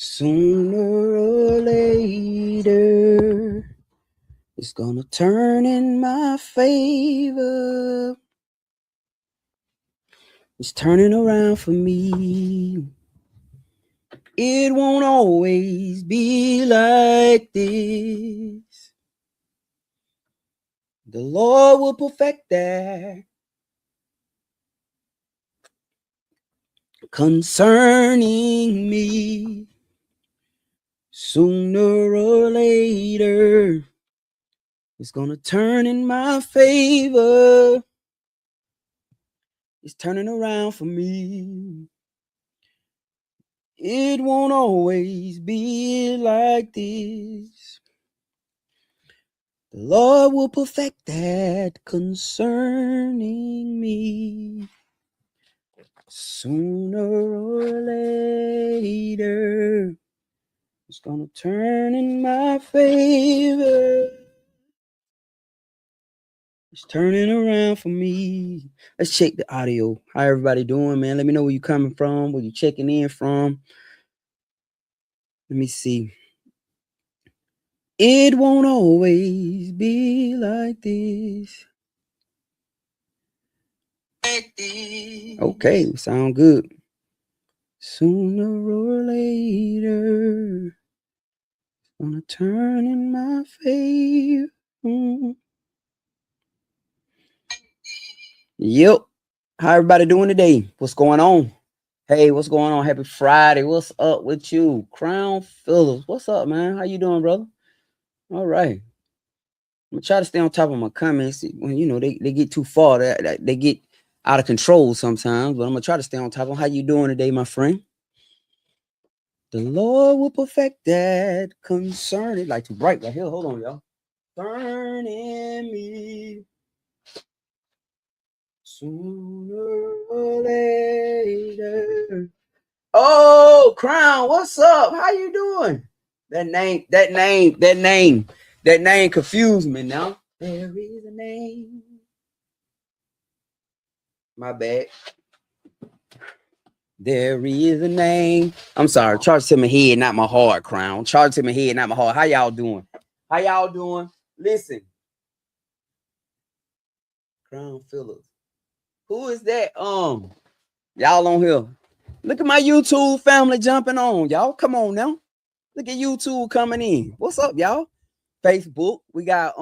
Sooner or later, it's gonna turn in my favor. It's turning around for me. It won't always be like this. The Lord will perfect that concerning me. Sooner or later, it's gonna turn in my favor. It's turning around for me. It won't always be like this. The Lord will perfect that concerning me. Sooner or later, it's gonna turn in my favor. It's turning around for me. Let's check the audio. How everybody doing, man? Let me know where you coming from, where you checking in from. Let me see. It won't always be like this. Okay, sound good. Sooner or later, gonna turn in my favor. Yep. How everybody doing today? What's going on? Hey, what's going on? Happy Friday. What's up with you? Crown Phillips. What's up, man? How you doing, brother? All right. I'm gonna try to stay on top of my comments. When they get too far, they get out of control sometimes. But I'm gonna try to stay on top of how you doing today, my friend. The Lord will perfect that concerning. Like too bright right here. Hold on, y'all. Concerning me. Sooner or later. Oh, Crown, what's up? How you doing? That name confused me now. There is a name. My bad. There is a name. I'm sorry. Charge to my head, not my heart, Crown. Charge to my head, not my heart. How y'all doing? How y'all doing? Listen. Crown Phillips. Who is that? Y'all on here. Look at my YouTube family jumping on. Y'all, come on now. Look at YouTube coming in. What's up, y'all? Facebook. We got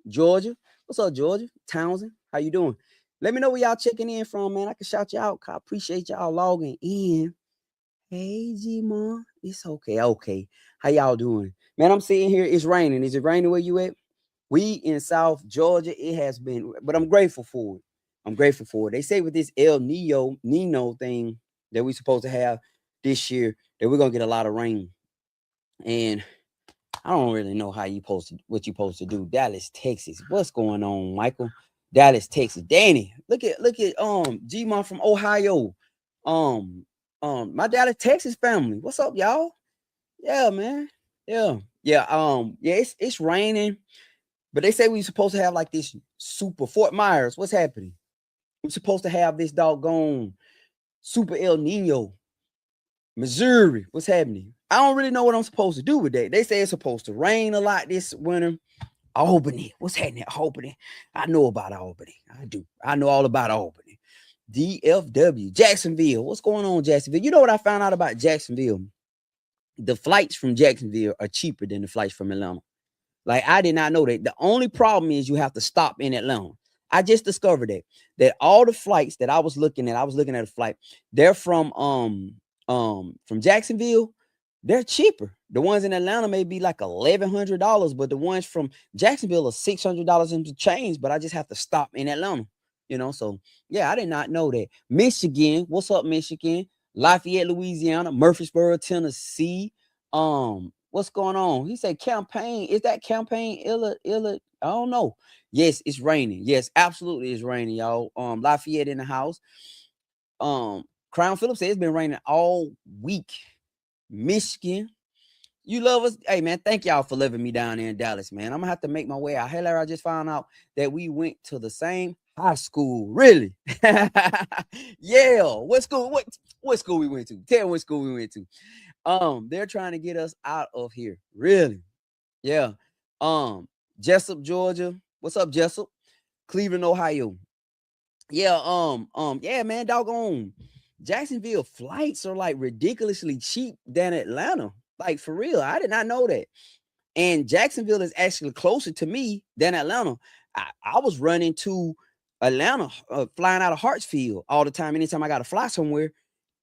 Georgia. What's up, Georgia? Townsend. How you doing? Let me know where y'all checking in from, man. I can shout you out. I appreciate y'all logging in. Hey, G-Mon. It's okay. Okay. How y'all doing? Man, I'm sitting here. It's raining. Is it raining where you at? We in South Georgia, it has been, but I'm grateful for it. I'm grateful for it. They say with this El Nino thing that we supposed to have this year, that we're gonna get a lot of rain. And I don't really know how what you supposed to do. Dallas, Texas. What's going on, Michael? Dallas, Texas. Danny, look at G-Mon from Ohio. Um, my Dallas, Texas family. What's up, y'all? Yeah, man. Yeah. Yeah. Yeah, it's raining. But they say we supposed to have like this super Fort Myers. What's happening? We're supposed to have this doggone super El Nino. Missouri. What's happening? I don't really know what I'm supposed to do with that. They say it's supposed to rain a lot this winter. Albany. What's happening at Albany? I know about Albany. I do. I know all about Albany. DFW. Jacksonville. What's going on, Jacksonville? You know what I found out about Jacksonville? The flights from Jacksonville are cheaper than the flights from Atlanta. Like, I did not know that. The only problem is you have to stop in Atlanta. I just discovered that all the flights that I was looking at a flight, they're from Jacksonville, they're cheaper. The ones in Atlanta may be like $1,100, but the ones from Jacksonville are $600 into change. But I just have to stop in Atlanta, So yeah, I did not know that. Michigan, what's up, Michigan? Lafayette, Louisiana, Murfreesboro, Tennessee. What's going on? He said campaign. Is that campaign illa? I don't know. Yes, it's raining. Yes, absolutely it's raining, y'all. Lafayette in the house. Crown Phillips said it's been raining all week. Michigan. You love us. Hey, man, thank y'all for living me down there in Dallas, man. I'm gonna have to make my way out. Hey, Larry, I just found out that we went to the same high school. Really? Yeah. What school? What school we went to? Tell me what school we went to. They're trying to get us out of here. Really? Yeah. Jessup, Georgia. What's up, Jessup? Cleveland, Ohio. Yeah, yeah, man, doggone. Jacksonville flights are like ridiculously cheap than Atlanta. Like for real. I did not know that. And Jacksonville is actually closer to me than Atlanta. I was running to Atlanta, flying out of Hartsfield all the time. Anytime I got to fly somewhere,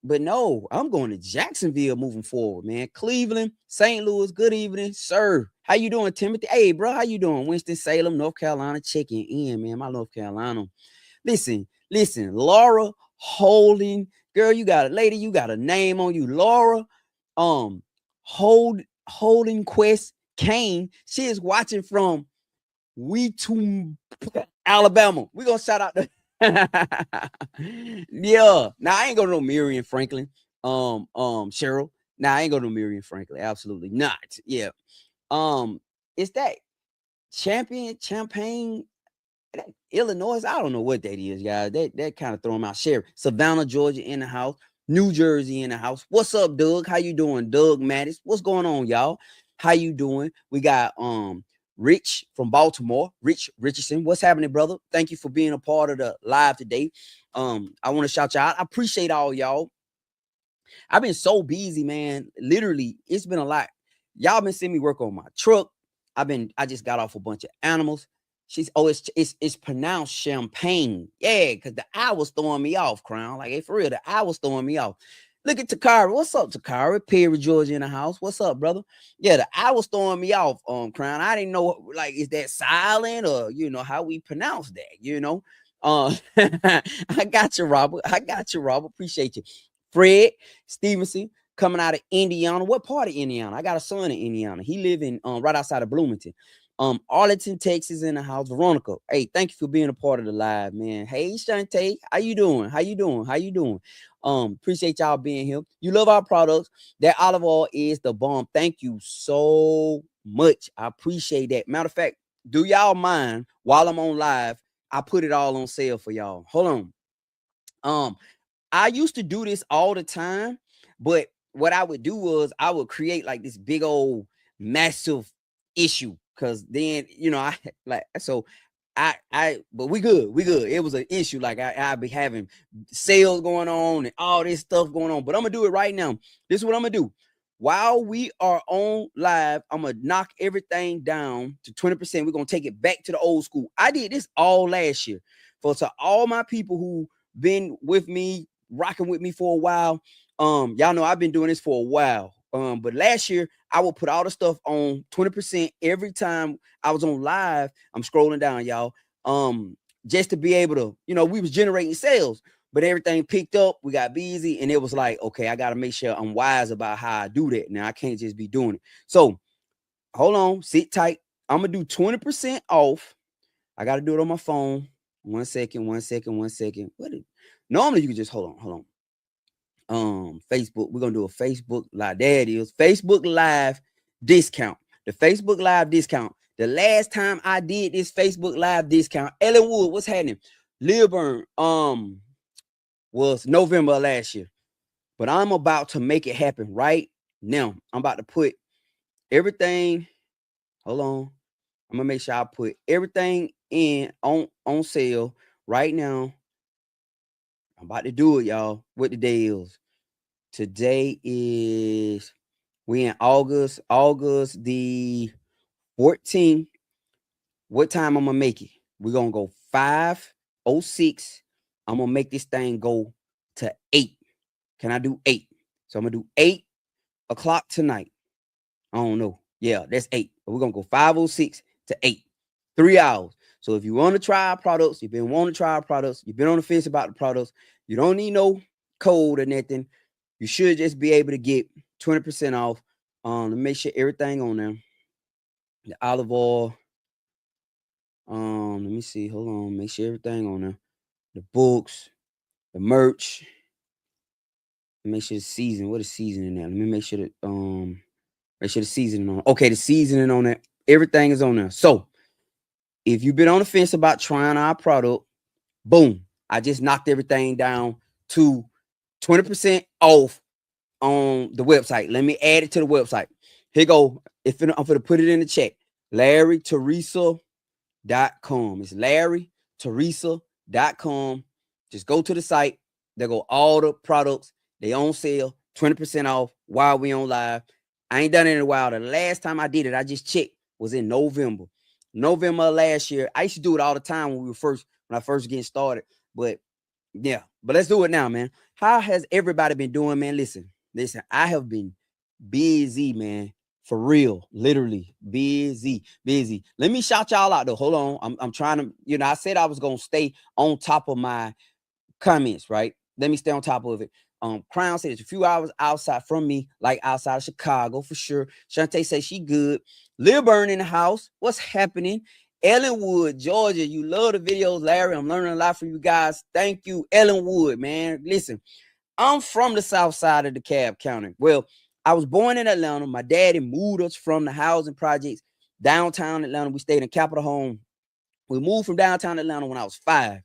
but no, I'm going to Jacksonville moving forward, man. Cleveland, St. Louis, good evening, sir. How you doing, Timothy? Hey, bro, how you doing? Winston-Salem, North Carolina, checking in, man. My North Carolina. Listen, Laura Holding, girl, you got a lady, you got a name on you, Laura. Holding Quest Kane. She is watching from Weetum, Alabama. We're gonna shout out to yeah. Now I ain't gonna know Miriam Franklin. Cheryl. Now I ain't gonna know Miriam Franklin. Absolutely not. Yeah. It's that Champaign, Illinois. I don't know what that is, guys. That kind of throw them out. Sherry, Savannah, Georgia in the house. New Jersey in the house. What's up, Doug? How you doing, Doug Mattis? What's going on, y'all? How you doing? We got Rich from Baltimore, Rich Richardson. What's happening, brother? Thank you for being a part of the live today. I want to shout you out. I appreciate all y'all. I've been so busy, man. Literally, it's been a lot. Y'all been seeing me work on my truck. I just got off a bunch of animals. It's pronounced champagne. Yeah, because the I was throwing me off, Crown. Like, hey, for real, the I was throwing me off. Look at Takara. What's up, Takara? Perry, Georgia in the house. What's up, brother? Yeah, the I was throwing me off, Crown. I didn't know, like, is that silent or, how we pronounce that, I got you, Robert. Appreciate you. Fred Stevenson coming out of Indiana. What part of Indiana? I got a son in Indiana. He live in right outside of Bloomington. Arlington, Texas in the house. Veronica, hey, thank you for being a part of the live, man. Hey, Shantae, how you doing? Appreciate y'all being here. You love our products. That olive oil is the bomb. Thank you so much. I appreciate that. Matter of fact, do y'all mind while I'm on live, I put it all on sale for y'all. Hold on. I used to do this all the time, but what I would do was I would create like this big old massive issue. Cause then, but we good. It was an issue. Like I be having sales going on and all this stuff going on, but I'm gonna do it right now. This is what I'm gonna do. While we are on live, I'm gonna knock everything down to 20%. We're gonna take it back to the old school. I did this all last year. To all my people who been with me, rocking with me for a while. Y'all know I've been doing this for a while. But last year I would put all the stuff on 20% every time I was on live. I'm scrolling down, y'all. Just to be able to, we was generating sales, but everything picked up. We got busy, and it was like, okay, I got to make sure I'm wise about how I do that. Now I can't just be doing it. So hold on, sit tight. I'm gonna do 20% off. I got to do it on my phone. One second. Normally you can just hold on. Facebook. We're gonna do a Facebook live. There it is. Facebook Live discount. The Facebook Live discount. The last time I did this Facebook Live discount, Ellen Wood, what's happening? Lilburn, was November of last year. But I'm about to make it happen right now. I'm about to put everything. Hold on. I'm gonna make sure I put everything in on sale right now. I'm about to do it, y'all. What the day is? Today is we in August the 14th. What time I'm gonna make it? We're gonna go 5:06. I'm gonna make this thing go to 8. Can I do 8? So I'm gonna do 8 o'clock tonight. I don't know. Yeah, that's 8. But we're gonna go 5:06 to 8. 3 hours. So if you want to try our products, you've been wanting to try our products, you've been on the fence about the products, you don't need no code or nothing. You should just be able to get 20% off. To make sure everything on there. The olive oil. Let me see. Hold on. Make sure everything on there. The books, the merch. Make sure the season. What is seasoning there? Let me make sure that make sure the seasoning on. Okay, the seasoning on there. Everything is on there. So if you've been on the fence about trying our product, boom. I just knocked everything down to 20% off on the website. Let me add it to the website. Here go. I'm gonna put it in the chat. LarryTeresa.com. It's LarryTeresa.com. Just go to the site. There go all the products. They on sale, 20% off while we on live. I ain't done it in a while. The last time I did it, I just checked, was in November. November of last year. I used to do it all the time when I first getting started. But yeah, but let's do it now, man. How has everybody been doing, man? Listen, I have been busy, man. For real, literally busy. Let me shout y'all out though. Hold on. I'm trying to, I said I was gonna stay on top of my comments, right? Let me stay on top of it. Crown said it's a few hours outside from me, like outside of Chicago for sure. Shantae says she good. Lil Burn in the house. What's happening? Ellenwood, Georgia. You love the videos, Larry. I'm learning a lot from you guys. Thank you, Ellenwood, man. Listen, I'm from the south side of DeKalb County. Well, I was born in Atlanta. My daddy moved us from the housing projects downtown Atlanta. We stayed in Capitol Home. We moved from downtown Atlanta when I was 5.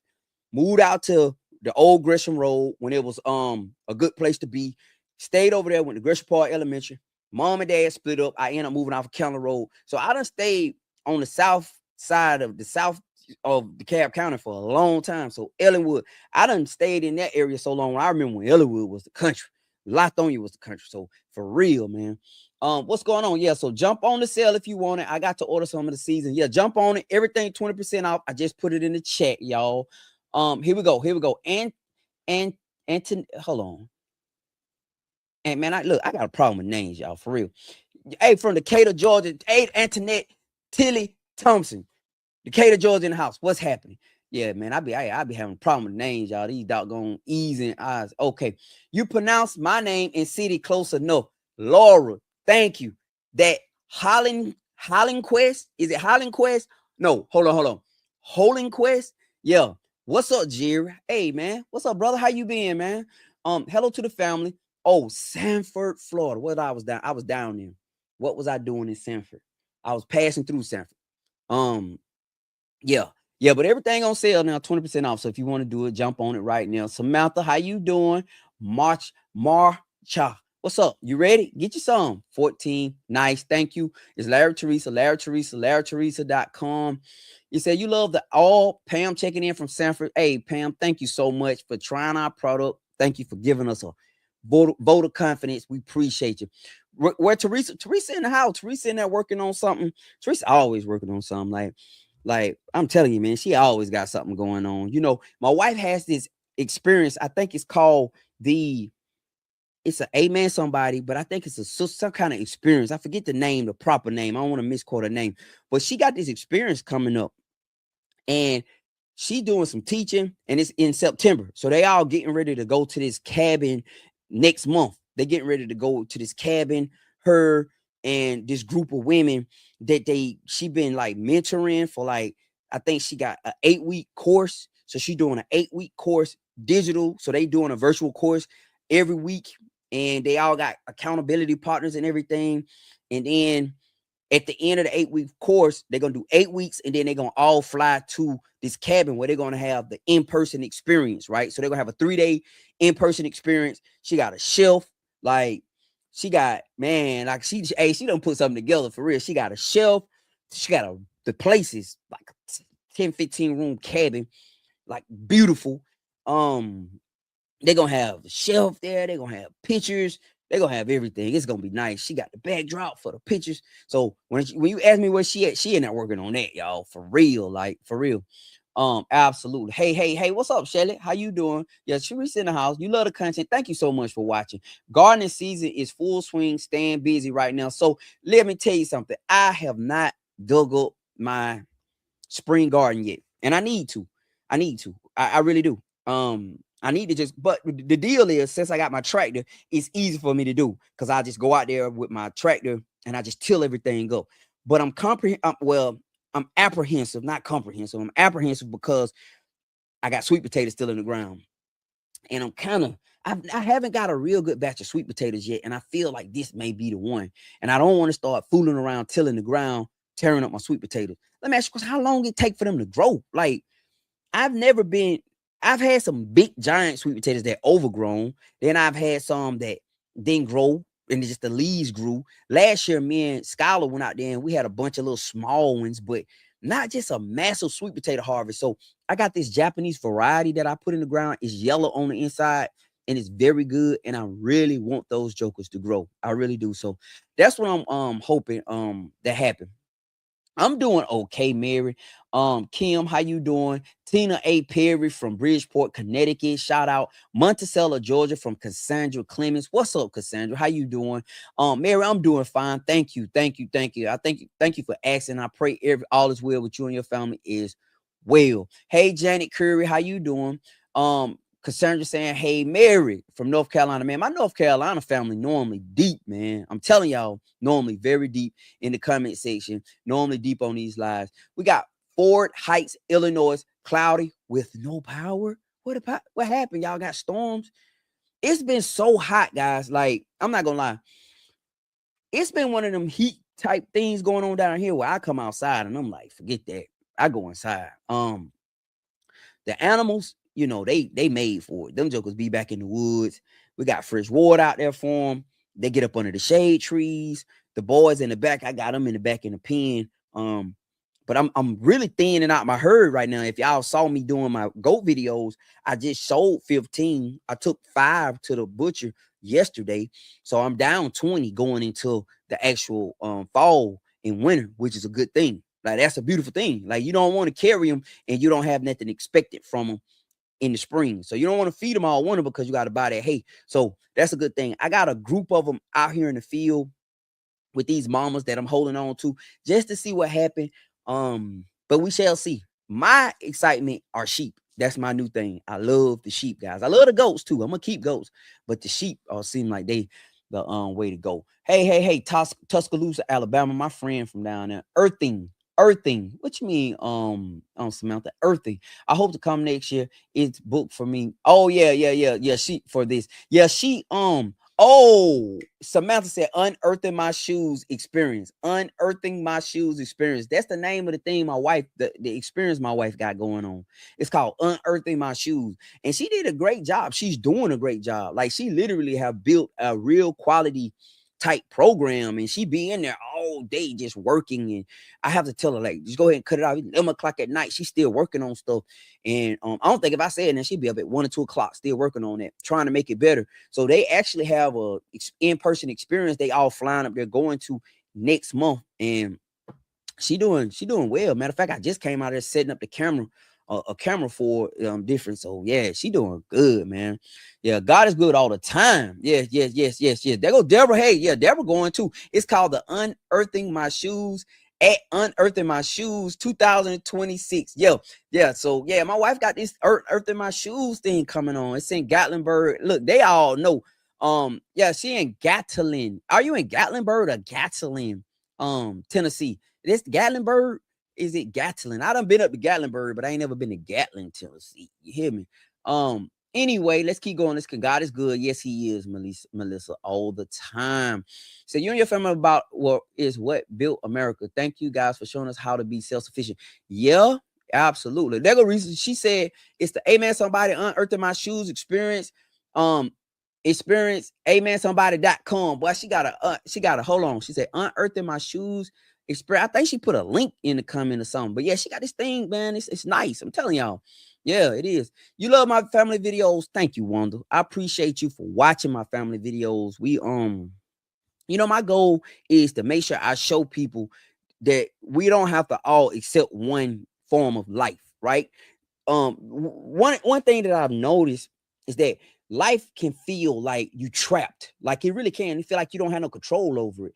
Moved out to the old Gresham Road when it was a good place to be. Stayed over there, went to Gresham Park Elementary. Mom and dad split up. I ended up moving off of County Road. So I done stayed on the south side of DeKalb County for a long time. So Ellenwood, I done stayed in that area so long. I remember when Ellenwood was the country. Lithonia was the country. So for real, man. What's going on? Yeah, so jump on the sale if you want it. I got to order some of the season. Yeah, jump on it. Everything 20% off. I just put it in the chat, y'all. Here we go. Hold on. And man, I got a problem with names, y'all, for real. Hey, from Decatur, Georgia. Hey, Antoinette Tilly Thompson. Decatur, Georgia in the house. What's happening? Yeah, man, I be having a problem with names, y'all. These doggone E's and I's. Okay. You pronounce my name and city close enough. Laura, thank you. That Hollandquest. Is it Hollandquest? No, hold on. Hollandquest? Yeah. What's up, Jerry? Hey, man. What's up, brother? How you been, man? Hello to the family. Oh, Sanford, Florida. I was down there. What was I doing in Sanford? I was passing through Sanford. Yeah, but everything on sale now, 20% off. So if you want to do it, jump on it right now. Samantha, how you doing? Marcha. What's up? You ready? Get you some. 14. Nice. Thank you. It's Larry Teresa, LarryTeresa.com. You said you love the all. Pam checking in from Sanford. Hey, Pam, thank you so much for trying our product. Thank you for giving us a vote of confidence. We appreciate you. Where Teresa in the house. Teresa in there working on something. Teresa always working on something. Like I'm telling you, man, she always got something going on. My wife has this experience. I think it's called it's an amen somebody, but I think it's some kind of experience. I forget the name, the proper name. I don't want to misquote her name, but she got this experience coming up and she doing some teaching and it's in September. So they all getting ready to go to this cabin next month. They're getting ready to go to this cabin, her and this group of women that she been like mentoring for I think she got an 8-week course. So she doing an 8-week course digital. So they doing a virtual course every week and they all got accountability partners and everything. And then at the end of the 8-week course, they're going to do 8 weeks and then they're going to all fly to this cabin where they're going to have the in-person experience, right? So they're going to have a 3-day in-person experience. She got a shelf, she got, man, she done put something together for real. She got a shelf. She got the places like 10, 15 room cabin, like beautiful. They're going to have the shelf there. They're going to have pictures. They're going to have everything. It's going to be nice. She got the backdrop for the pictures. So when you ask me where she at, she ain't not working on that, y'all. For real. For real. Absolutely. Hey, what's up, Shelly? How you doing? Yeah, Teresa in the house. You love the content. Thank you so much for watching. Gardening season is full swing, staying busy right now. So let me tell you something. I have not dug up my spring garden yet. And I need to. I really do. I need to but the deal is, since I got my tractor, it's easy for me to do because I just go out there with my tractor and I just till everything up. But I'm apprehensive, not comprehensive. I'm apprehensive because I got sweet potatoes still in the ground. And I haven't got a real good batch of sweet potatoes yet. And I feel like this may be the one. And I don't want to start fooling around, tilling the ground, tearing up my sweet potatoes. Let me ask you, how long it take for them to grow? I've had some big giant sweet potatoes that overgrown. Then I've had some that didn't grow, and just the leaves grew. Last year, me and Skylar went out there and we had a bunch of little small ones, but not just a massive sweet potato harvest. So I got this Japanese variety that I put in the ground. It's yellow on the inside and it's very good. And I really want those jokers to grow. I really do. So that's what I'm hoping that happen. I'm doing okay, Mary. Kim, how you doing? Tina A. Perry from Bridgeport, Connecticut. Shout out. Monticello, Georgia from Cassandra Clemens. What's up, Cassandra? How you doing? Mary, I'm doing fine. Thank you. Thank you. Thank you. Thank you for asking. I pray all is well with you and your family is well. Hey, Janet Curry, how you doing? Cassandra saying, hey, Mary from North Carolina. Man, my North Carolina family normally deep, man. I'm telling y'all, normally very deep in the comment section, normally deep on these lives. We got Ford Heights, Illinois, cloudy with no power. What happened? Y'all got storms? It's been so hot, guys. Like, I'm not gonna lie. It's been one of them heat type things going on down here where I come outside and I'm like, forget that. I go inside. The animals, you know, they made for it. Them jokers be back in the woods. We got fresh water out there for them. They get up under the shade trees. The boys in the back, I got them in the back in the pen. But I'm really thinning out my herd right now. If y'all saw me doing my goat videos, I just sold 15. I took 5 to the butcher yesterday. So I'm down 20 going into the actual fall and winter, which is a good thing. Like, that's a beautiful thing. Like, you don't want to carry them and you don't have nothing expected from them in the spring. So you don't want to feed them all winter because you got to buy that hay. So that's a good thing. I got a group of them out here in the field with these mamas that I'm holding on to just to see what happened. But we shall see. My excitement are sheep. That's my new thing. I love the sheep, guys. I love the goats too. I'm gonna keep goats, but the sheep seem like they the way to go. Hey, Tuscaloosa, Alabama, my friend from down there. Earthing. What you mean, Samantha? Earthing. I hope to come next year. It's booked for me. Oh, yeah. She for this. Yeah, she oh, Samantha said unearthing my shoes experience. Unearthing my shoes experience. That's the name of the thing my wife, the experience my wife got going on. It's called Unearthing My Shoes. And she did a great job. She's doing a great job. Like, she literally have built a real quality type program, and she be in there all day just working. And I have to tell her, like, just go ahead and cut it out. 11 o'clock at night, she's still working on stuff. And I don't think if I said it, then she'd be up at 1 or 2 o'clock still working on that, trying to make it better. So they actually have a in-person experience. They all flying up there going to next month, and she doing well. Matter of fact, I just came out there setting up the camera, a camera for different. So yeah, she doing good, man. Yeah, God is good all the time. Yes. There go Deborah. Hey, yeah, Deborah going too. It's called the Unearthing My Shoes at Unearthing My Shoes 2026. Yeah. So yeah, my wife got this Earthing My Shoes thing coming on. It's in Gatlinburg. Look, they all know. Yeah, she in Gatlin. Are you in Gatlinburg or Gatlin? Tennessee. This Gatlinburg. Is it Gatlin? I done been up to Gatlinburg, but I ain't never been to Gatlin, Tennessee. You hear me? Anyway, let's keep going. God is good. Yes, he is, Melissa, all the time. So you and your family about what built America. Thank you guys for showing us how to be self-sufficient. Yeah, absolutely. There go reason. She said it's the Amen Somebody Unearthing My Shoes experience. Experience amensomebody.com. Boy, she got a hold on. She said Unearthing My Shoes. I think she put a link in the comment or something. But yeah, she got this thing, man. It's nice. I'm telling y'all. Yeah, it is. You love my family videos. Thank you, Wanda. I appreciate you for watching my family videos. We my goal is to make sure I show people that we don't have to all accept one form of life, right? One thing that I've noticed is that life can feel like you trapped. Like, it really can. It feel like you don't have no control over it.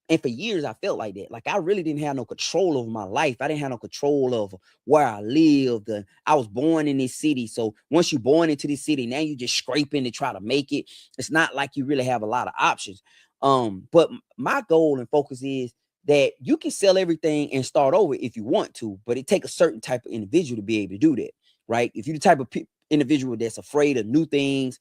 And for years, I felt like that. Like, I really didn't have no control over my life. I didn't have no control over where I lived. I was born in this city. So once you're born into this city, now you're just scraping to try to make it. It's not like you really have a lot of options. But my goal and focus is that you can sell everything and start over if you want to, but it takes a certain type of individual to be able to do that, right? If you're the type of individual that's afraid of new things,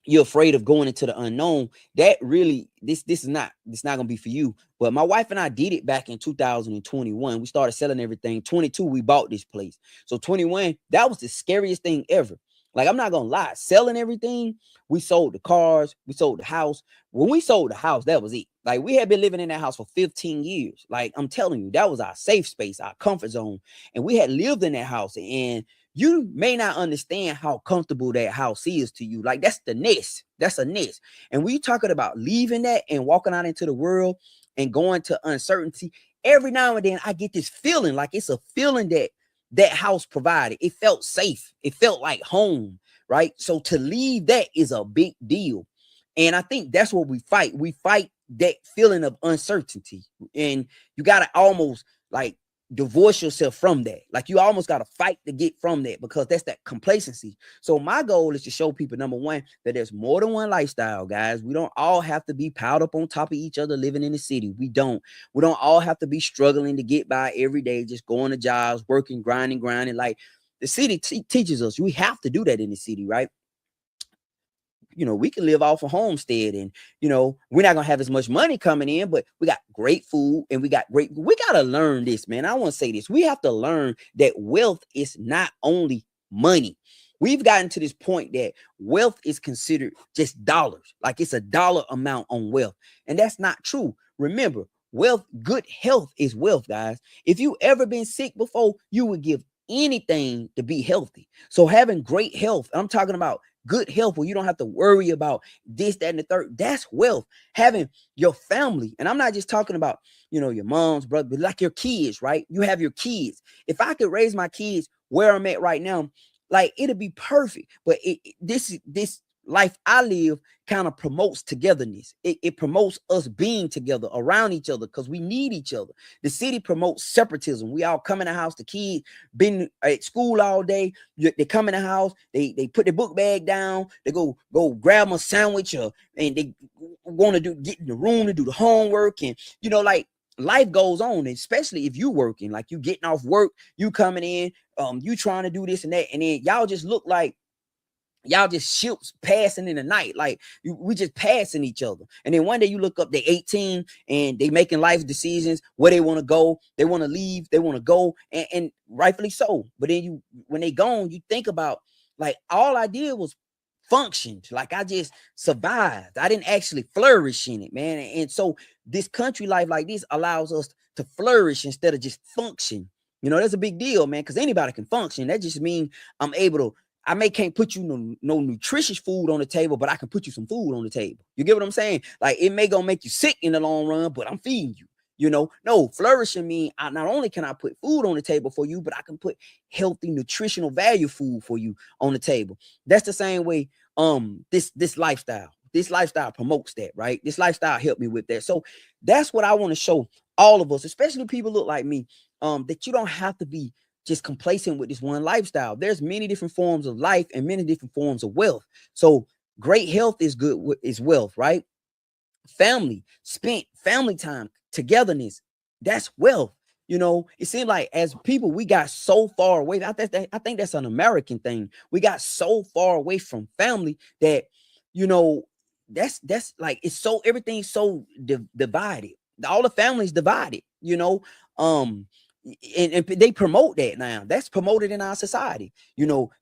you're afraid of going into the unknown, that really, this is not gonna be for you. But my wife and I did it back in 2021. We started selling everything. 22, we bought this place. So 21, that was the scariest thing ever. Like, I'm not gonna lie, selling everything, we sold the cars, we sold the house. When we sold the house, that was it. Like, we had been living in that house for 15 years. Like, I'm telling you, that was our safe space, our comfort zone. And we had lived in that house. And you may not understand how comfortable that house is to you. Like, that's the nest. That's a nest. And we talking about leaving that and walking out into the world and going to uncertainty. Every now and then I get this feeling, like it's a feeling that that house provided. It felt safe. It felt like home, right? So to leave that is a big deal. And I think that's what we fight. We fight that feeling of uncertainty. And you got to almost like divorce yourself from that. Like, you almost got to fight to get from that, because that's that complacency. So my goal is to show people, number one, that there's more than one lifestyle, guys. We don't all have to be piled up on top of each other living in the city. We don't all have to be struggling to get by every day, just going to jobs, working, grinding. Like, the city teaches us we have to do that in the city, right? We can live off a homestead, and we're not gonna have as much money coming in, but we got great food, and we got to learn this, man. I want to say this. We have to learn that wealth is not only money. We've gotten to this point that wealth is considered just dollars, like it's a dollar amount on wealth, and that's not true. Remember, good health is wealth, guys. If you ever been sick before, you would give anything to be healthy. So having great health, I'm talking about good health where you don't have to worry about this, that, and the third, that's wealth. Having your family, and I'm not just talking about your mom's brother, but like your kids, right? You have your kids. If I could raise my kids where I'm at right now, like, it'd be perfect. But this life I live kind of promotes togetherness. It promotes us being together around each other, because we need each other. The city promotes separatism. We all come in the house. The kids been at school all day. They come in the house. They put their book bag down. They go grab a sandwich, and they want to get in the room to do the homework. And like, life goes on, especially if you working. Like, you getting off work, you coming in, you trying to do this and that, and then y'all just look like y'all just ships passing in the night. Like, we just passing each other. And then one day you look up, they 18 and they making life decisions, where they want to go, they want to leave, they want to go, and rightfully so. But then when they gone, you think about, like, all I did was functioned. Like, I just survived. I didn't actually flourish in it, man. And so this country life like this allows us to flourish instead of just function. That's a big deal, man, because anybody can function. That just means I'm able to, can't put you no nutritious food on the table, but I can put you some food on the table. You get what I'm saying? Like, it may gonna make you sick in the long run, but I'm feeding you. No, flourishing means not only can I put food on the table for you, but I can put healthy, nutritional value food for you on the table. That's the same way. This lifestyle promotes that, right? This lifestyle helped me with that. So that's what I want to show all of us, especially people look like me, that you don't have to be just complacent with this one lifestyle. There's many different forms of life and many different forms of wealth. So great health is wealth, right? Spent family time, togetherness, that's wealth. It seems like as people, we got so far away. I think that's an American thing. We got so far away from family that, that's like, it's so, everything's so divided. All the families divided, um, and they promote that now. That's promoted in our society.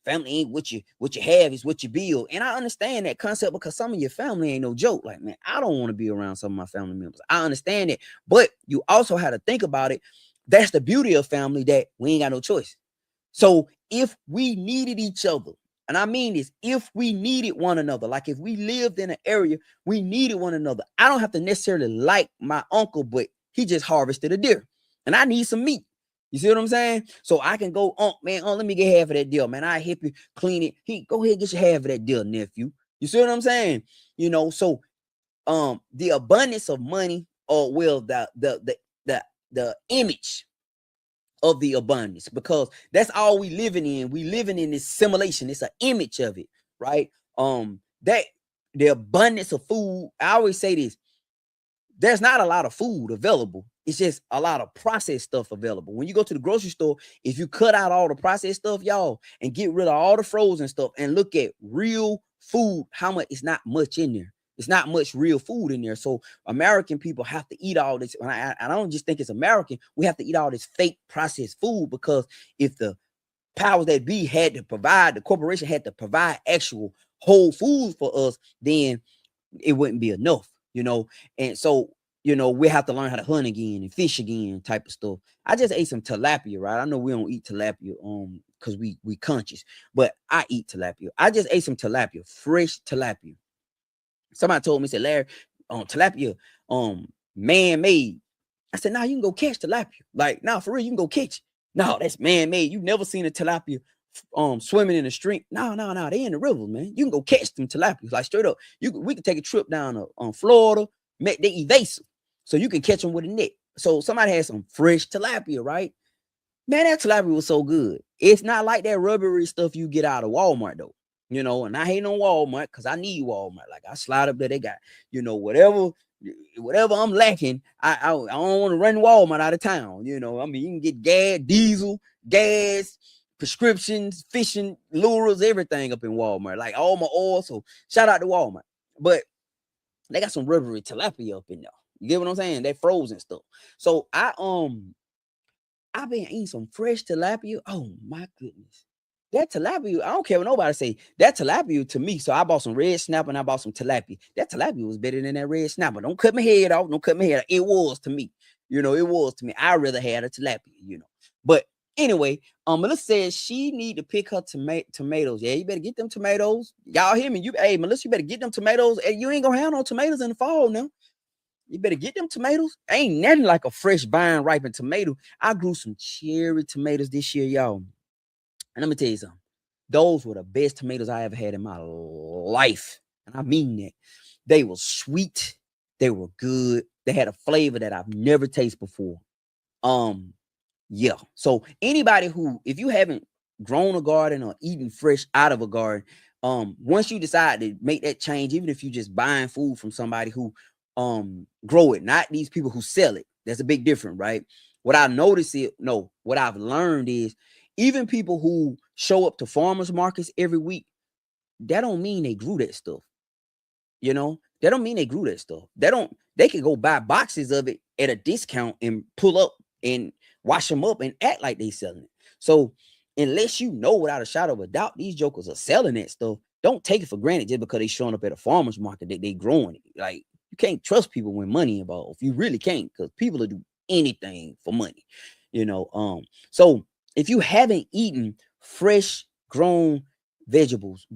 Family ain't what you have, is what you build. And I understand that concept, because some of your family ain't no joke. Like, man, I don't want to be around some of my family members. I understand it, but you also had to think about it. That's the beauty of family, that we ain't got no choice. So if we needed each other, and I mean this, if we needed one another, like if we lived in an area, we needed one another. I don't have to necessarily like my uncle, but he just harvested a deer and I need some meat. You see what I'm saying? So I can go, man, let me get half of that deal, man. I help you clean it. Go ahead, get your half of that deal, nephew. You see what I'm saying? So the abundance of money, or the image of the abundance, because that's all we living in. We living in this simulation. It's an image of it, right? That the abundance of food. I always say this: there's not a lot of food available. It's just a lot of processed stuff available. When you go to the grocery store, if you cut out all the processed stuff, y'all, and get rid of all the frozen stuff and look at real food, how much, it's not much in there. It's not much real food in there. So American people have to eat all this. And I don't just think it's American. We have to eat all this fake processed food, because if the powers that be had to provide, the corporation had to provide actual whole foods for us, then it wouldn't be enough, And so, we have to learn how to hunt again and fish again, type of stuff. I just ate some tilapia, right? I know we don't eat tilapia, because we conscious, but I eat tilapia. I just ate some tilapia, fresh tilapia. Somebody told me, said, Larry, tilapia, man-made. I said, nah, you can go catch tilapia. Like, nah, for real, you can go catch it. No, that's man-made. You never seen a tilapia swimming in the stream. No, they in the river, man. You can go catch them tilapia, like straight up. We can take a trip down to Florida. They evasive, so you can catch them with a net. So somebody had some fresh tilapia, right? Man, that tilapia was so good. It's not like that rubbery stuff you get out of Walmart though. And I hate on Walmart because I need Walmart. Like I slide up there, they got, whatever I'm lacking. I don't want to run Walmart out of town. You can get gas, diesel, gas, prescriptions, fishing lures, everything up in Walmart. Like all my oil. So shout out to Walmart. But they got some rubbery tilapia up in there. You get what I'm saying? They frozen stuff. So I've been eating some fresh tilapia. Oh my goodness. That tilapia, I don't care what nobody say. That tilapia to me. So I bought some red snapper and I bought some tilapia. That tilapia was better than that red snapper. Don't cut my head off. Don't cut my head off. It was to me. It was to me. I rather had a tilapia, But anyway, Melissa says she need to pick her tomatoes. Yeah, you better get them tomatoes. Y'all hear me? Hey, Melissa, you better get them tomatoes. Hey, you ain't gonna have no tomatoes in the fall now. You better get them tomatoes. Ain't nothing like a fresh vine ripened tomato. I grew some cherry tomatoes this year, y'all. And let me tell you something. Those were the best tomatoes I ever had in my life. And I mean that. They were sweet. They were good. They had a flavor that I've never tasted before. Yeah. So anybody who, if you haven't grown a garden or eaten fresh out of a garden, once you decide to make that change, even if you just buying food from somebody who grow it, not these people who sell it. There's a big difference, right? What I noticed what I've learned is even people who show up to farmers markets every week, that don't mean they grew that stuff. That don't mean they grew that stuff. They can go buy boxes of it at a discount and pull up and wash them up and act like they selling it. So unless without a shadow of a doubt, these jokers are selling that stuff, don't take it for granted just because they showing up at a farmer's market that they growing it. Like, you can't trust people when money involved. You really can't, because people will do anything for money. So if you haven't eaten fresh grown vegetables,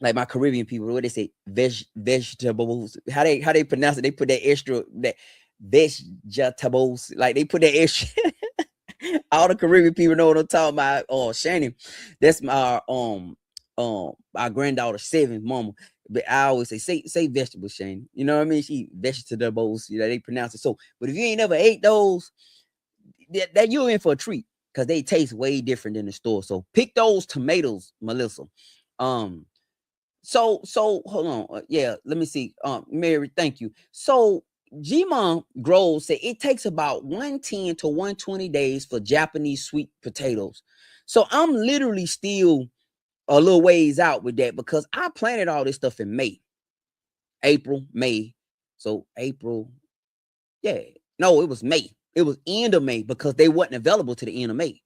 like my Caribbean people, what they say, vegetables, how they pronounce it, they put that extra, that vegetables, like they put that extra. All the Caribbean people know what I'm talking about. Oh, Shannon, that's my our granddaughter 7, mama. But I always say vegetables, Shane. You know what I mean? She vegetables, they pronounce it so. But if you ain't never ate those, that you're in for a treat, because they taste way different than the store. So pick those tomatoes, Melissa. So hold on. Yeah, let me see. Mary, thank you. So G-Mom Groves said it takes about 110 to 120 days for Japanese sweet potatoes. So I'm literally still a little ways out with that, because I planted all this stuff in April, May. So April, yeah. No, it was May. It was end of May, because they wasn't available to the end of May.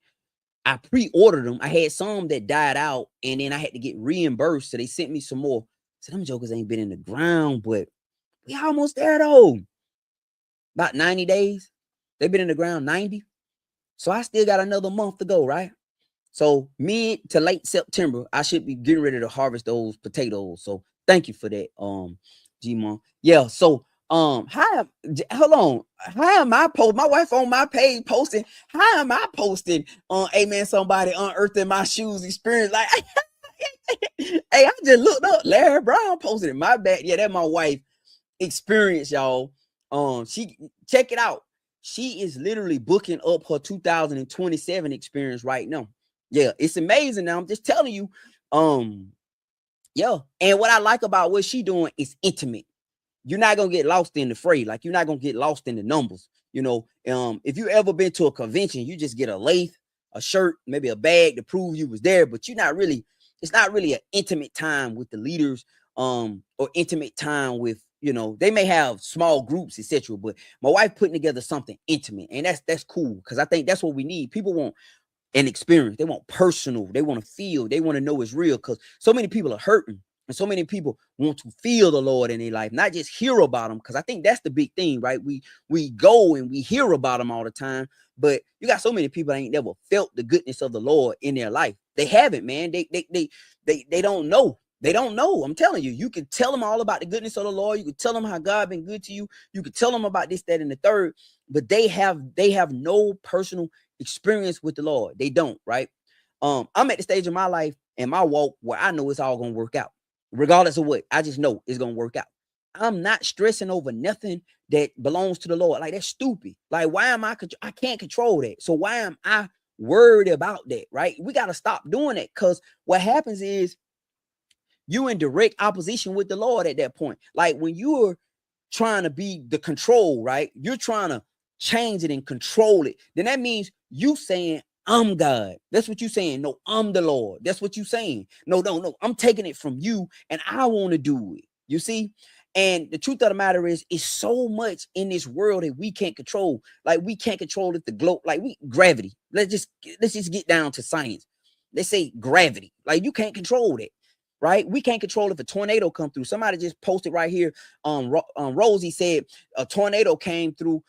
I pre-ordered them. I had some that died out, and then I had to get reimbursed. So they sent me some more. So them jokers ain't been in the ground, but we almost there though. About 90 days. They've been in the ground 90. So I still got another month to go, right? So mid to late September, I should be getting ready to harvest those potatoes. So thank you for that, G-Mom. Yeah. So hold on. How am I posting? My wife on my page posting. How am I posting on Amen Somebody Unearthing My Shoes experience? Like, hey, I just looked up Larry Brown posted it. My bad. Yeah, that's my wife experience, y'all. She check it out. She is literally booking up her 2027 experience right now. Yeah, it's amazing. Now I'm just telling you. Yeah. And what I like about what she doing is intimate. You're not gonna get lost in the fray. Like, you're not gonna get lost in the numbers. If you ever been to a convention, you just get a lathe, a shirt, maybe a bag to prove you was there, but it's not really an intimate time with the leaders, or intimate time with, they may have small groups, etc. But my wife putting together something intimate, and that's cool, because I think that's what we need. People want and experience. They want personal. They want to feel. They want to know it's real, because so many people are hurting. And so many people want to feel the Lord in their life, not just hear about him. Because I think that's the big thing, right? We go and we hear about him all the time, but you got so many people that ain't never felt the goodness of the Lord in their life. They haven't, man. They don't know. They don't know. I'm telling you, you can tell them all about the goodness of the Lord. You can tell them how God been good to you. You can tell them about this, that, and the third, but they have no personal experience with the Lord. They don't, right? I'm at the stage of my life and my walk where I know it's all gonna work out, regardless of what. I just know it's gonna work out. I'm not stressing over nothing that belongs to the Lord. Like, that's stupid. Like, why am I can't control that? So why am I worried about that? Right? We got to stop doing that, because what happens is you in direct opposition with the Lord at that point. Like, when you're trying to be the control, right? You're trying to change it and control it. Then that means you saying, I'm God. That's what you're saying. No, I'm the Lord. That's what you're saying. No. I'm taking it from you and I want to do it. You see? And the truth of the matter is, it's so much in this world that we can't control. Like, we can't control it. The globe, like gravity. Let's just get down to science. They say gravity. Like, you can't control that. Right? We can't control if a tornado come through. Somebody just posted right here. Rosie said a tornado came through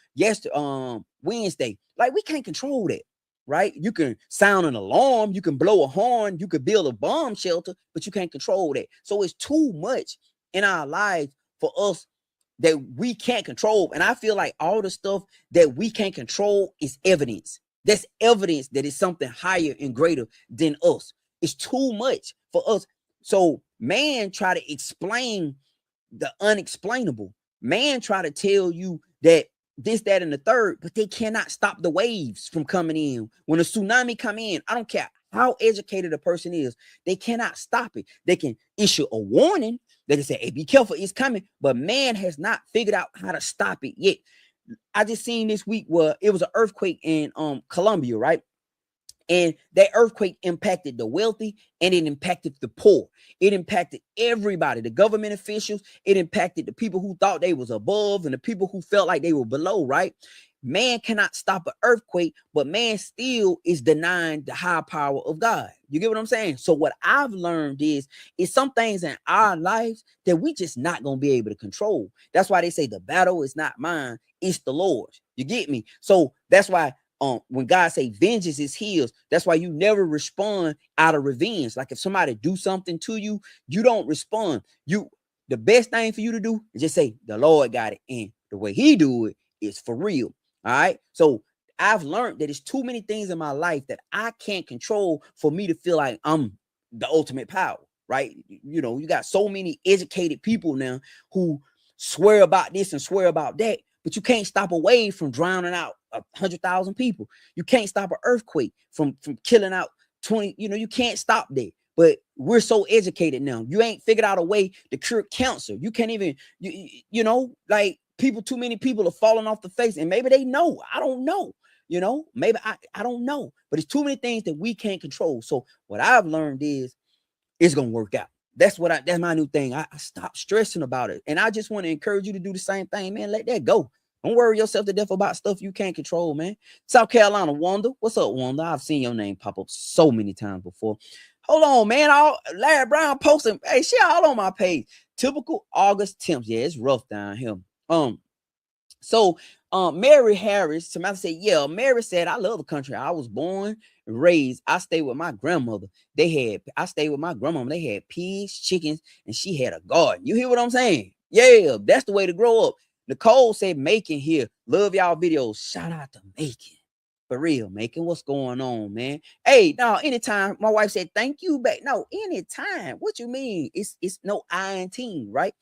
Wednesday. Like, we can't control that, right? You can sound an alarm, you can blow a horn, you could build a bomb shelter, but you can't control that. So it's too much in our lives for us that we can't control. And I feel like all the stuff that we can't control is evidence. That's evidence that it's something higher and greater than us. It's too much for us. So man try to explain the unexplainable. Man try to tell you that this, that, and the third, but they cannot stop the waves from coming in. When a tsunami come in, I don't care how educated a person is, they cannot stop it. They can issue a warning. They can say, hey, be careful, it's coming. But man has not figured out how to stop it yet. I just seen this week where it was an earthquake in Colombia, right? And that earthquake impacted the wealthy and it impacted the poor. It impacted everybody, the government officials. It impacted the people who thought they was above and the people who felt like they were below, right? Man cannot stop an earthquake, but man still is denying the high power of God. You get what I'm saying? So what I've learned is some things in our lives that we just not going to be able to control. That's why they say the battle is not mine, it's the Lord's. You get me? So that's why when God say vengeance is his, that's why you never respond out of revenge. Like, if somebody do something to you, you don't respond. The best thing for you to do is just say the Lord got it, and the way he do it is for real. All right. So I've learned that there's too many things in my life that I can't control for me to feel like I'm the ultimate power. Right? You know, you got so many educated people now who swear about this and swear about that, but you can't stop a wave from drowning out 100,000 people. You can't stop an earthquake from killing out 20. You know, you can't stop that. But we're so educated now. You ain't figured out a way to cure cancer. You can't even, you know, like too many people are falling off the face, and maybe they know. I don't know. You know, maybe I don't know. But it's too many things that we can't control. So what I've learned is it's gonna work out. That's my new thing. I stopped stressing about it. And I just want to encourage you to do the same thing, man. Let that go. Don't worry yourself to death about stuff you can't control, man. South Carolina, Wanda. What's up, Wanda? I've seen your name pop up so many times before. Hold on, man. Larry Brown posting. Hey, shit, all on my page. Typical August temps. Yeah, it's rough down here. So Mary Harris, Samantha said, yeah, Mary said, I love the country. I was born and raised. I stayed with my grandmother. I stayed with my grandmama. They had pigs, chickens, and she had a garden. You hear what I'm saying? Yeah, that's the way to grow up. Nicole said, Macon here. Love y'all videos. Shout out to Macon. For real, Macon. What's going on, man? Hey, no, anytime. My wife said, thank you back. No, anytime. What you mean? It's no I in team, right?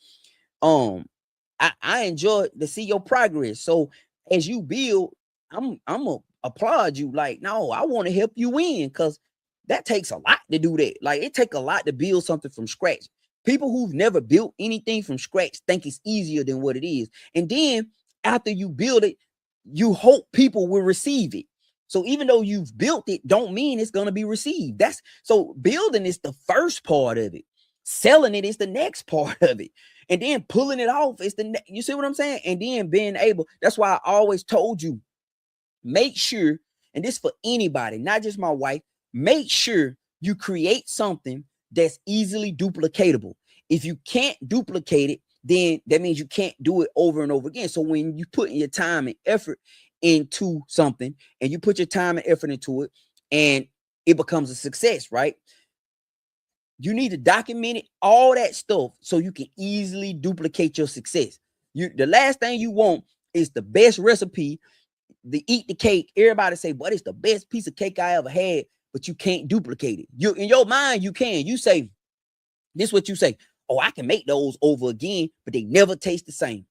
I enjoy to see your progress. So as you build, I'm gonna applaud you. Like, no, I want to help you win, because that takes a lot to do that. Like, it takes a lot to build something from scratch. People who've never built anything from scratch think it's easier than what it is. And then after you build it, you hope people will receive it. So even though you've built it, don't mean it's gonna be received. So building is the first part of it. Selling it is the next part of it. And then pulling it off is you see what I'm saying? And then being able, that's why I always told you, make sure and this for anybody, not just my wife, make sure you create something that's easily duplicatable. If you can't duplicate it, then that means you can't do it over and over again. So when you put your time and effort into something, and you put your time and effort into it, and it becomes a success, right? You need to document it, all that stuff, so you can easily duplicate your success. The last thing you want is the best recipe, the eat the cake. Everybody say, but it's the best piece of cake I ever had, but you can't duplicate it. You, in your mind, you can. You say, this is what you say. Oh, I can make those over again, but they never taste the same,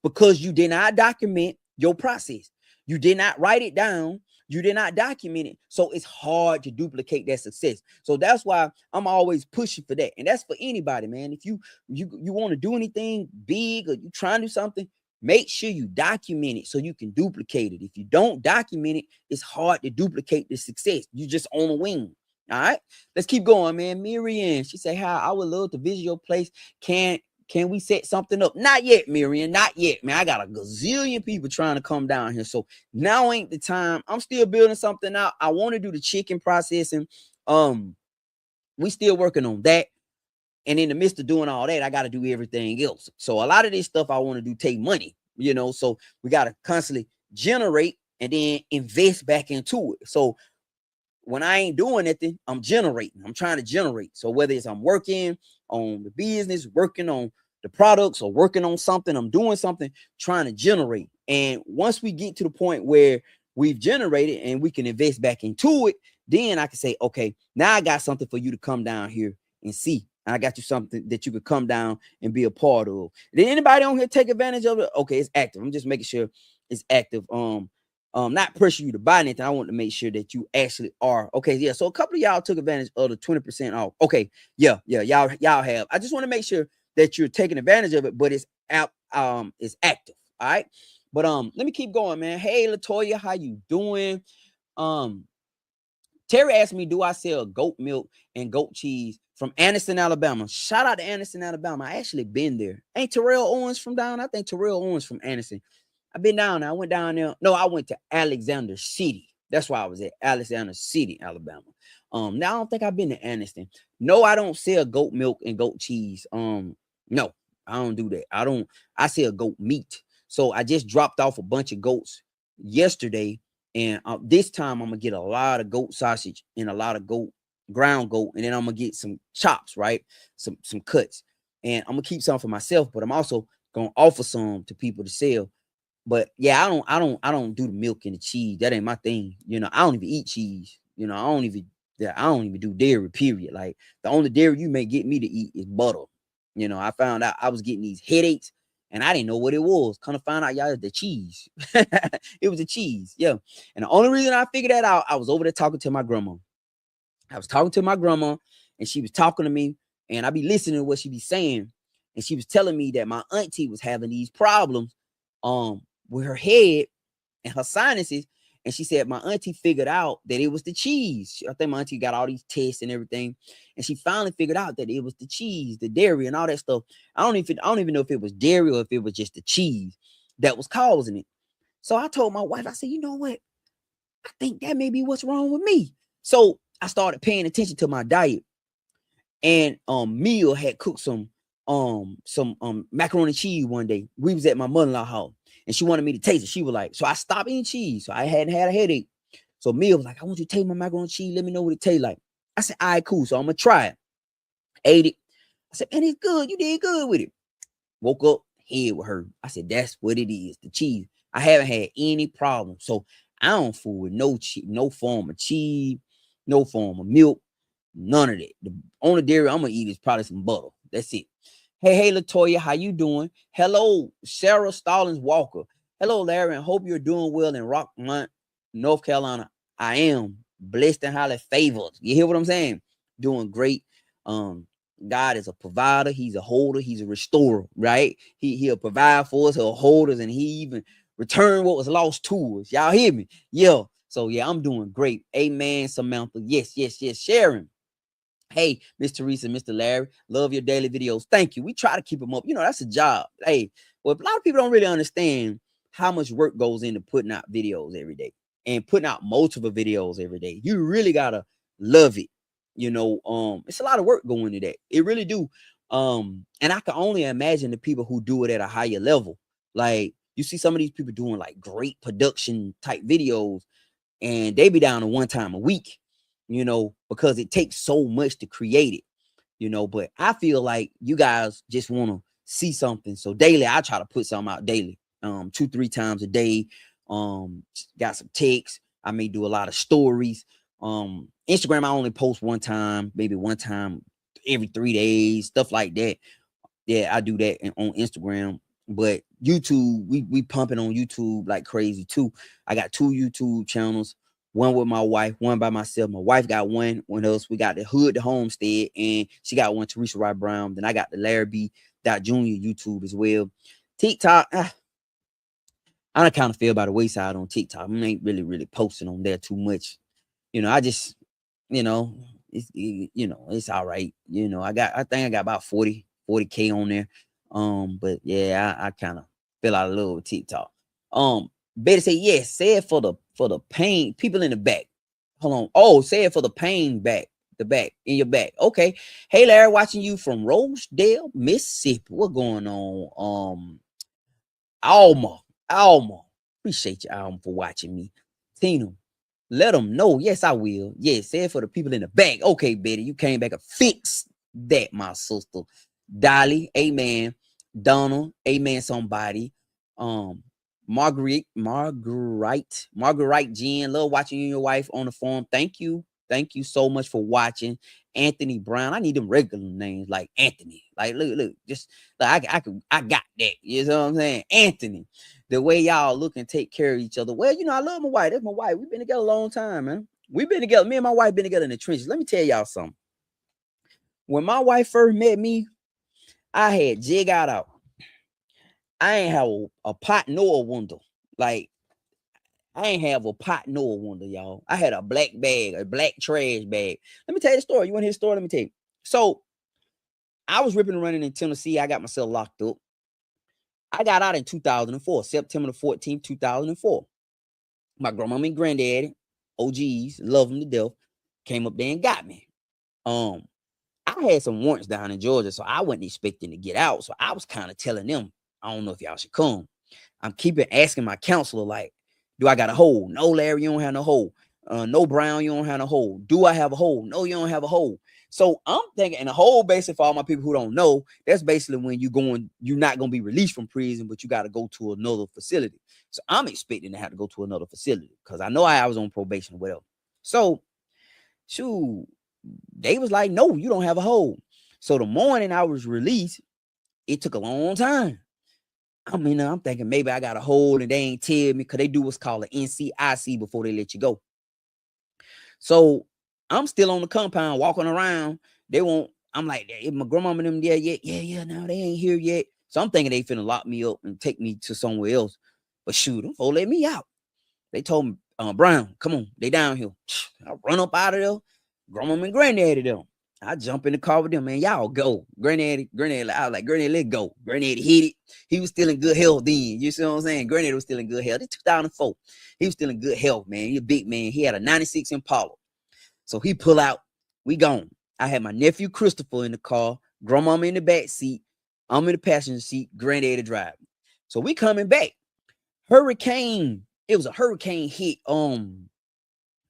because you did not document your process. You did not write it down. You did not document it. So it's hard to duplicate that success. So that's why I'm always pushing for that. And that's for anybody, man. If you want to do anything big, or you trying to do something, make sure you document it so you can duplicate it. If you don't document it, it's hard to duplicate the success. You just on a wing. All right, let's keep going, man. Miriam, she said, "How I would love to visit your place. Can we set something up?" Not yet, Miriam. Not yet, man. I got a gazillion people trying to come down here. So now ain't the time. I'm still building something out. I want to do the chicken processing. We still working on that. And in the midst of doing all that, I got to do everything else. So a lot of this stuff I want to do take money, so we got to constantly generate and then invest back into it. So when I ain't doing anything, I'm generating. I'm trying to generate. So whether it's I'm working on the business, working on the products, or working on something, I'm doing something, trying to generate. And once we get to the point where we've generated and we can invest back into it, then I can say, okay, now I got something for you to come down here and see. I got you something that you could come down and be a part of. Did anybody on here take advantage of it? Okay, it's active. I'm just making sure it's active. Not pressure you to buy anything. I want to make sure that you actually are. Okay, yeah. So a couple of y'all took advantage of the 20% off. Okay, yeah, y'all have. I just want to make sure that you're taking advantage of it, but it's out, it's active. All right. But let me keep going, man. Hey, Latoya, how you doing? Terry asked me, do I sell goat milk and goat cheese from Anderson, Alabama? Shout out to Anderson, Alabama. I actually been there. Ain't Terrell Owens from down? I think Terrell Owens from Anderson. I've been down there. I went down there. No, I went to Alexander City. That's why I was at Alexander City, Alabama. Now I don't think I've been to Anderson. No, I don't sell goat milk and goat cheese. No, I don't do that. I sell goat meat. So I just dropped off a bunch of goats yesterday. And this time I'm gonna get a lot of goat sausage and a lot of ground goat, and then I'm gonna get some chops, right? Some cuts. And I'm gonna keep some for myself, but I'm also gonna offer some to people to sell. But yeah, I don't do the milk and the cheese. That ain't my thing. I don't even eat cheese. I don't even do dairy, period. Like, the only dairy you may get me to eat is butter. I found out I was getting these headaches and I didn't know what it was. Kind of found out, y'all, the cheese. It was the cheese. Yeah. And the only reason I figured that out, I was over there talking to my grandma. I was talking to my grandma and she was talking to me, and I be listening to what she be saying. And she was telling me that my auntie was having these problems with her head and her sinuses. And she said my auntie figured out that it was the cheese. I think my auntie got all these tests and everything, and she finally figured out that it was the cheese, the dairy, and all that stuff. I don't even know if it was dairy or if it was just the cheese that was causing it. So I told my wife, I said, you know what? I think that may be what's wrong with me. So I started paying attention to my diet. And Mia had cooked some macaroni and cheese one day. We was at my mother-in-law's house, and she wanted me to taste it. She was like, so I stopped eating cheese. So I hadn't had a headache. So Mia was like, I want you to taste my macaroni and cheese. Let me know what it tastes like. I said, all right, cool. So I'm gonna try it. Ate it. I said, man, it's good. You did good with it. Woke up, head with her. I said, that's what it is, the cheese. I haven't had any problem. So I don't fool with no form of cheese, no form of milk, none of that. The only dairy I'm gonna eat is probably some butter. That's it. Hey, Latoya, how you doing? Hello, Sarah Stallings Walker. Hello, Larry, and hope you're doing well in Rockmont, North Carolina. I am blessed and highly favored. You hear what I'm saying? Doing great. God is a provider. He's a holder. He's a restorer, right? He'll provide for us. He'll hold us, and he even return what was lost to us. Y'all hear me? Yeah. So yeah, I'm doing great. Amen, Samantha. Yes. Sharon. Hey, Miss Teresa, Mr. Larry, love your daily videos. Thank you. We try to keep them up. That's a job. Hey, well, a lot of people don't really understand how much work goes into putting out videos every day. and putting out multiple videos every day. You really gotta love it. You know, it's a lot of work going into that. It really do. And I can only imagine the people who do it at a higher level. Like you see some of these people doing like great production type videos, and they be down to one time a week, you know, because it takes so much to create it, you know. But I feel like you guys just want to see something. So daily, I try to put something out daily, 2-3 times a day. Got some texts. I may do a lot of stories. Instagram, I only post one time, maybe one time every 3 days, stuff like that. Yeah, I do that on Instagram. But YouTube, we pumping on YouTube like crazy too. I got 2 YouTube channels, one with my wife, one by myself. My wife got one else. We got the Hood to Homestead, and she got one, Teresa Wright Brown. Then I got the Larry B. Jr. YouTube as well. TikTok, I kind of feel by the wayside on TikTok. I ain't really posting on there too much. You know, I just, you know, it's all right. You know, I think I got about 40K on there. But yeah, I kind of fell out a little with TikTok. Better say yes. Say it for the pain. People in the back. Hold on. Oh, say it for the pain back. The back in your back. Okay. Hey, Larry, watching you from Rosedale, Mississippi. What going on? Alma. Appreciate you, Alma, for watching me. Tina, let them know. Yes, I will. Yes, say it for the people in the back. Okay, Betty, you came back and fixed that, my sister. Dolly, amen. Donald, amen. Somebody. Marguerite, Jen, love watching you and your wife on the phone. Thank you so much for watching. Anthony Brown, I need them regular names like Anthony. Like look, just like I got that. You know what I'm saying? Anthony. The way y'all look and take care of each other. Well, you know, I love my wife. That's my wife. We've been together a long time, man. We've been together. Me and my wife been together in the trenches. Let me tell y'all something. When my wife first met me, I had jig out. I ain't have a pot nor a window. Like, I ain't have a pot nor a window, y'all. I had a black bag, a black trash bag. Let me tell you the story. You want to hear the story? Let me tell you. So, I was ripping and running in Tennessee. I got myself locked up. I got out in 2004, September the 14th, 2004. My grandmama and granddaddy, OGs, love them to death, came up there and got me. I had some warrants down in Georgia, so I wasn't expecting to get out. So I was kind of telling them, I don't know if y'all should come. I'm keeping asking my counselor, like, do I got a hold? No, Larry, you don't have no hold. No, Brown, you don't have no hold. Do I have a hold? No, you don't have a hold. So I'm thinking, and the whole basically for all my people who don't know, that's basically when you're not going to be released from prison, but you got to go to another facility. So I'm expecting to have to go to another facility because I know I was on probation or whatever. So, shoot, they was like, no, you don't have a hold. So the morning I was released, it took a long time. I mean, I'm thinking maybe I got a hold and they ain't tell me because they do what's called an NCIC before they let you go. So I'm still on the compound walking around. I'm like, if my grandmama and them there yet? Yeah, no, they ain't here yet. So I'm thinking they finna lock me up and take me to somewhere else. But shoot, them folks let me out. They told me, Brown, come on, they down here. I run up out of there. Grandmama and granddaddy them. I jump in the car with them, man. Y'all go. Granddaddy, I was like, Granddaddy, let's go. Granddaddy hit it. He was still in good health then. You see what I'm saying? Granddaddy was still in good health. It's 2004. He was still in good health, man. He a big man. He had a 96 Impala. So he pull out. We gone. I had my nephew Christopher in the car. Grandmama in the back seat. I'm in the passenger seat. Granddaddy driving. So we coming back. Hurricane. It was a hurricane hit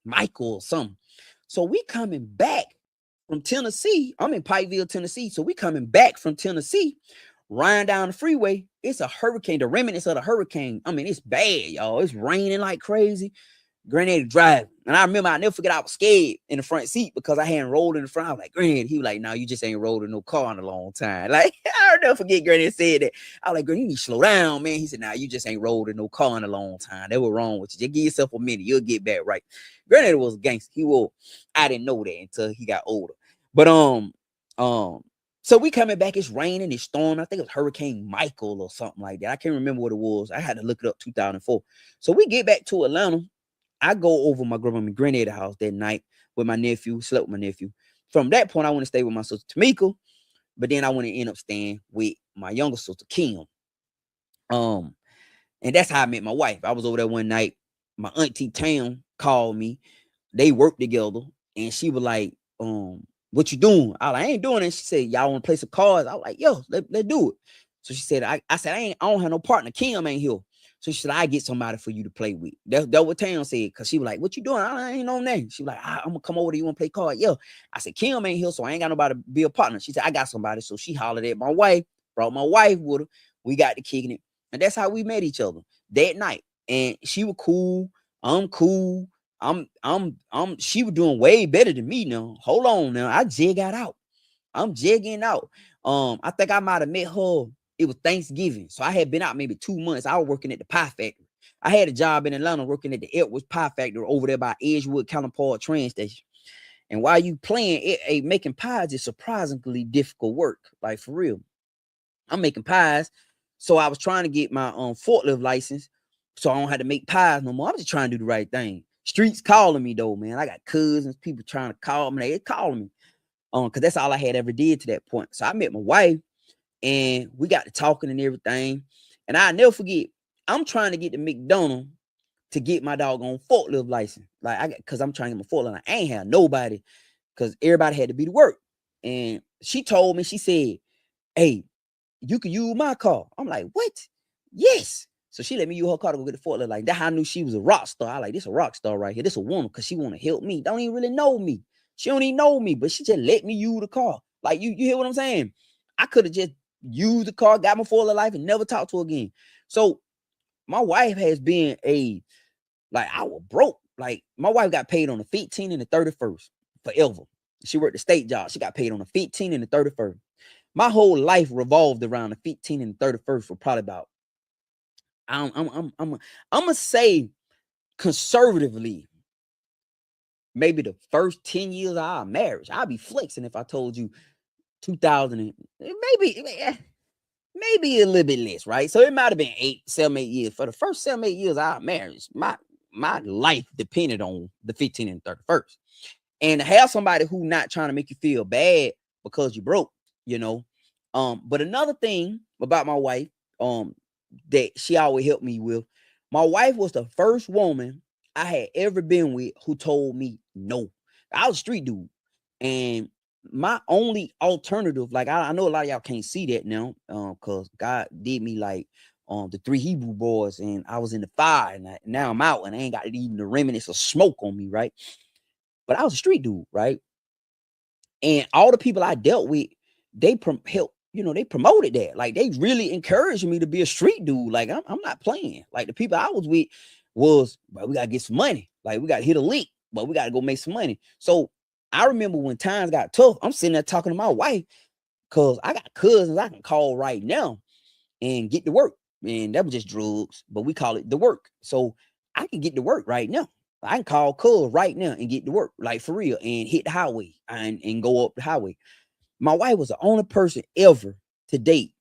Michael or something. So we coming back from Tennessee. I'm in Pikeville, Tennessee. So we coming back from Tennessee, riding down the freeway. It's a hurricane, the remnants of the hurricane. I mean, it's bad, y'all. It's raining like crazy. Granddaddy driving. And I remember, I never forget, I was scared in the front seat because I hadn't rolled in the front. I was like, Granddaddy. He was like, no, you just ain't rolled in no car in a long time. Like, I'll never forget Granddaddy said that. I was like, Granddaddy, you need to slow down, man. He said, nah, you just ain't rolled in no car in a long time. That was wrong with you. Just give yourself a minute. You'll get back right. Granddaddy was a gangster. I didn't know that until he got older. But so we coming back, it's raining, it's storming. I think it was Hurricane Michael or something like that. I can't remember what it was. I had to look it up, 2004. So we get back to Atlanta. I go over my grandma and granddaddy house that night with my nephew, slept with my nephew. From that point, I went to stay with my sister Tamika, but then I went to end up staying with my younger sister Kim. And that's how I met my wife. I was over there one night. my auntie Tam called me. They worked together, and she was like, what you doing? I ain't doing it. She said, y'all want to play some cards? I was like, yo, let's do it. So she said, I said, I don't have no partner. Kim ain't here. So she said, I get somebody for you to play with. That's what Tam said. Cause she was like, what you doing? I ain't no name. She was like, I'm gonna come over there. You want to play cards? Yeah. I said, Kim ain't here, so I ain't got nobody to be a partner. She said, I got somebody. So she hollered at my wife, brought my wife with her. We got to kicking it. And that's how we met each other that night. And she was cool. I'm cool. She was doing way better than me now. Hold on now. I just got out. I'm jigging out. I think I might have met her. It was Thanksgiving. So I had been out maybe 2 months. I was working at the pie factory. I had a job in Atlanta working at the Edwards Pie Factory over there by Edgewood Counterpart train station. And while you playing, making pies is surprisingly difficult work. Like for real. I'm making pies. So I was trying to get my forklift license so I don't have to make pies no more. I'm just trying to do the right thing. Streets calling me though, man. I got cousins, people trying to call me. They calling me. Because that's all I had ever did to that point. So I met my wife and we got to talking and everything. And I'll never forget, I'm trying to get to McDonald's to get my doggone forklift license. Like because I'm trying to get my forklift. I ain't have nobody because everybody had to be to work. And she told me, she said, hey, you can use my car. I'm like, what? Yes. So she let me use her car to go get the forklift. Like that, how I knew she was a rock star. I like, this a rock star right here. This a woman because she want to help me. Don't even really know me. She don't even know me, but she just let me use the car. Like you hear what I'm saying? I could have just used the car, got my forklift life, and never talked to her again. So my wife has been I was broke. Like my wife got paid on the 15th and the 31st forever. She worked a state job. She got paid on the 15th and the 31st. My whole life revolved around the 15th and the 31st for probably about, I'm gonna say conservatively, maybe the first 10 years of our marriage. I'd be flexing if I told you 2000 and maybe a little bit less, right? So it might have been 7, 8 years. For the first 7, 8 years of our marriage, my life depended on the 15th and 31st. And to have somebody who not trying to make you feel bad because you broke, you know. But another thing about my wife, that she always helped me with, my wife was the first woman I had ever been with who told me no. I was a street dude. And my only alternative, like I know a lot of y'all can't see that now, because God did me like the 3 Hebrew boys, and I was in the fire, and now I'm out, and I ain't got even the remnants of smoke on me, right? But I was a street dude, right? And all the people I dealt with, they helped, they promoted that. Like they really encouraged me to be a street dude. Like I'm not playing. Like the people I was with was, but we gotta get some money. Like we gotta hit a lick, but we gotta go make some money. So I remember when times got tough, I'm sitting there talking to my wife because I got cousins I can call right now and get to work. And that was just drugs, but we call it the work. So I can get to work right now. I can call cuz right now and get to work, like for real, and hit the highway and go up the highway. My wife was the only person ever to date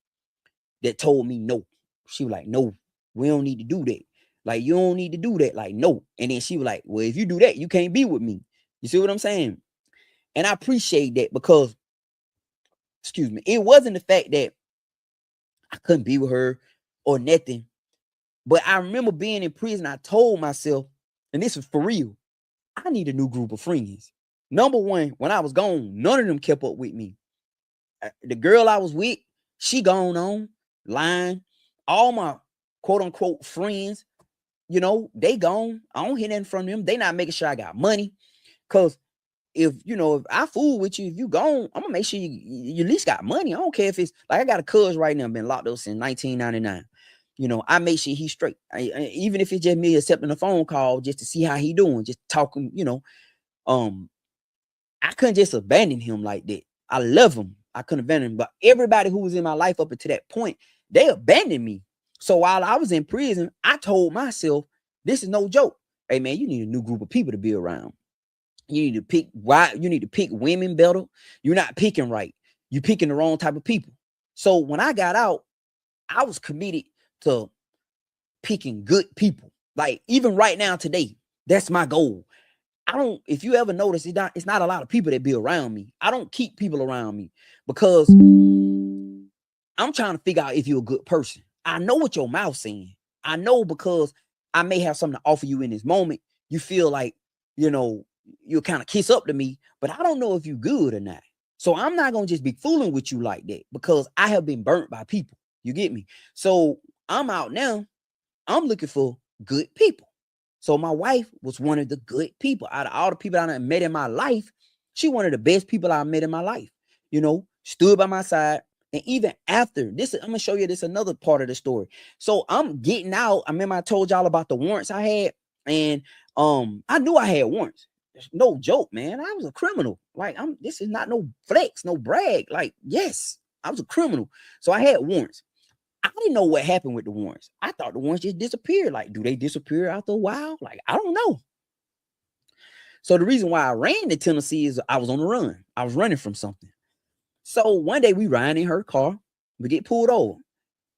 that told me no. She was like, no, we don't need to do that. Like, you don't need to do that. Like, no. And then she was like, well, if you do that, you can't be with me. You see what I'm saying? And I appreciate that because, excuse me, it wasn't the fact that I couldn't be with her or nothing. But I remember being in prison. I told myself, and this was for real, I need a new group of friends. Number one, when I was gone, none of them kept up with me. The girl I was with, she gone on, lying. All my quote unquote friends, they gone. I don't hear nothing from them. They not making sure I got money. Cause if I fool with you, if you gone, I'm gonna make sure you at least got money. I don't care if it's like I got a cuz right now, been locked up since 1999. I make sure he's straight. Even if it's just me accepting a phone call just to see how he doing, just talking, I couldn't just abandon him like that. I love him. I couldn't abandon him. But everybody who was in my life up until that point, they abandoned me. So while I was in prison, I told myself, this is no joke. Hey man, you need a new group of people to be around. You need to pick women better. You're not picking right. You're picking the wrong type of people. So when I got out, I was committed to picking good people. Like even right now today, that's my goal. If you ever notice, it's not a lot of people that be around me. I don't keep people around me because I'm trying to figure out if you're a good person. I know what your mouth's saying. I know because I may have something to offer you in this moment. You feel like, you'll kind of kiss up to me, but I don't know if you good or not. So I'm not going to just be fooling with you like that because I have been burnt by people. You get me? So I'm out now. I'm looking for good people. So my wife was one of the good people. Out of all the people I met in my life, she one of the best people I met in my life. Stood by my side. And even after this, I'm gonna show you this another part of the story. So I'm getting out. I remember I told y'all about the warrants I had, and I knew I had warrants. No joke, man. I was a criminal. Like, this is not no flex, no brag. Like, yes, I was a criminal. So I had warrants. I didn't know what happened with the warrants. I thought the warrants just disappeared. Like, do they disappear after a while? Like, I don't know. So the reason why I ran to Tennessee is I was on the run. I was running from something. So one day we riding in her car. We get pulled over.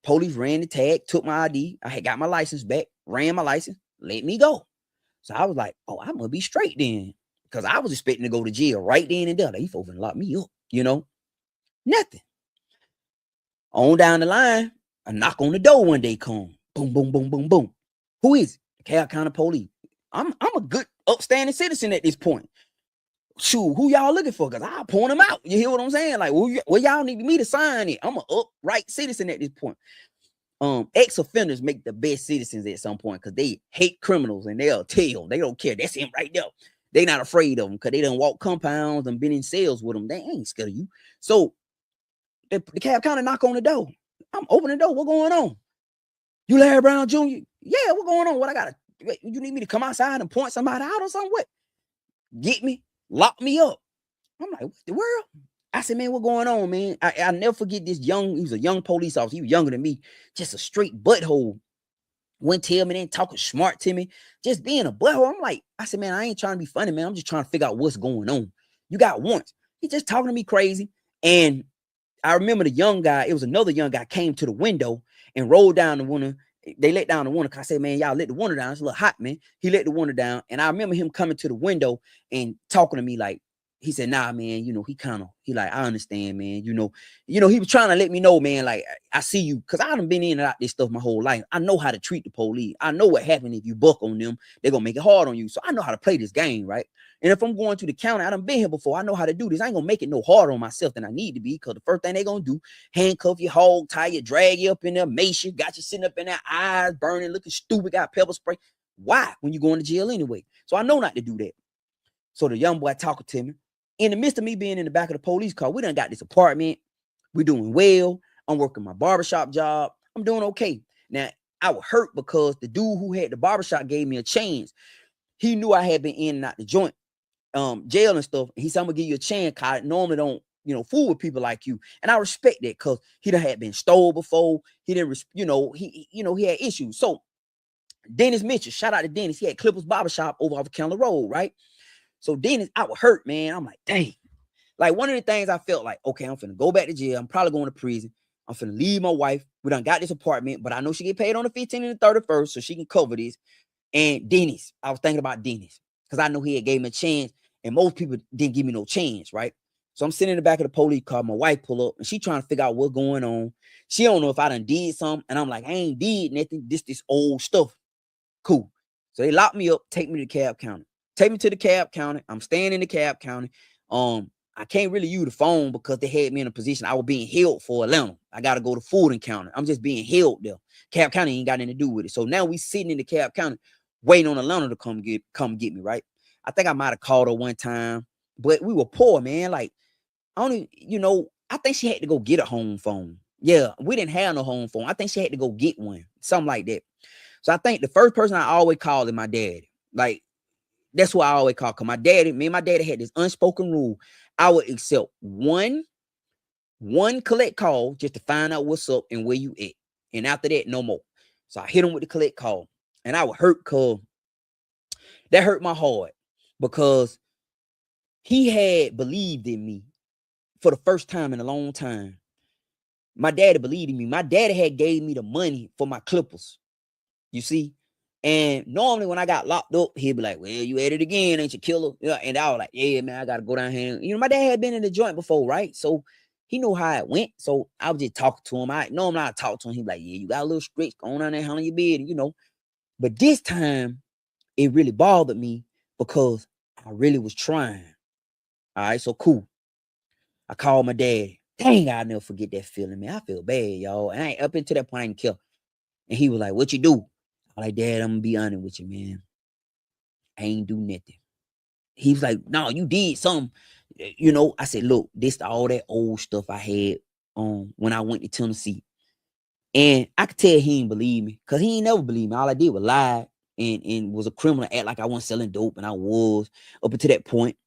Police ran the tag, took my ID. I had got my license back, ran my license, let me go. So I was like, oh, I'm gonna be straight then. Because I was expecting to go to jail right then and there. They folks locked me up, Nothing. On down the line, a knock on the door one day come. Boom, boom, boom, boom, boom. Who is it? The DeKalb County Police. I'm a good, upstanding citizen at this point. Shoot, who y'all looking for? Because I'll point them out. You hear what I'm saying? Like, well, y'all need me to sign it. I'm an upright citizen at this point. Ex-offenders make the best citizens at some point because they hate criminals and they'll tell. They don't care. That's him right there. They not afraid of them because they done walk compounds and been in cells with them. They ain't scared of you. So the DeKalb County knock on the door. I'm opening the door. What going on? You Larry Brown Jr.? Yeah, what going on? What I gotta? You need me to come outside and point somebody out or something? What? Get me? Lock me up. I'm like, what the world? I said, man, what going on, man? I never forget this he was a young police officer. He was younger than me. Just a straight butthole. Wouldn't tell me, then talking smart to me. Just being a butthole. I'm like, I said, man, I ain't trying to be funny, man. I'm just trying to figure out what's going on. You got warrants. He just talking to me crazy. And I remember the young guy, it was another young guy came to the window and rolled down the window. They let down the window. I said, man, y'all let the window down. It's a little hot, man. He let the window down. And I remember him coming to the window and talking to me like, he said, nah, man, he like, I understand, man. He was trying to let me know, man, like, I see you. Cause I done been in and out this stuff my whole life. I know how to treat the police. I know what happens if you buck on them. They're going to make it hard on you. So I know how to play this game, right? And if I'm going to the county, I done been here before. I know how to do this. I ain't going to make it no harder on myself than I need to be. Because the first thing they going to do, handcuff you, hog tie you, drag you up in there, mace you, got you sitting up in there, eyes burning, looking stupid, got pepper spray. Why? When you going to jail anyway. So I know not to do that. So the young boy talking to me. In the midst of me being in the back of the police car, we done got this apartment. We doing well. I'm working my barbershop job. I'm doing okay. Now, I was hurt because the dude who had the barbershop gave me a chance. He knew I had been in and out the joint, jail and stuff. He said, I'm gonna give you a chance. I normally don't, fool with people like you. And I respect that because he done had been stole before. He didn't, he had issues. So Dennis Mitchell, shout out to Dennis. He had Clippers Barbershop over off of Candler Road, right? So Dennis, I was hurt, man. I'm like, dang. Like, one of the things I felt like, okay, I'm finna go back to jail. I'm probably going to prison. I'm finna leave my wife. We done got this apartment, but I know she get paid on the 15th and the 31st, so she can cover this. And Dennis, I was thinking about Dennis because I know he had gave me a chance, and most people didn't give me no chance, right? So I'm sitting in the back of the police car. My wife pull up, and she trying to figure out what's going on. She don't know if I done did something, and I'm like, I ain't did nothing. This old stuff. Cool. So they lock me up, take me to DeKalb County. Take me to DeKalb County. I'm staying in DeKalb County. I can't really use the phone because they had me in a position. I was being held for Atlanta. I got to go to Fulton County. I'm just being held there. DeKalb County ain't got anything to do with it. So now we sitting in DeKalb County waiting on Atlanta to come get me, right? I think I might have called her one time, but we were poor, man. Like, I think she had to go get a home phone. Yeah, we didn't have no home phone. I think she had to go get one, something like that. So I think the first person I always called is my daddy. Like, that's what I always call. Cause me and my daddy had this unspoken rule. I would accept one collect call just to find out what's up and where you at. And after that, no more. So I hit him with the collect call. And I would hurt cause that hurt my heart because he had believed in me for the first time in a long time. My daddy believed in me. My daddy had gave me the money for my clippers. You see? And normally when I got locked up, he'd be like, well, you at it again, ain't you, killer? And I was like, yeah, man, I got to go down here. My dad had been in the joint before, right? So he knew how it went. So I was just talking to him. Normally I talk to him. He'd be like, yeah, you got a little stretch going on there, handling your bed. But this time, it really bothered me because I really was trying. All right, so cool. I called my dad. Dang, I'll never forget that feeling, man. I feel bad, y'all. And I ain't up into that point, I didn't care. And he was like, what you do? I'm like, Dad, I'm gonna be honest with you, man. I ain't do nothing. He was like, no, you did something. You know, I said, look, this all that old stuff I had when I went to Tennessee. And I could tell he didn't believe me because he ain't never believed me. All I did was lie and was a criminal, act like I wasn't selling dope, and I was up until that point.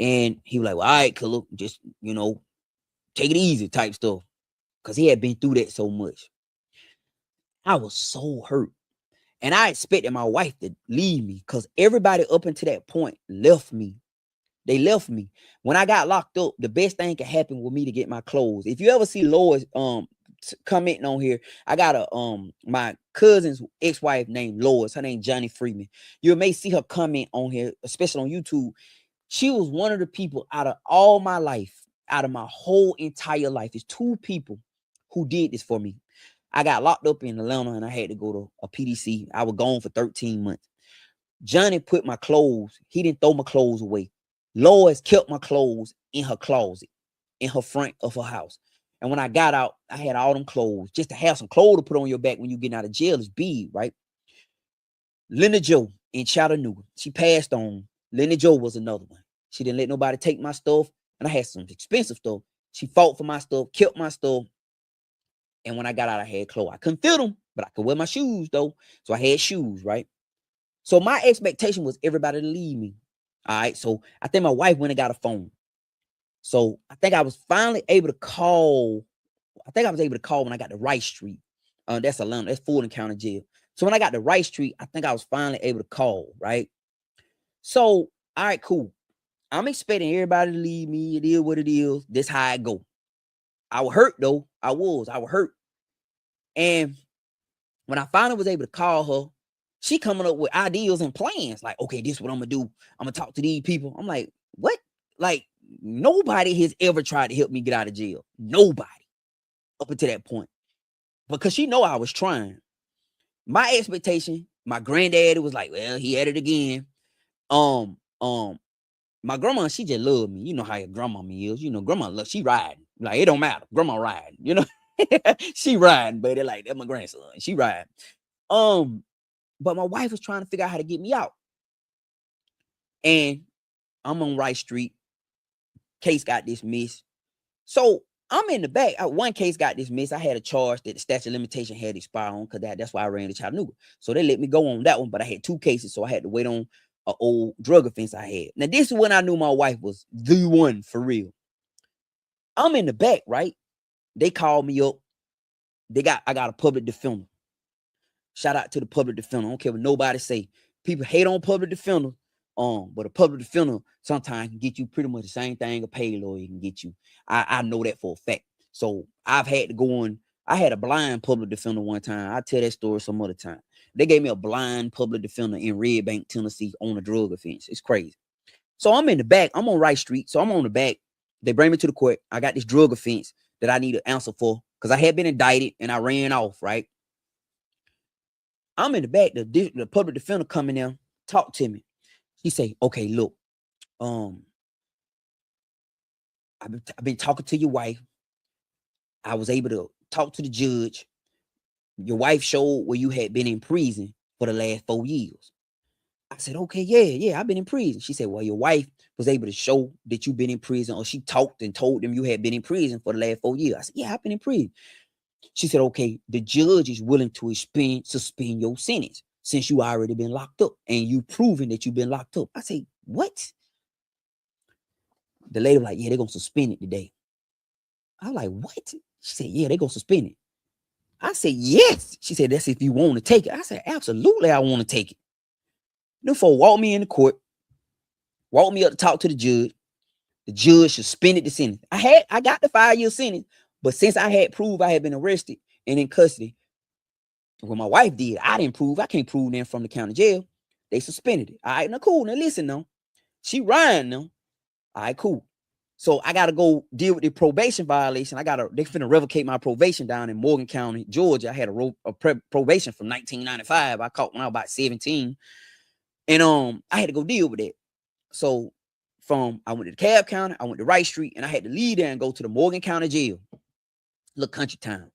And he was like, well, all right, killer, just, you know, take it easy type stuff. Because he had been through that so much. I was so hurt. And I expected my wife to leave me because everybody up until that point left me. They left me. When I got locked up, the best thing could happen with me to get my clothes. If you ever see Lois commenting on here, I got my cousin's ex-wife named Lois. Her name Johnny Freeman. You may see her comment on here, especially on YouTube. She was one of the people out of all my life, out of my whole entire life. It's two people who did this for me. I got locked up in Atlanta and I had to go to a PDC. I was gone for 13 months. Johnny put my clothes. He didn't throw my clothes away. Lois kept my clothes in her closet, in her front of her house. And when I got out, I had all them clothes. Just to have some clothes to put on your back when you get out of jail is big, right? Linda Joe in Chattanooga. She passed on. Linda Joe was another one. She didn't let nobody take my stuff. And I had some expensive stuff. She fought for my stuff, kept my stuff. And when I got out, I had clothes. I couldn't fit them, but I could wear my shoes, though. So I had shoes, right? So my expectation was everybody to leave me. All right. So I think my wife went and got a phone. So I think I was finally able to call. I think I was able to call when I got to Rice Street. That's Atlanta. That's Fulton County Jail. So when I got to Rice Street, I think I was finally able to call, right? So, all right, cool. I'm expecting everybody to leave me. It is what it is. This how I go. I was hurt, though. I was hurt. And when I finally was able to call her, she coming up with ideas and plans. Like, okay, this is what I'm going to do. I'm going to talk to these people. I'm like, what? Like, nobody has ever tried to help me get out of jail. Nobody up until that point. Because she know I was trying. My expectation, my granddaddy was like, well, he at it again. My grandma, she just loved me. You know how your grandma is. You know, grandma look, she riding. Like, it don't matter. Grandma riding, you know. She riding, but like, that's my grandson. She riding. But my wife was trying to figure out how to get me out. And I'm on Rice Street. Case got dismissed. So I'm in the back. One case got dismissed. I had a charge that the statute of limitation had expired on because that's why I ran to Chattanooga. So they let me go on that one, but I had two cases, so I had to wait on an old drug offense I had. Now, this is when I knew my wife was the one for real. I'm in the back, right? They called me up. I got a public defender. Shout out to the public defender. I don't care what nobody say. People hate on public defender. But a public defender sometimes can get you pretty much the same thing a paid lawyer can get you. I know that for a fact. So I've had to go on. I had a blind public defender one time. I'll tell that story some other time. They gave me a blind public defender in Red Bank, Tennessee on a drug offense. It's crazy. So I'm in the back. I'm on Rice Street. So I'm on the back. They bring me to the court. I got this drug offense that I need to answer for because I had been indicted and I ran off, right? I'm in the back. The public defender coming there, talk to me. He say, okay, look, I've been talking to your wife. I was able to talk to the judge. Your wife showed where you had been in prison for the last 4 years. I said, okay, yeah, I've been in prison. She said, well, your wife was able to show that you've been in prison, or she talked and told them you had been in prison for the last 4 years. I said, yeah, I've been in prison. She said, okay, the judge is willing to suspend your sentence since you already been locked up and you proven that you've been locked up. I said, what? The lady was like, yeah, they're going to suspend it today. I was like, what? She said, yeah, they're going to suspend it. I said, yes. She said, that's if you want to take it. I said, absolutely, I want to take it. Them folks walked me in the court, walked me up to talk to the judge. The judge suspended the sentence. I got the 5-year sentence, but since I had proved I had been arrested and in custody, when my wife did, I didn't prove. I can't prove them from the county jail. They suspended it. All right, now cool. Now listen, now she riding now. All right, cool. So I gotta go deal with the probation violation. They finna revocate my probation down in Morgan County, Georgia. I had a probation from 1995. I caught when I was about 17. And I had to go deal with it. So I went to DeKalb County, I went to Wright Street, and I had to leave there and go to the Morgan County jail, little country town.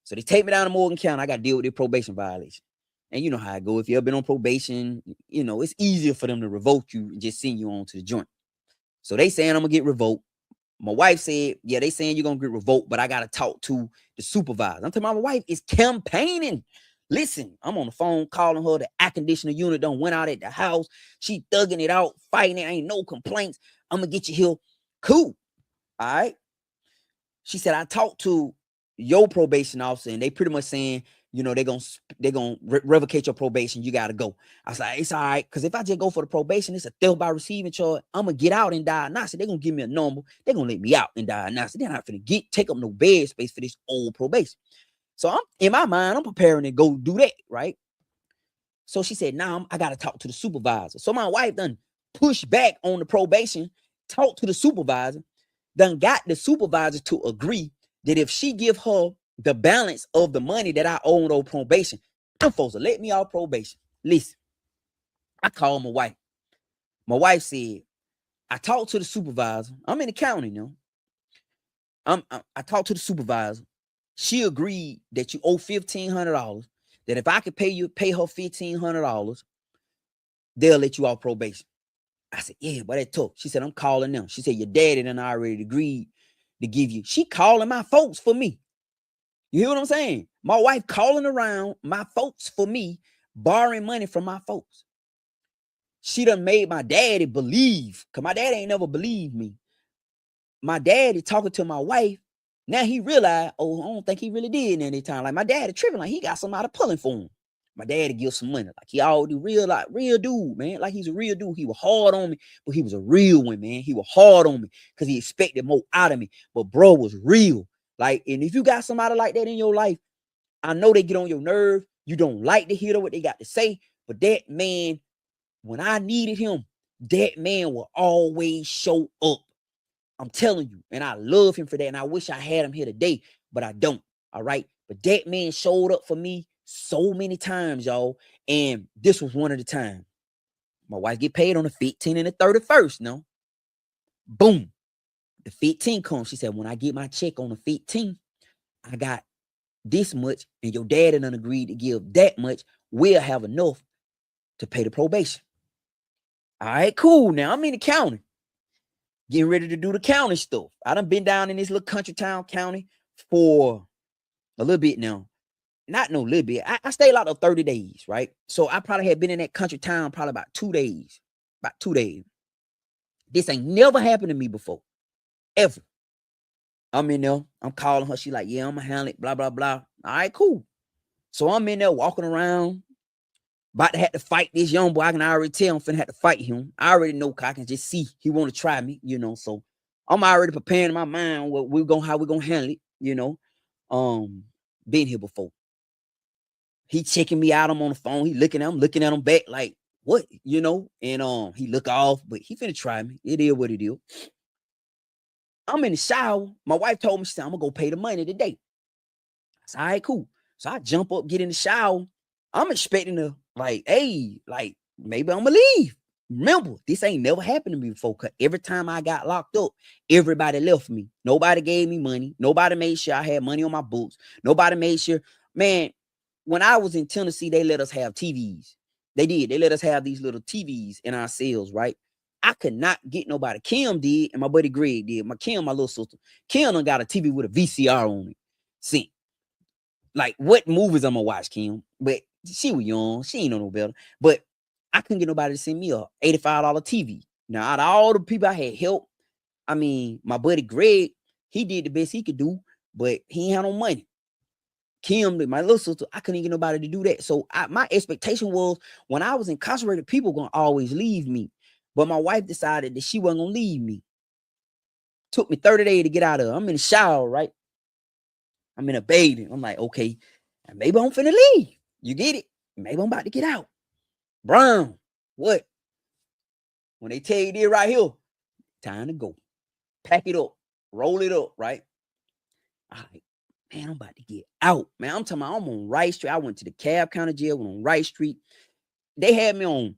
So they take me down to Morgan County. I got to deal with their probation violation. And you know how I go. If you ever been on probation, it's easier for them to revoke you and just send you on to the joint. So they saying I'm gonna get revoked. My wife said, yeah, they saying you're gonna get revoked, but I gotta talk to the supervisor. I'm telling my wife is campaigning. Listen, I'm on the phone calling her. The air conditioner unit done went out at the house. She thugging it out, fighting it. Ain't no complaints. I'm gonna get you here. Cool. All right. She said, I talked to your probation officer, and they pretty much saying, they're gonna revocate your probation. You gotta go. I was like, it's all right, because if I just go for the probation, it's a theft by receiving charge. I'm gonna get out and diagnostic. They're gonna give me a number. They're gonna let me out and diagnostic. They're not gonna take up no bed space for this old probation. So I'm in my mind, I'm preparing to go do that, right? So she said, nah, I gotta talk to the supervisor. So my wife done pushed back on the probation, talked to the supervisor, done got the supervisor to agree that if she give her the balance of the money that I owe on probation, them folks will let me off probation. Listen, I called my wife. My wife said, I talked to the supervisor. I'm in the county now. I talked to the supervisor. She agreed that you owe $1,500. That if I could pay her $1,500, they'll let you off probation. I said, yeah, but that tough. She said, I'm calling them. She said, your daddy done already agreed to give you. She calling my folks for me. You hear what I'm saying? My wife calling around my folks for me, borrowing money from my folks. She done made my daddy believe, because my daddy ain't never believed me. My daddy talking to my wife. Now he realized, I don't think he really did any time. Like my daddy tripping, like he got somebody pulling for him. My daddy gives some money. Like he already real dude, man. Like he's a real dude. He was hard on me, but he was a real one, man. He was hard on me because he expected more out of me. But bro was real. Like, and if you got somebody like that in your life, I know they get on your nerve. You don't like to hear what they got to say, but that man, when I needed him, that man will always show up. I'm telling you, and I love him for that, and I wish I had him here today, but I don't, all right? But that man showed up for me so many times, y'all, and this was one of the times. My wife get paid on the 15th and the 31st, no? Boom. The 15th comes. She said, when I get my check on the 15th, I got this much, and your daddy done agreed to give that much. We'll have enough to pay the probation. All right, cool. Now I'm in the county, getting ready to do the county stuff. I done been down in this little country town county for a little bit now. Not no little bit. I stayed like 30 days, right? So I probably had been in that country town probably about 2 days. About 2 days. This ain't never happened to me before. Ever. I'm in there. I'm calling her. She like, yeah, I'm going to handle it. Blah, blah, blah. All right, cool. So I'm in there walking around. About to have to fight this young boy. I can already tell I'm finna have to fight him. I already know, I can just see he want to try me, So I'm already preparing in my mind how we're gonna handle it, Been here before. He checking me out. I'm on the phone. I'm looking at him back like, what, And he look off, but he finna try me. It is what it is. I'm in the shower. My wife told me, she said, I'm gonna go pay the money today. I said, all right, cool. So I jump up, get in the shower. I'm expecting to maybe I'm gonna leave. Remember, this ain't never happened to me before. Cause every time I got locked up, everybody left me. Nobody gave me money. Nobody made sure I had money on my books. Nobody made sure, man. When I was in Tennessee, they let us have TVs. They did. They let us have these little TVs in our cells, right? I could not get nobody. Kim did, and my buddy Greg did. My little sister. Kim done got a TV with a VCR on it. See, like what movies I'm gonna watch, Kim? But she was young. She ain't know no better. But I couldn't get nobody to send me a $85 TV. Now, out of all the people I had help, I mean, my buddy Greg, he did the best he could do, but he ain't had no money. Kim, my little sister, I couldn't get nobody to do that. So my expectation was when I was incarcerated, people gonna always leave me. But my wife decided that she wasn't gonna leave me. Took me 30 days to get out of her. I'm in the shower, right? I'm in a bathing. I'm like, okay, maybe I'm finna leave. You get it? Maybe I'm about to get out. Brown, what? When they tell you this right here, time to go. pack it up, roll it up, right? I like, man, I'm about to get out, man. I'm talking about I'm on Wright Street. I went to the Cab County Jail, went on Wright Street. They had me on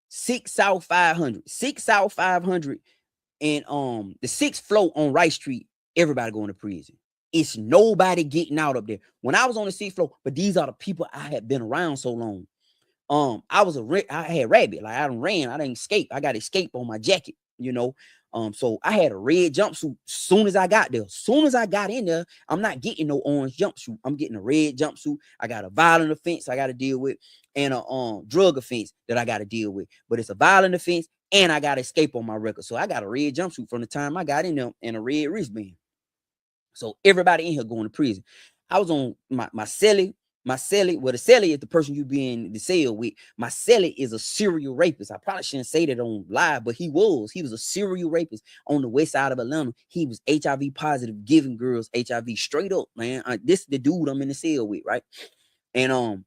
6 South 500, 6 South 500, and the 6th floor on Wright Street. Everybody going to prison. It's nobody getting out up there. When I was on the 6th floor, but these are the people I had been around so long. I had rabbit, like I done ran, I didn't escape. I got escape on my jacket, you know. So I had a red jumpsuit soon as I got there. Soon as I got in there, I'm not getting no orange jumpsuit. I'm getting a red jumpsuit. I got a violent offense I got to deal with, and a drug offense that I got to deal with. But it's a violent offense, and I got escape on my record. So I got a red jumpsuit from the time I got in there and a red wristband. So everybody in here going to prison. I was on my cellie. My cellie, well, the cellie is the person you be in the cell with. My cellie is a serial rapist. I probably shouldn't say that on live, but he was a serial rapist on the west side of Atlanta. He was HIV positive, giving girls HIV straight up, man. This is the dude I'm in the cell with, right? And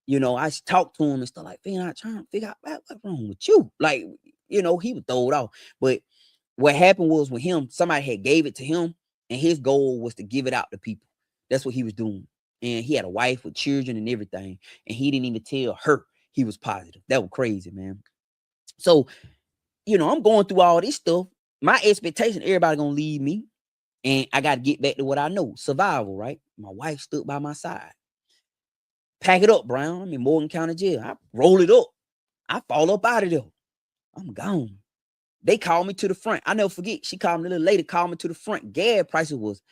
you know, I talked to him and stuff like, man, I'm trying to figure out what's wrong with you. Like, you know, he was throwed off. But what happened was with him, somebody had gave it to him, and his goal was to give it out to people. That's what he was doing. And he had a wife with children and everything. And he didn't even tell her he was positive. That was crazy, man. So, you know, I'm going through all this stuff. My expectation, everybody gonna leave me. And I got to get back to what I know. Survival, right? My wife stood by my side. Pack it up, Brown. I'm in Morgan County Jail. I roll it up. I fall up out of there. I'm gone. They called me to the front. I never forget. She called me, the little lady called me to the front. Gas prices was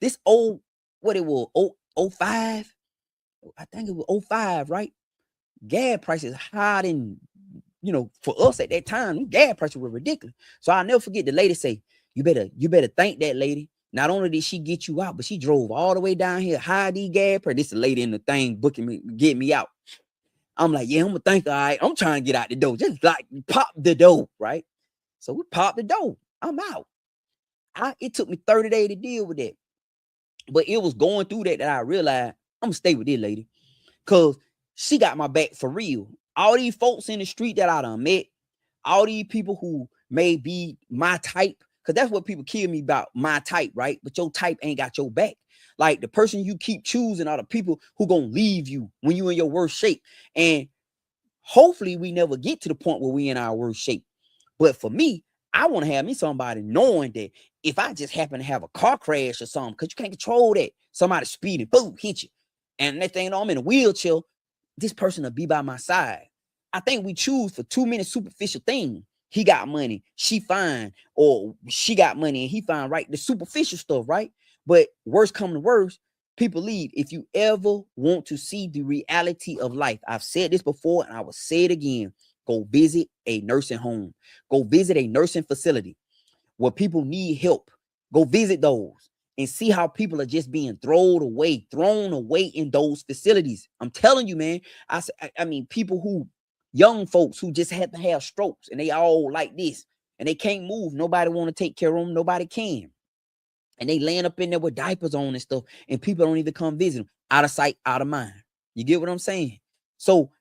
this old, what it was, 05. I think it was 05, right? Gas prices higher than, you know, for us at that time, gas prices were ridiculous. So I'll never forget the lady say, you better thank that lady. Not only did she get you out, but she drove all the way down here, high these gas prices. This is the lady in the thing booking me, get me out. I'm like, yeah, I'm gonna thank her. All right, I'm trying to get out the door. Just like pop the door, right? So we popped the door. I'm out. It took me 30 days to deal with that. But it was going through that I realized I'm gonna stay with this lady. Cause she got my back for real. All these folks in the street that I done met, all these people who may be my type, because that's what people kill me about, my type, right? But your type ain't got your back. Like the person you keep choosing are the people who gonna leave you when you in your worst shape. And hopefully we never get to the point where we in our worst shape. But for me, I want to have me somebody knowing that if I just happen to have a car crash or something, because you can't control that. Somebody speeding, boom, hit you. And next thing you know, I'm in a wheelchair, this person will be by my side. I think we choose for too many superficial things. He got money, she fine, or she got money and he fine, right? The superficial stuff, right? But worst come to worst, people leave. If you ever want to see the reality of life, I've said this before and I will say it again. Go visit a nursing home. Go visit a nursing facility where people need help. Go visit those and see how people are just being thrown away in those facilities. I'm telling you, man. I mean, people who, young folks who just had to have strokes and they all like this and they can't move. Nobody want to take care of them. Nobody can. And they laying up in there with diapers on and stuff, and people don't even come visit them. Out of sight, out of mind. You get what I'm saying? So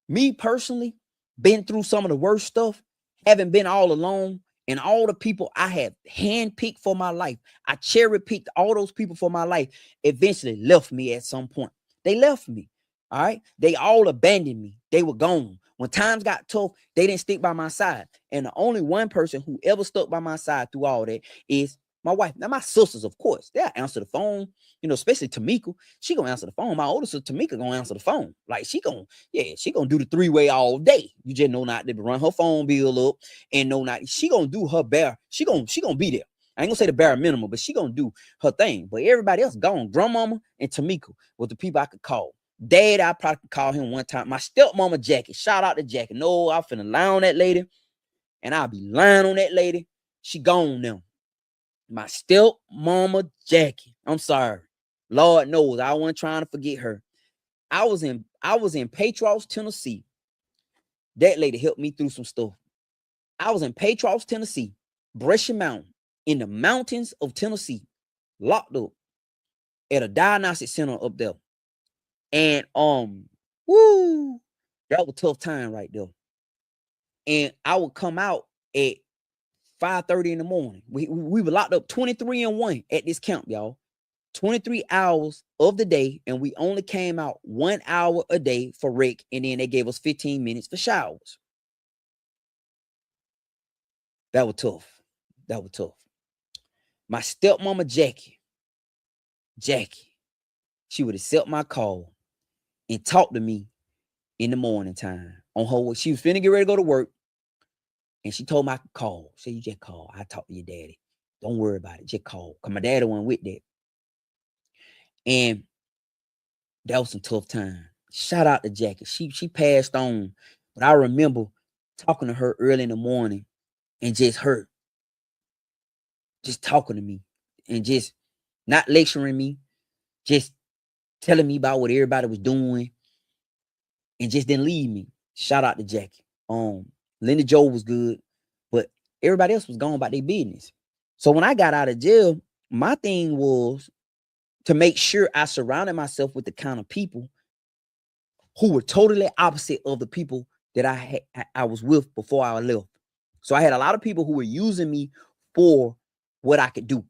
me personally, been through some of the worst stuff, haven't been all alone, and all the people I have handpicked for my life, I cherry picked all those people for my life, eventually left me at some point. They left me. All right. They all abandoned me. They were gone. When times got tough, they didn't stick by my side. And the only one person who ever stuck by my side through all that is my wife. Now, my sisters, of course, they'll answer the phone, you know, especially Tamika. She gonna answer the phone. My older sister, Tamika, gonna answer the phone. Like she gonna do the three-way all day. You just know not to run her phone bill up and know not. She gonna do her bare. She gonna be there. I ain't gonna say the bare minimum, but she gonna do her thing. But everybody else gone. Grandmama and Tamika was the people I could call. Dad, I probably could call him one time. My stepmama Jackie. Shout out to Jackie. No, I'm finna lie on that lady. And I'll be lying on that lady. She gone now. My stepmama Jackie. I'm sorry. Lord knows I wasn't trying to forget her. I was in Patros, Tennessee. That lady helped me through some stuff. I was in Patros, Tennessee, Brescia Mountain, in the mountains of Tennessee, locked up at a diagnostic center up there. And that was a tough time right there. And I would come out at 5:30 in the morning. We were locked up 23-1 at this camp, y'all. 23 hours of the day, and we only came out 1 hour a day for rec, and then they gave us 15 minutes for showers. That was tough. That was tough. My stepmama, Jackie, she would accept my call and talk to me in the morning time on her way. She was finna get ready to go to work, and she told me I could call. Say, you just call. I talk to your daddy. Don't worry about it. Just call. Because my daddy went with that. And that was some tough time. Shout out to Jackie. She passed on. But I remember talking to her early in the morning and just her just talking to me and just not lecturing me, just telling me about what everybody was doing and just didn't leave me. Shout out to Jackie. Linda Joe was good, but everybody else was going about their business. So when I got out of jail, my thing was to make sure I surrounded myself with the kind of people who were totally opposite of the people that I was with before I left. So I had a lot of people who were using me for what I could do.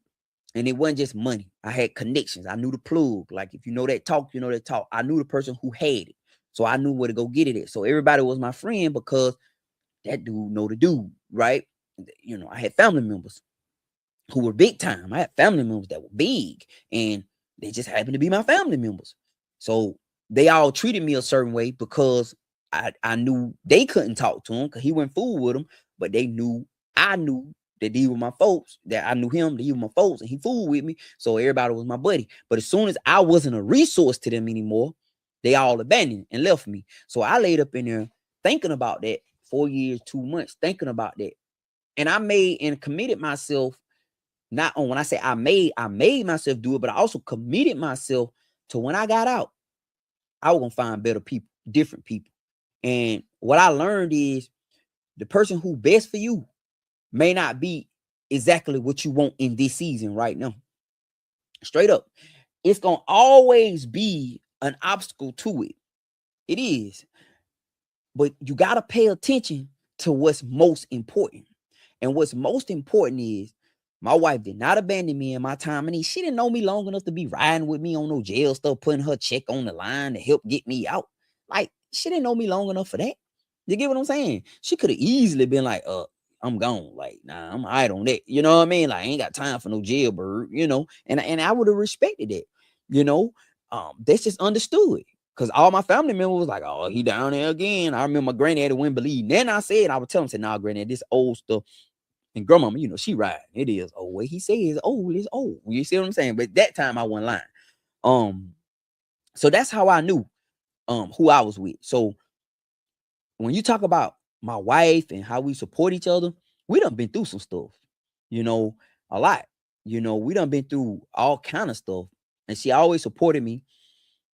And it wasn't just money. I had connections. I knew the plug. Like, if you know that talk, you know that talk. I knew the person who had it. So I knew where to go get it at. So everybody was my friend because that dude know the dude, right? You know, I had family members who were big time. I had family members that were big, and they just happened to be my family members. So they all treated me a certain way because I knew they couldn't talk to him because he went fool with them, but they knew I knew that these were my folks, that I knew him, that he was my folks, and he fooled with me. So everybody was my buddy. But as soon as I wasn't a resource to them anymore, they all abandoned and left me. So I laid up in there thinking about that 4 years, 2 months, thinking about that. And I made and committed myself. Not on when I say I made myself do it, but I also committed myself to when I got out, I was gonna find better people, different people. And what I learned is the person who best for you may not be exactly what you want in this season right now. Straight up, it's gonna always be an obstacle to it. It is, but you gotta pay attention to what's most important. And what's most important is my wife did not abandon me in my time of need. She didn't know me long enough to be riding with me on no jail stuff, putting her check on the line to help get me out. Like, she didn't know me long enough for that. You get what I'm saying? She could have easily been like, I'm gone. Like, nah, I'm all right on that. You know what I mean? Like, I ain't got time for no jailbird, you know? And I would have respected it, you know? That's just understood. Because all my family members was like, oh, he down there again. I remember my granddaddy wouldn't believe. Then I would tell him, say, nah, granddad, this old stuff. And grandmama, you know, she ride. It is old. What he says old is old. You see what I'm saying? But that time I wasn't lying. So that's how I knew who I was with. So when you talk about my wife and how we support each other, we done been through some stuff, you know, a lot. You know, we done been through all kind of stuff. And she always supported me,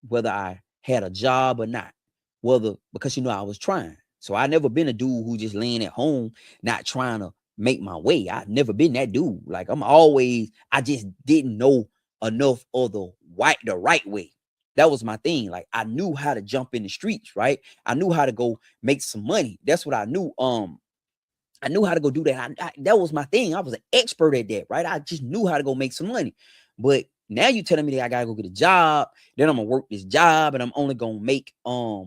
whether I had a job or not, whether because you know I was trying. So I never been a dude who just laying at home, not trying to make my way. I've never been that dude. Like, I just didn't know enough of the right way. That was my thing. Like, I knew how to jump in the streets, right? I knew how to go make some money. That's what I knew. I knew how to go do that. That was my thing. I was an expert at that, right? I just knew how to go make some money. But now you telling me that I gotta go get a job, then I'm gonna work this job and I'm only gonna make a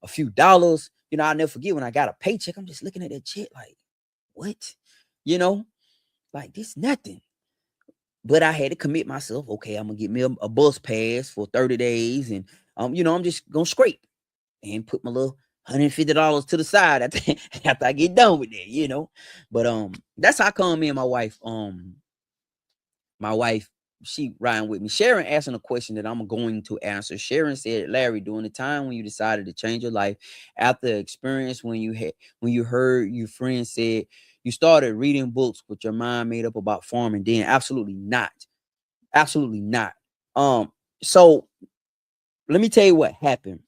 few dollars. You know, I'll never forget when I got a paycheck. I'm just looking at that check like, what? You know, like, this nothing. But I had to commit myself. Okay, I'm gonna get me a bus pass for 30 days, and you know, I'm just gonna scrape and put my little $150 to the side after I get done with that, you know. But that's how come me and my wife, she riding with me. Sharon asking a question that I'm going to answer. Sharon said, Larry, during the time when you decided to change your life, after the experience when you heard your friend said you started reading books with your mind made up about farming, then absolutely not. Absolutely not. So let me tell you what happened.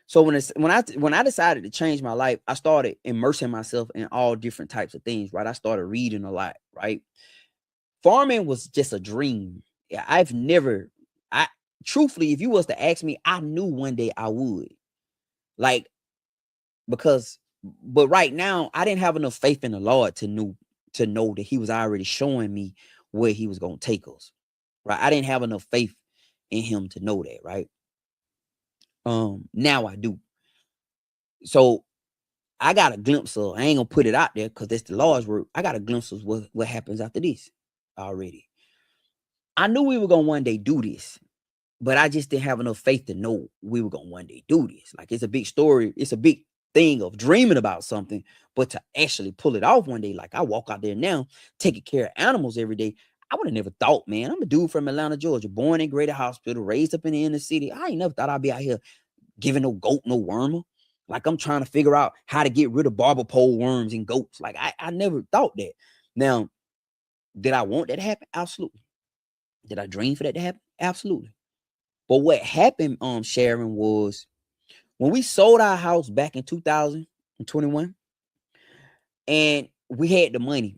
So when I decided to change my life, I started immersing myself in all different types of things, right? I started reading a lot, right? Farming was just a dream. Yeah, I truthfully, if you was to ask me, I knew one day I would. Like, because But right now, I didn't have enough faith in the Lord to know that he was already showing me where he was going to take us. Right. I didn't have enough faith in him to know that. Right. Now I do. So I got a glimpse of, I ain't gonna put it out there because that's the Lord's work. I got a glimpse of what happens after this already. I knew we were gonna one day do this, but I just didn't have enough faith to know we were gonna one day do this. Like, it's a big story, it's a big thing of dreaming about something, but to actually pull it off one day, like I walk out there now, taking care of animals every day. I would have never thought, man. I'm a dude from Atlanta, Georgia, born in Greater Hospital, raised up in the inner city. I ain't never thought I'd be out here giving no goat no worm. Like, I'm trying to figure out how to get rid of barber pole worms and goats. Like, I never thought that. Now, did I want that to happen? Absolutely. Did I dream for that to happen? Absolutely. But what happened, Sharon, was when we sold our house back in 2021 and we had the money.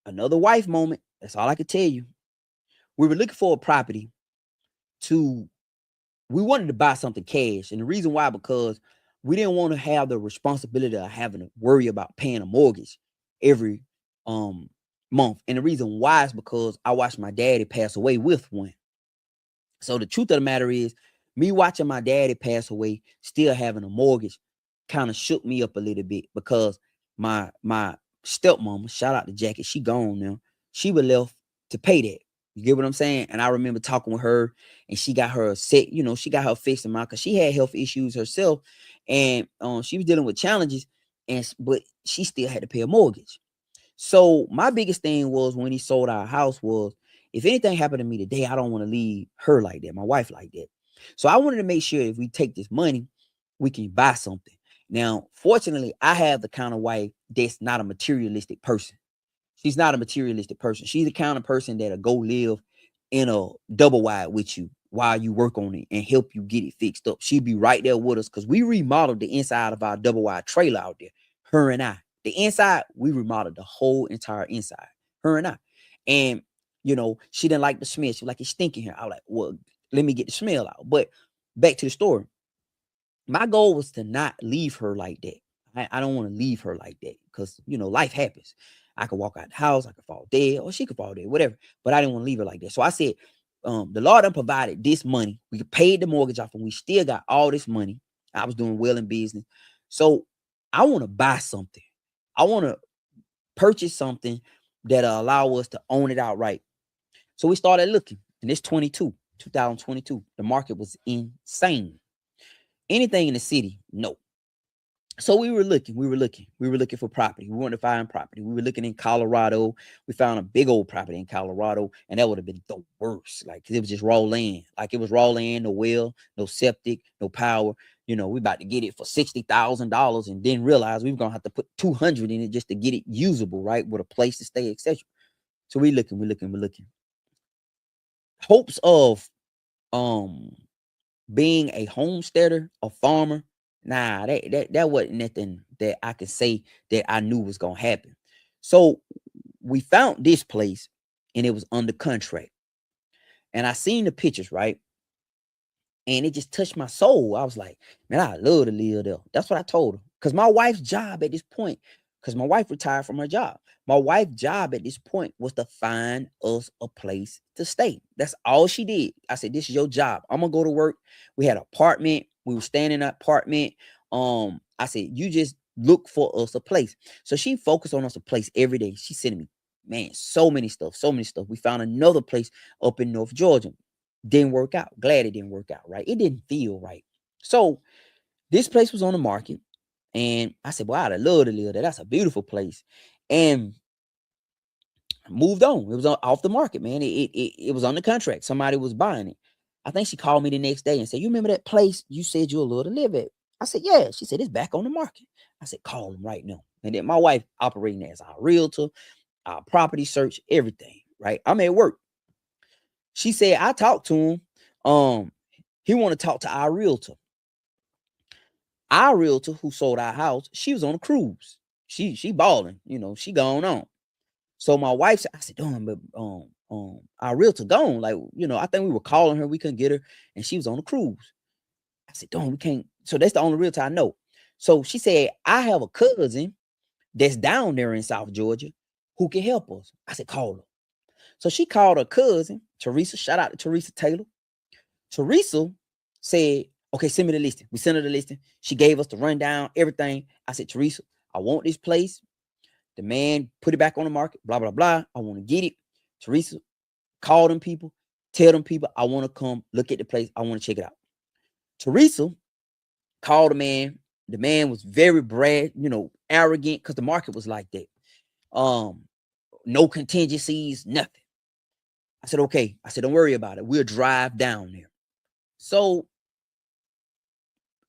Another wife moment. That's all I could tell you. We were looking for a property we wanted to buy something cash. And the reason why, because we didn't want to have the responsibility of having to worry about paying a mortgage every month. And the reason why is because I watched my daddy pass away with one. So the truth of the matter is, me watching my daddy pass away, still having a mortgage, kind of shook me up a little bit, because my stepmama, shout out to Jackie, she gone now. She was left to pay that. You get what I'm saying? And I remember talking with her, and she got her set, she got her fixed in mind, because she had health issues herself, and she was dealing with challenges, but she still had to pay a mortgage. So my biggest thing was, when he sold our house, was, if anything happened to me today, I don't want to leave her like that, my wife like that. So I wanted to make sure if we take this money, we can buy something. Now, fortunately, I have the kind of wife that's not a materialistic person. She's not a materialistic person. She's the kind of person that'll go live in a double wide with you while you work on it and help you get it fixed up. She'd be right there with us, because we remodeled the inside of our double wide trailer out there, her and I. The inside, we remodeled the whole entire inside, her and I. And, she didn't like the smell. She was like, it's stinking here. I was like, well, let me get the smell out. But back to the story. My goal was to not leave her like that. I don't want to leave her like that, because, life happens. I could walk out the house, I could fall dead, or she could fall dead, whatever. But I didn't want to leave her like that. So I said, the Lord done provided this money. We paid the mortgage off, and we still got all this money. I was doing well in business. So I want to buy something. I want to purchase something that'll allow us to own it outright. So we started looking, and it's 2022. The market was insane. Anything in the city, no. So we were looking for property. We wanted to find property. We were looking in Colorado. We found a big old property in Colorado, and that would have been the worst. Like, it was just raw land. Like, it was raw land, no well, no septic, no power. We about to get it for $60,000, and then realize we were gonna have to put 200 in it just to get it usable, right, with a place to stay, etc. So we're looking. Hopes of being a homesteader, a farmer. Nah, that wasn't nothing that I could say that I knew was gonna happen. So we found this place, and it was under contract. And I seen the pictures, right? And it just touched my soul. I was like, man, I love to live there. That's what I told her. Because my wife's job at this point, because my wife retired from her job. My wife's job at this point was to find us a place to stay. That's all she did. I said, this is your job. I'm gonna go to work. We had an apartment. We were staying in that apartment. I said, you just look for us a place. So she focused on us a place every day. She sending me, man, so many stuff. We found another place up in North Georgia. Didn't work out. Glad it didn't work out, right? It didn't feel right. So this place was on the market, and I said, well, I'd love to live there. That's a beautiful place. And moved on. It was off the market, man. It was on the contract. Somebody was buying it. I think she called me the next day and said, you remember that place you said you were love to live at? I said, yeah. She said, it's back on the market. I said, call them right now. And then my wife operating as our realtor, our property search, everything, right? I'm at work. She said, I talked to him. He want to talk to our realtor. Our realtor who sold our house, she was on a cruise. She balling, she gone on. So my wife said, I said, darn, but our realtor gone. Like, I think we were calling her, we couldn't get her, and she was on a cruise. I said, darn, we can't. So that's the only realtor I know. So she said, I have a cousin that's down there in South Georgia who can help us. I said, call her. So she called her cousin, Teresa. Shout out to Teresa Taylor. Teresa said, okay, send me the listing. We sent her the listing. She gave us the rundown, everything. I said, Teresa, I want this place. The man put it back on the market, blah, blah, blah. I want to get it. Teresa, call them people. Tell them people, I want to come look at the place. I want to check it out. Teresa called the man. The man was very arrogant because the market was like that. No contingencies, nothing. I said, okay. I said, don't worry about it. We'll drive down there. So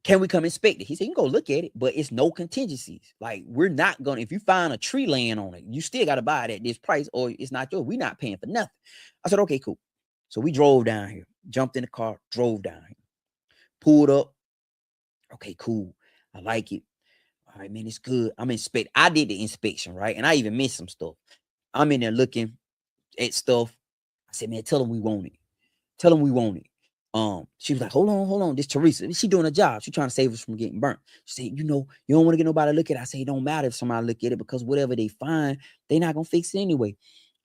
can we come inspect it? He said, you can go look at it, but it's no contingencies. Like, we're not going to, if you find a tree laying on it, you still got to buy it at this price or it's not yours. We're not paying for nothing. I said, okay, cool. So we drove down here, jumped in the car, drove down here, pulled up. Okay, cool. I like it. All right, man, it's good. I'm inspect. I did the inspection, right? And I even missed some stuff. I'm in there looking at stuff. I said, man, tell them we want it. Tell them we want it. She was like, hold on. This Teresa, she doing a job. She trying to save us from getting burnt. She said, you don't want to get nobody to look at it. I say, it don't matter if somebody look at it because whatever they find, they're not gonna fix it anyway.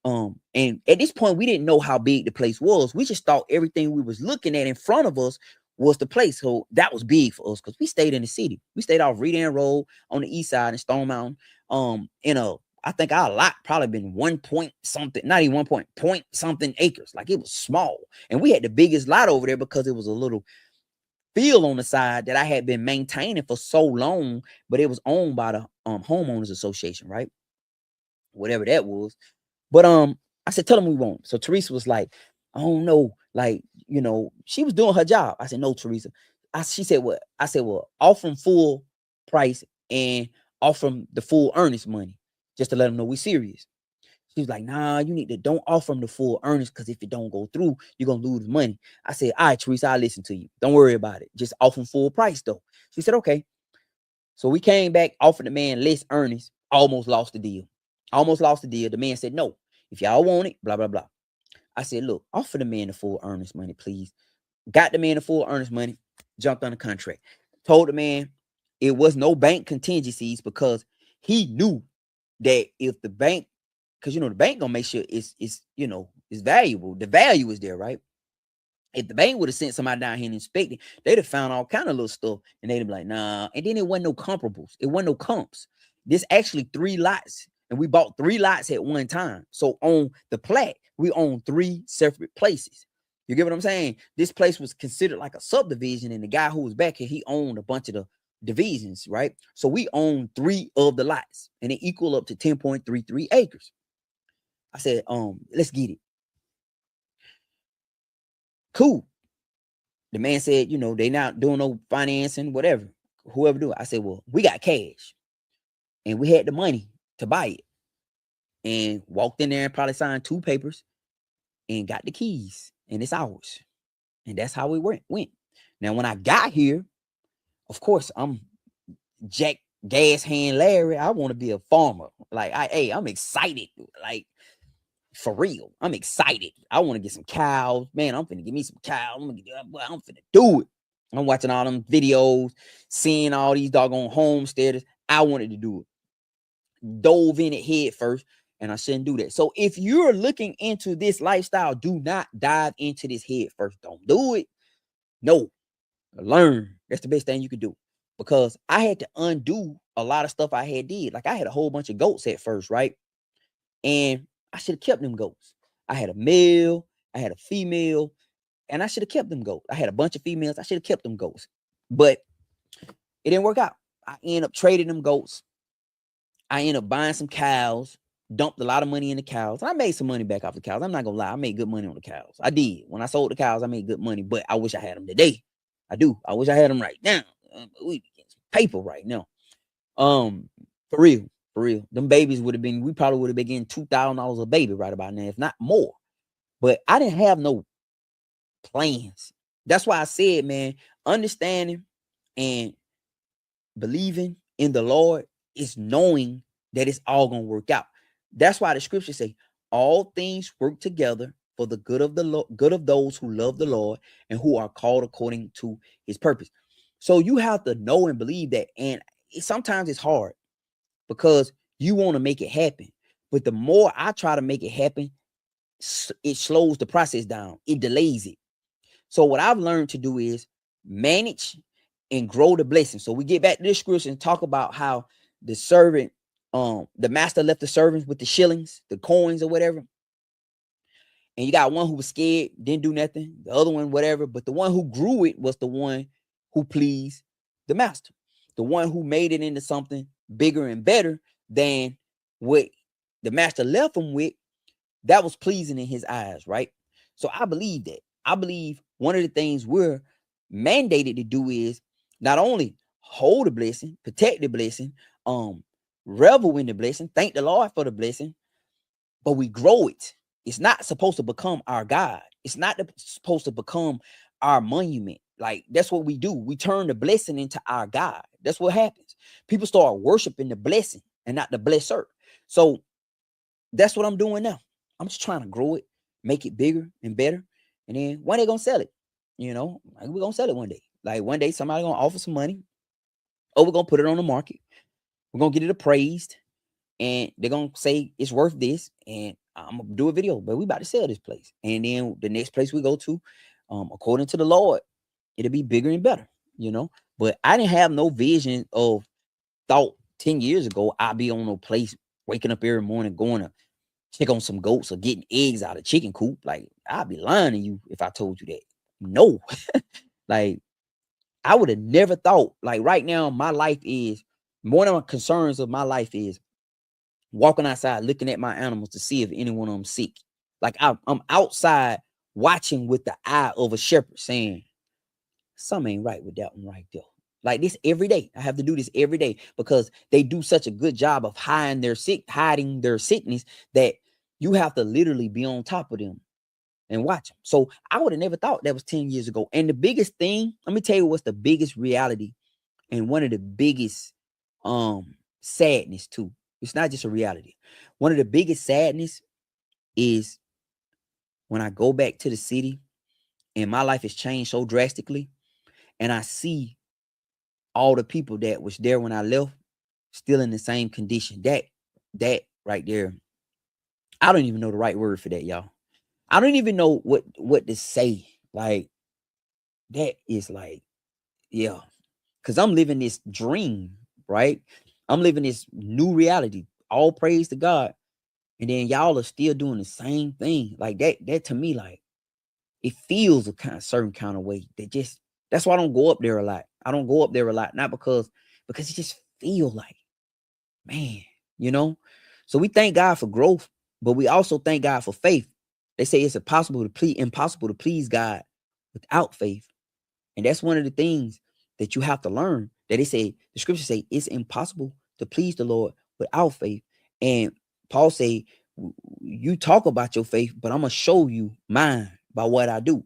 And at this point, we didn't know how big the place was. We just thought everything we was looking at in front of us was the place. So that was big for us because we stayed in the city. We stayed off Redan Road on the east side in Stone Mountain. I think our lot probably been 1 point something, not even 1 point something acres. Like, it was small. And we had the biggest lot over there because it was a little field on the side that I had been maintaining for so long, but it was owned by the homeowners association, right? Whatever that was. But I said, tell them we won't. So Teresa was like, I don't know. Like, she was doing her job. I said, no, Teresa. She said, what? I said, well, offer them full price and offer them the full earnest money just to let them know we serious. She was like, nah, don't offer them the full earnest because if it don't go through, you're going to lose money. I said, all right, Teresa, I'll listen to you. Don't worry about it. Just offer them full price though. She said, okay. So we came back, offered the man less earnest, almost lost the deal. The man said, no, if y'all want it, blah, blah, blah. I said, look, offer the man the full earnest money, please. Got the man the full earnest money, jumped on the contract. Told the man it was no bank contingencies because he knew that if the bank, because the bank gonna make sure it's valuable. The value is there, right? If the bank would have sent somebody down here and inspected, they'd have found all kind of little stuff, and they'd be like, nah. And then it wasn't no comparables. It wasn't no comps. This actually 3 lots, and we bought 3 lots at one time. So on the plat, we own 3 separate places. You get what I'm saying? This place was considered like a subdivision, and the guy who was back here, he owned a bunch of the divisions, right? So we own 3 of the lots, and it equal up to 10.33 acres. I said, let's get it. Cool. The man said, they not doing no financing, whatever. Whoever do it. I said, well, we got cash, and we had the money to buy it, and walked in there and probably signed 2 papers, and got the keys, and it's ours. And that's how we went. Now, when I got here, of course, I'm Jack Gas Hand Larry. I want to be a farmer. Like, I'm excited. Like, for real, I'm excited. I want to get some cows. Man, I'm finna get me some cows. I'm finna do it. I'm watching all them videos, seeing all these doggone homesteaders. I wanted to do it. Dove in it head first, and I shouldn't do that. So if you're looking into this lifestyle, do not dive into this head first. Don't do it. No, learn. That's the best thing you could do, because I had to undo a lot of stuff I had did. Like, I had a whole bunch of goats at first, right? And I should have kept them goats. I had a male, I had a female, and I should have kept them goats. I had a bunch of females. I should have kept them goats, but it didn't work out. I ended up trading them goats. I ended up buying some cows, dumped a lot of money in the cows. I made some money back off the cows. I'm not gonna lie. I made good money on the cows. I did. When I sold the cows, I made good money, but I wish I had them today. I do. I wish I had them right now. We get some paper right now. For real. Them babies would have been, we probably would have been getting $2,000 a baby right about now, if not more. But I didn't have no plans. That's why I said, man, understanding and believing in the Lord is knowing that it's all gonna work out. That's why the scriptures say all things work together for the good of good of those who love the Lord and who are called according to his purpose. So you have to know and believe that. And sometimes it's hard because you want to make it happen. But the more I try to make it happen, it slows the process down. It delays it. So what I've learned to do is manage and grow the blessing. So we get back to this scripture and talk about how the servant, the master left the servants with the shillings, the coins or whatever. And you got one who was scared, didn't do nothing. The other one, whatever. But the one who grew it was the one who pleased the master. The one who made it into something bigger and better than what the master left him with, that was pleasing in his eyes, right? So I believe that. I believe one of the things we're mandated to do is not only hold the blessing, protect the blessing, revel in the blessing, thank the Lord for the blessing, but we grow it. It's not supposed to become our God. It's not supposed to become our monument. Like, that's what we do. We turn the blessing into our God. That's what happens. People start worshiping the blessing and not the blesser. So that's what I'm doing now. I'm just trying to grow it, make it bigger and better. And then one day gonna sell it. You know, like we're gonna sell it one day. Like one day somebody gonna offer some money, or we're gonna put it on the market. We're gonna get it appraised, and they're gonna say it's worth this. And I'm gonna do a video, but we about to sell this place. And then the next place we go to, according to the Lord, it'll be bigger and better, you know. But I didn't have no vision of thought 10 years ago I'd be on no place waking up every morning going to check on some goats or getting eggs out of chicken coop. Like, I'd be lying to you if I told you that. No. Like, I would have never thought. Like, right now, my life is, one of my concerns of my life is walking outside looking at my animals to see if any one of them sick. Like, I'm outside watching with the eye of a shepherd saying, something ain't right with that one right there. Like, this every day. I have to do this every day because they do such a good job of hiding their sickness that you have to literally be on top of them and watch them. So I would have never thought that was 10 years ago. And the biggest thing, let me tell you what's the biggest reality and one of the biggest sadness too. It's not just a reality. One of the biggest sadness is when I go back to the city and my life has changed so drastically, and I see all the people that was there when I left still in the same condition. That right there, I don't even know the right word for that, y'all. I don't even know what to say. Like, that is like, yeah, because I'm living this dream, right? I'm living this new reality. All praise to God. And then y'all are still doing the same thing. Like, that to me, like, it feels a certain kind of way. That's why I don't go up there a lot. I don't go up there a lot, not because it just feel like, man, you know. So we thank God for growth, but we also thank God for faith. They say it's impossible to please God without faith. And that's one of the things that you have to learn. That the scriptures say it's impossible to please the Lord without faith. And Paul say, you talk about your faith, but I'm gonna show you mine by what I do.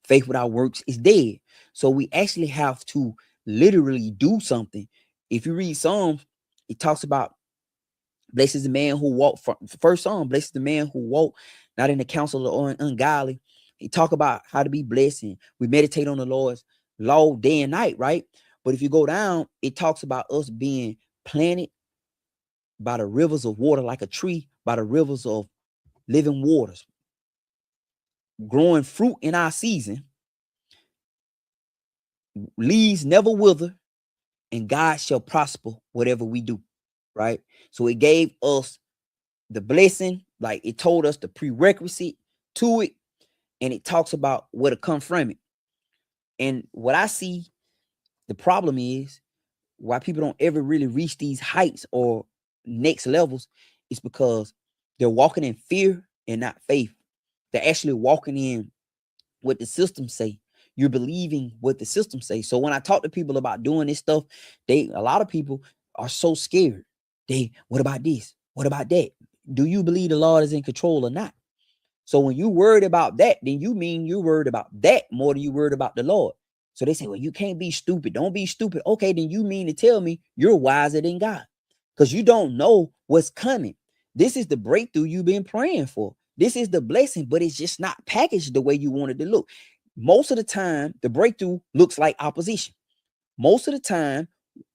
Faith without works is dead. So we actually have to literally do something. If you read Psalms, it talks about, blessed is the man who walked, first Psalm, blessed is the man who walked not in the counsel of the ungodly. He talk about how to be blessed, and we meditate on the Lord's law day and night, right? But if you go down, it talks about us being planted by the rivers of water, like a tree by the rivers of living waters, growing fruit in our season, leaves never wither, and God shall prosper whatever we do, right? So it gave us the blessing, like it told us the prerequisite to it, and it talks about what to come from it. And what I see, the problem is why people don't ever really reach these heights or next levels is because they're walking in fear and not faith. They're actually walking in what the system say. You're believing what the system say. So when I talk to people about doing this stuff, a lot of people are so scared. What about this? What about that? Do you believe the Lord is in control or not? So when you worried about that, then you mean you're worried about that more than you worried about the Lord. So they say, well, you can't be stupid. Don't be stupid. Okay, then you mean to tell me you're wiser than God because you don't know what's coming. This is the breakthrough you've been praying for. This is the blessing, but it's just not packaged the way you wanted to look. Most of the time, the breakthrough looks like opposition. Most of the time,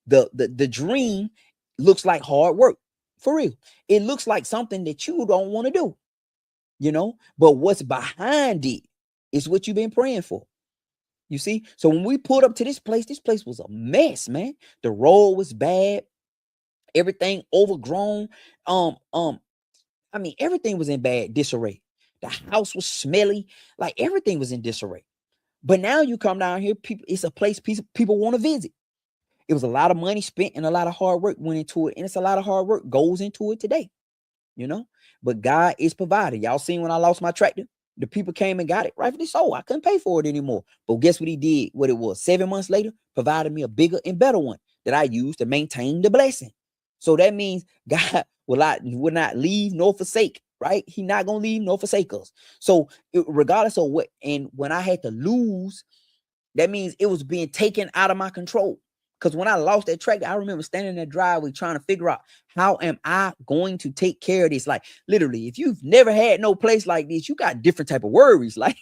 The dream looks like hard work. For real. It looks like something that you don't want to do, but what's behind it is what you've been praying for. You see? So when we pulled up to this place was a mess, man. The road was bad, everything overgrown. I mean, everything was in bad disarray. The house was smelly, like everything was in disarray. But now you come down here, people, it's a place people want to visit. It was a lot of money spent and a lot of hard work went into it. And it's a lot of hard work goes into it today, But God is providing. Y'all seen when I lost my tractor? The people came and got it, rightfully so. I couldn't pay for it anymore. But guess what he did? What it was 7 months later, provided me a bigger and better one that I used to maintain the blessing. So that means God will not leave nor forsake, right? He not gonna leave nor forsake us. So regardless of what, and when I had to lose, that means it was being taken out of my control. Because when I lost that tractor, I remember standing in that driveway trying to figure out, how am I going to take care of this? Like, literally, if you've never had no place like this, you got different type of worries. Like,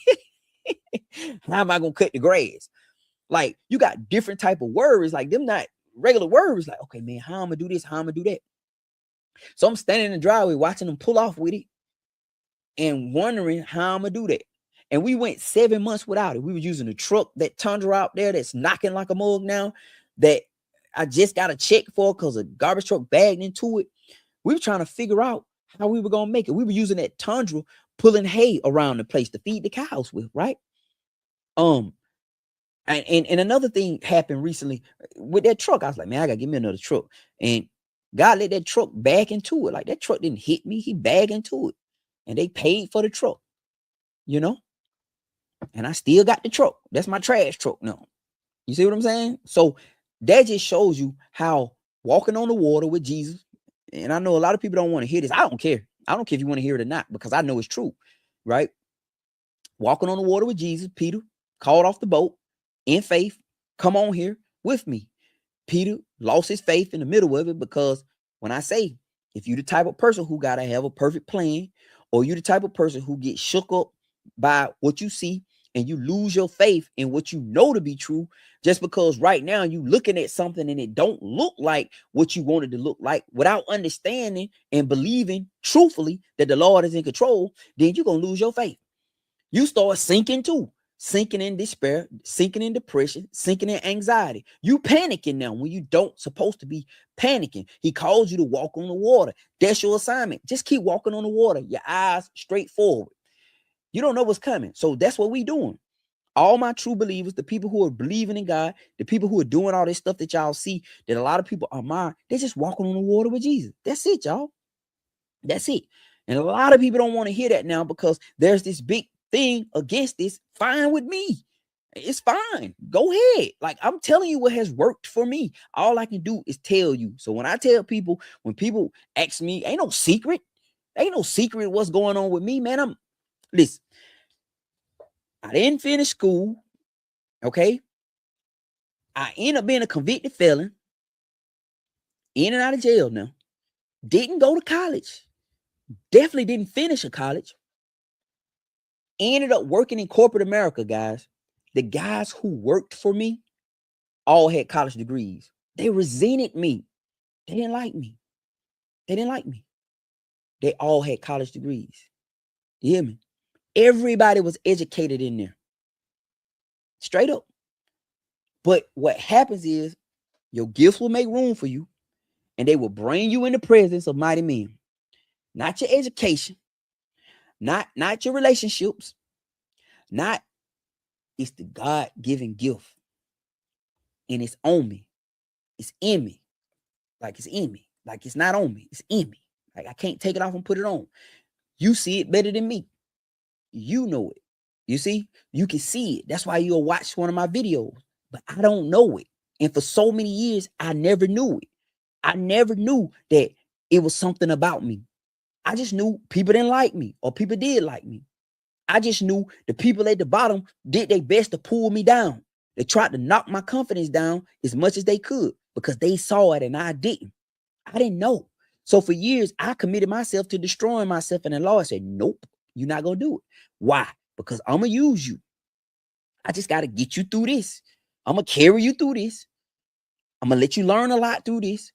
how am I going to cut the grass? Like, you got different type of worries. Like, them not regular worries. Like, okay, man, how am I going to do this? How am I going to do that? So I'm standing in the driveway watching them pull off with it and wondering how I'm going to do that. And we went 7 months without it. We were using a truck, that Tundra out there that's knocking like a mug now, that I just got a check for because a garbage truck bagged into it. We were trying to figure out how we were going to make it. We were using that Tundra, pulling hay around the place to feed the cows with, right? And another thing happened recently with that truck. I was like, man, I got to give me another truck. And God let that truck back into it. Like, that truck didn't hit me. He bagged into it. And they paid for the truck, And I still got the truck. That's my trash truck now. You see what I'm saying? So that just shows you how walking on the water with Jesus, and I know a lot of people don't want to hear this. I don't care. I don't care if you want to hear it or not, because I know it's true, right? Walking on the water with Jesus, Peter called off the boat in faith. Come on here with me. Peter lost his faith in the middle of it, because when I say, if you're the type of person who got to have a perfect plan, or you're the type of person who gets shook up by what you see, and you lose your faith in what you know to be true, just because right now you looking at something and it don't look like what you wanted to look like, without understanding and believing truthfully that the Lord is in control, then you're going to lose your faith. You start sinking too, sinking in despair, sinking in depression, sinking in anxiety. You panicking now when you don't supposed to be panicking. He calls you to walk on the water. That's your assignment. Just keep walking on the water, your eyes straight forward. You don't know what's coming. So that's what we doing. All my true believers, the people who are believing in God, the people who are doing all this stuff that y'all see, that a lot of people admire, they're just walking on the water with Jesus. That's it, y'all. That's it. And a lot of people don't want to hear that now, because there's this big thing against this. Fine with me. It's fine. Go ahead. Like, I'm telling you what has worked for me. All I can do is tell you. So when I tell people, when people ask me, ain't no secret what's going on with me, man. Listen, I didn't finish school. Okay. I ended up being a convicted felon, in and out of jail now. Didn't go to college. Definitely didn't finish a college. Ended up working in corporate America, guys. The guys who worked for me all had college degrees. They resented me. They didn't like me. They all had college degrees. You hear me? Everybody was educated in there. Straight up. But what happens is, your gifts will make room for you, and they will bring you in the presence of mighty men. Not your education, not your relationships, it's the God-given gift. And it's on me. It's in me. Like, it's in me. Like, it's not on me. It's in me. Like, I can't take it off and put it on. You see it better than me. You know it. You see? You can see it. That's why you'll watch one of my videos. But I don't know it. And for so many years, I never knew it. I never knew that it was something about me. I just knew people didn't like me, or people did like me. I just knew the people at the bottom did their best to pull me down. They tried to knock my confidence down as much as they could, because they saw it and I didn't. I didn't know. So for years, I committed myself to destroying myself. And the Lord said, nope, you're not going to do it. Why? Because I'm going to use you. I just got to get you through this. I'm going to carry you through this. I'm gonna let you learn a lot through this,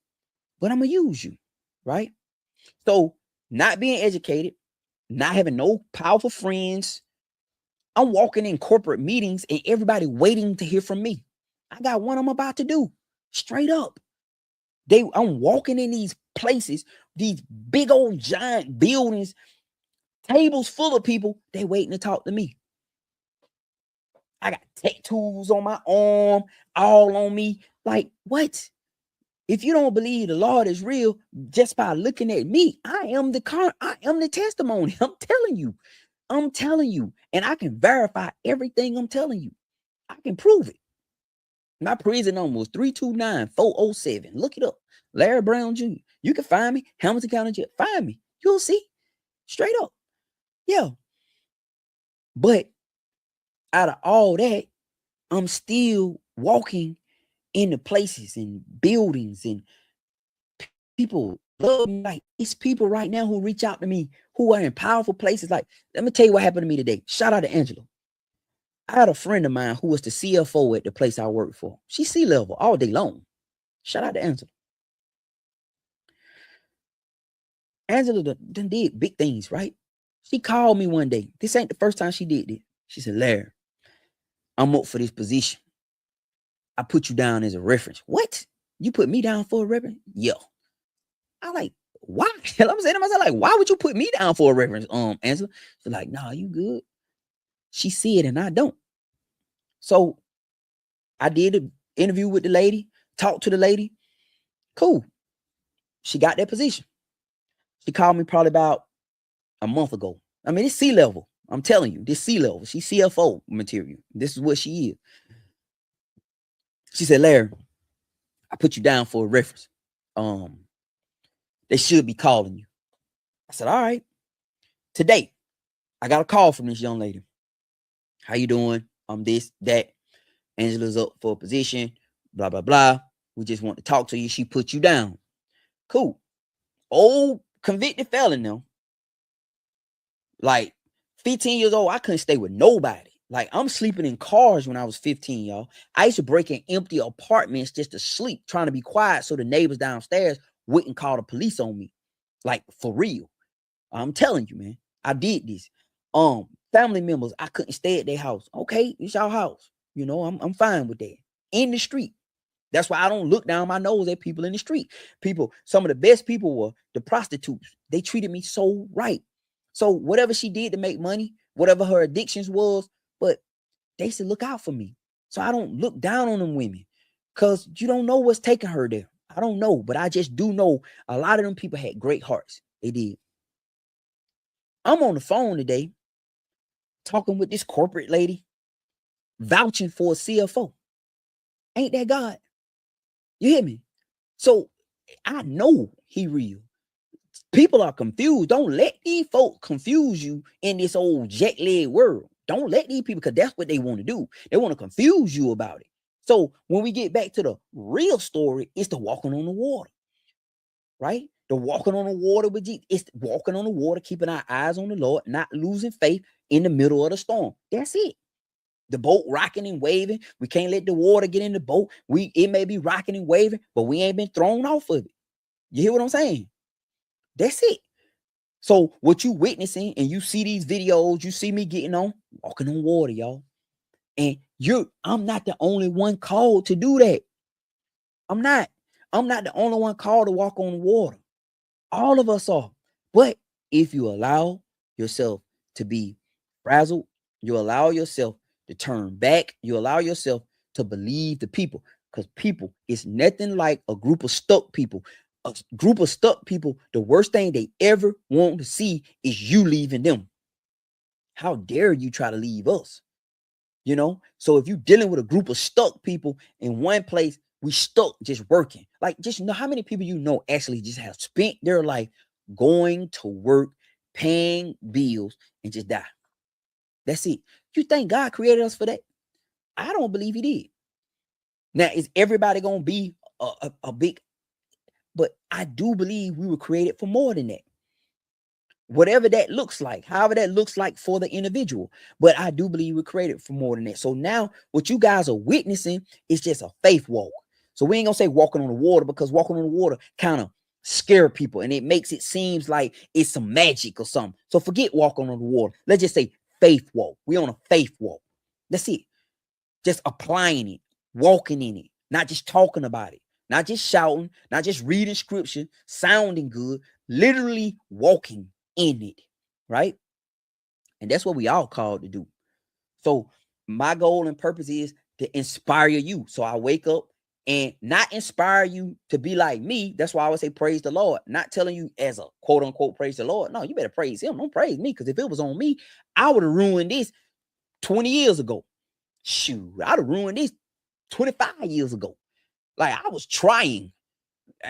but I'm gonna use you, right? So not being educated, not having no powerful friends, I'm walking in corporate meetings and everybody waiting to hear from me. I got one I'm about to do straight up. I'm walking in these places, these big old giant buildings, tables full of people, they waiting to talk to me. I got tattoos on my arm, all on me. Like, what? If you don't believe the Lord is real, just by looking at me, I am the testimony. I'm telling you, and I can verify everything I'm telling you. I can prove it. My prison number was 329-407. Look it up. Larry Brown Jr. You can find me. Hamilton County Jail. Find me. You'll see. Straight up. Yeah. But out of all that, I'm still walking in the places and buildings, and people love me. Like, it's people right now who reach out to me who are in powerful places. Like, let me tell you what happened to me today. Shout out to Angela. I had a friend of mine who was the CFO at the place I worked for. She's C-level all day long. Shout out to Angela. Angela done did big things, right? She called me one day. This ain't the first time she did it. She said, Larry, I'm up for this position. I put you down as a reference. What? You put me down for a reference? Yeah. I'm like, why? I'm saying to myself, like, why would you put me down for a reference? Angela. She's like, nah, you good. She see it and I don't. So I did an interview with the lady, talked to the lady. Cool. She got that position. She called me probably about a month ago. I mean, it's C-level. I'm telling you, this C-level. She's CFO material. This is what she is. She said, Larry, I put you down for a reference. They should be calling you. I said, all right. Today, I got a call from this young lady. How you doing? I'm this, that. Angela's up for a position. Blah, blah, blah. We just want to talk to you. She put you down. Cool. Old convicted felon now. Like 15 years old, I couldn't stay with nobody. Like, I'm sleeping in cars when I was 15, y'all. I used to break in empty apartments just to sleep, trying to be quiet so the neighbors downstairs wouldn't call the police on me. Like, for real. I'm telling you, man. I did this. Family members, I couldn't stay at their house. Okay, it's your house. You know, I'm fine with that. In the street. That's why I don't look down my nose at people in the street. People, some of the best people were the prostitutes. They treated me so right. So whatever she did to make money, whatever her addictions was, but they said, look out for me. So I don't look down on them women, because you don't know what's taking her there. I don't know, but I just do know a lot of them people had great hearts. They did. I'm on the phone today talking with this corporate lady, vouching for a CFO. Ain't that God? You hear me? So I know he real. People are confused. Don't let these folks confuse you in this old jet-lag world. Don't let these people, because that's what they want to do. They want to confuse you about it. So when we get back to the real story, it's the walking on the water, right? The walking on the water with Jesus. It's walking on the water, keeping our eyes on the Lord, not losing faith in the middle of the storm. That's it. The boat rocking and waving. We can't let the water get in the boat. It may be rocking and waving, but we ain't been thrown off of it. You hear what I'm saying? That's it. So what you witnessing, and you see these videos, you see me getting on, walking on water, y'all. And I'm not the only one called to do that. I'm not the only one called to walk on water. All of us are. But if you allow yourself to be frazzled, you allow yourself to turn back, you allow yourself to believe the people, because people is nothing like a group of stuck people. A group of stuck people, the worst thing they ever want to see is you leaving them. How dare you try to leave us? You know? So if you're dealing with a group of stuck people in one place, we stuck just working. Like, just know how many people you know actually just have spent their life going to work, paying bills, and just die. That's it. You think God created us for that? I don't believe he did. Now, is everybody going to be a big... But I do believe we were created for more than that. Whatever that looks like, however that looks like for the individual. But I do believe we're created for more than that. So now what you guys are witnessing is just a faith walk. So we ain't gonna say walking on the water, because walking on the water kind of scare people and it makes it seems like it's some magic or something. So forget walking on the water. Let's just say faith walk. We on a faith walk. That's it. Just applying it, walking in it, not just talking about it, not just shouting, not just reading scripture, sounding good, literally walking in it, right? And that's what we all called to do. So my goal and purpose is to inspire you. So I wake up and not inspire you to be like me. That's why I always say praise the Lord. Not telling you as a quote unquote praise the Lord. No, you better praise him. Don't praise me, because if it was on me, I would have ruined this 20 years ago. Shoot, I'd have ruined this 25 years ago. Like, I was trying.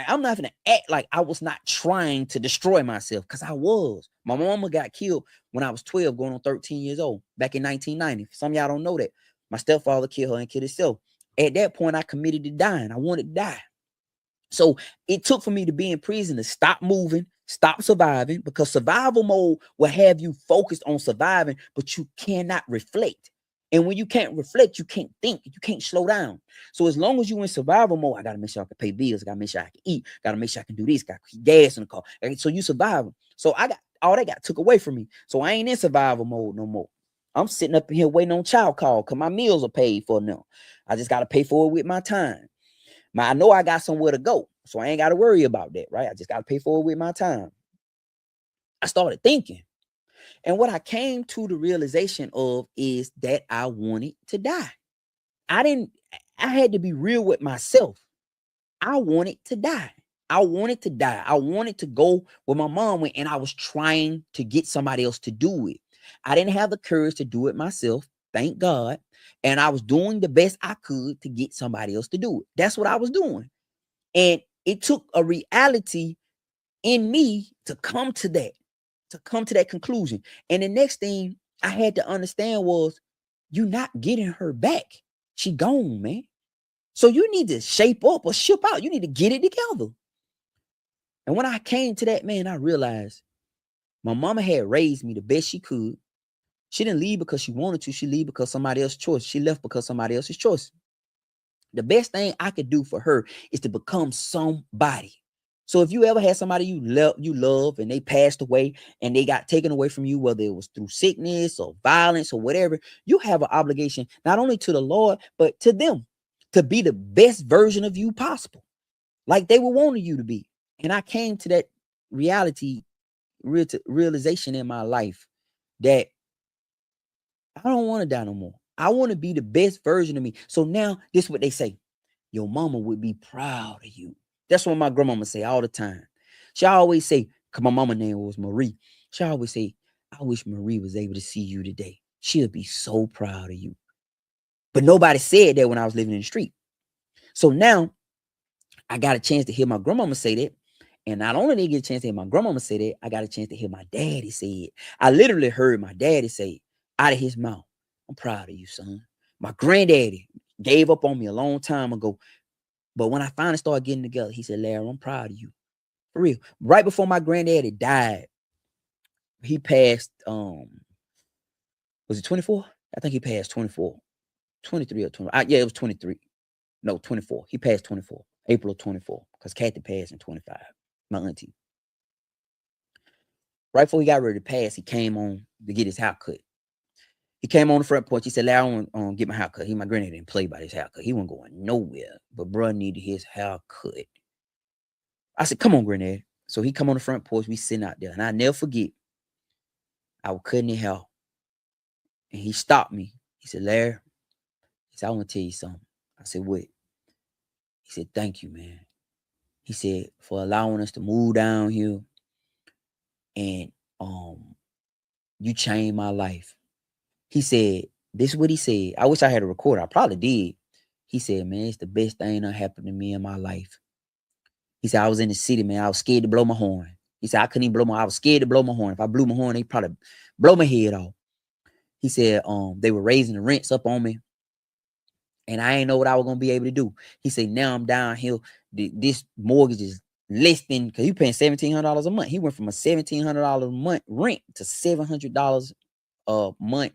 I'm not gonna act like I was not trying to destroy myself, because I was. My mama got killed when I was 12, going on 13 years old, back in 1990. Some of y'all don't know that. My stepfather killed her and killed himself. At that point, I committed to dying. I wanted to die. So it took for me to be in prison to stop moving, stop surviving, because survival mode will have you focused on surviving, but you cannot reflect. And when you can't reflect, you can't think, you can't slow down. So as long as you in survival mode, I gotta make sure I can pay bills, I gotta make sure I can eat, gotta make sure I can do this, gotta keep gas in the car. So you surviving. So I got all that got took away from me. So I ain't in survival mode no more. I'm sitting up here waiting on child call because my meals are paid for now. I just gotta pay for it with my time. I know I got somewhere to go, so I ain't got to worry about that, right? I just got to pay for it with my time. I started thinking, and what I came to the realization of is that I wanted to die. I had to be real with myself. I wanted to die. I wanted to die. I wanted to go where my mom went, and I was trying to get somebody else to do it. I didn't have the courage to do it myself, thank God. And I was doing the best I could to get somebody else to do it. That's what I was doing. And it took a reality in me to come to that conclusion. And the next thing I had to understand was, you're not getting her back. She gone, man. So you need to shape up or ship out. You need to get it together. And when I came to that, man, I realized my mama had raised me the best she could. She didn't leave because she wanted to. She left because somebody else's choice. She left because somebody else's choice. The best thing I could do for her is to become somebody. So if you ever had somebody you love and they passed away and they got taken away from you, whether it was through sickness or violence or whatever, you have an obligation not only to the Lord, but to them to be the best version of you possible, like they were wanting you to be. And I came to that realization in my life that I don't want to die no more. I want to be the best version of me. So now this is what they say. Your mama would be proud of you. That's what my grandmama say all the time. She always say, because my mama name was Marie. She always say, I wish Marie was able to see you today. She'll be so proud of you. But nobody said that when I was living in the street. So now I got a chance to hear my grandmama say that. And not only did I get a chance to hear my grandmama say that, I got a chance to hear my daddy say it. I literally heard my daddy say it out of his mouth. I'm proud of you, son. My granddaddy gave up on me a long time ago. But when I finally started getting together, he said, Larry, I'm proud of you. For real. Right before my granddaddy died, he passed, was it 24? I think he passed 24. 23 or 20. Yeah, it was 23. No, 24. He passed 24. April of 24. Because Kathy passed in 25. My auntie. Right before he got ready to pass, he came on to get his hair cut. He came on the front porch. He said, Larry, I want to get my hair cut. My granddaddy didn't play by his haircut. He wasn't going nowhere. But bro needed his hair cut. I said, come on, granddad. So he come on the front porch. We sitting out there. And I never forget. I was cutting his hair. And he stopped me. He said, Larry, he said, I want to tell you something. I said, what? He said, thank you, man. He said, for allowing us to move down here. And you changed my life. He said, this is what he said. I wish I had a recorder. I probably did. He said, man, it's the best thing that happened to me in my life. He said, I was in the city, man. I was scared to blow my horn. He said, I couldn't even I was scared to blow my horn. If I blew my horn, they'd probably blow my head off. He said, they were raising the rents up on me. And I ain't know what I was going to be able to do. He said, now I'm down here. This mortgage is less than, because he paying $1,700 a month. He went from a $1,700 a month rent to $700 a month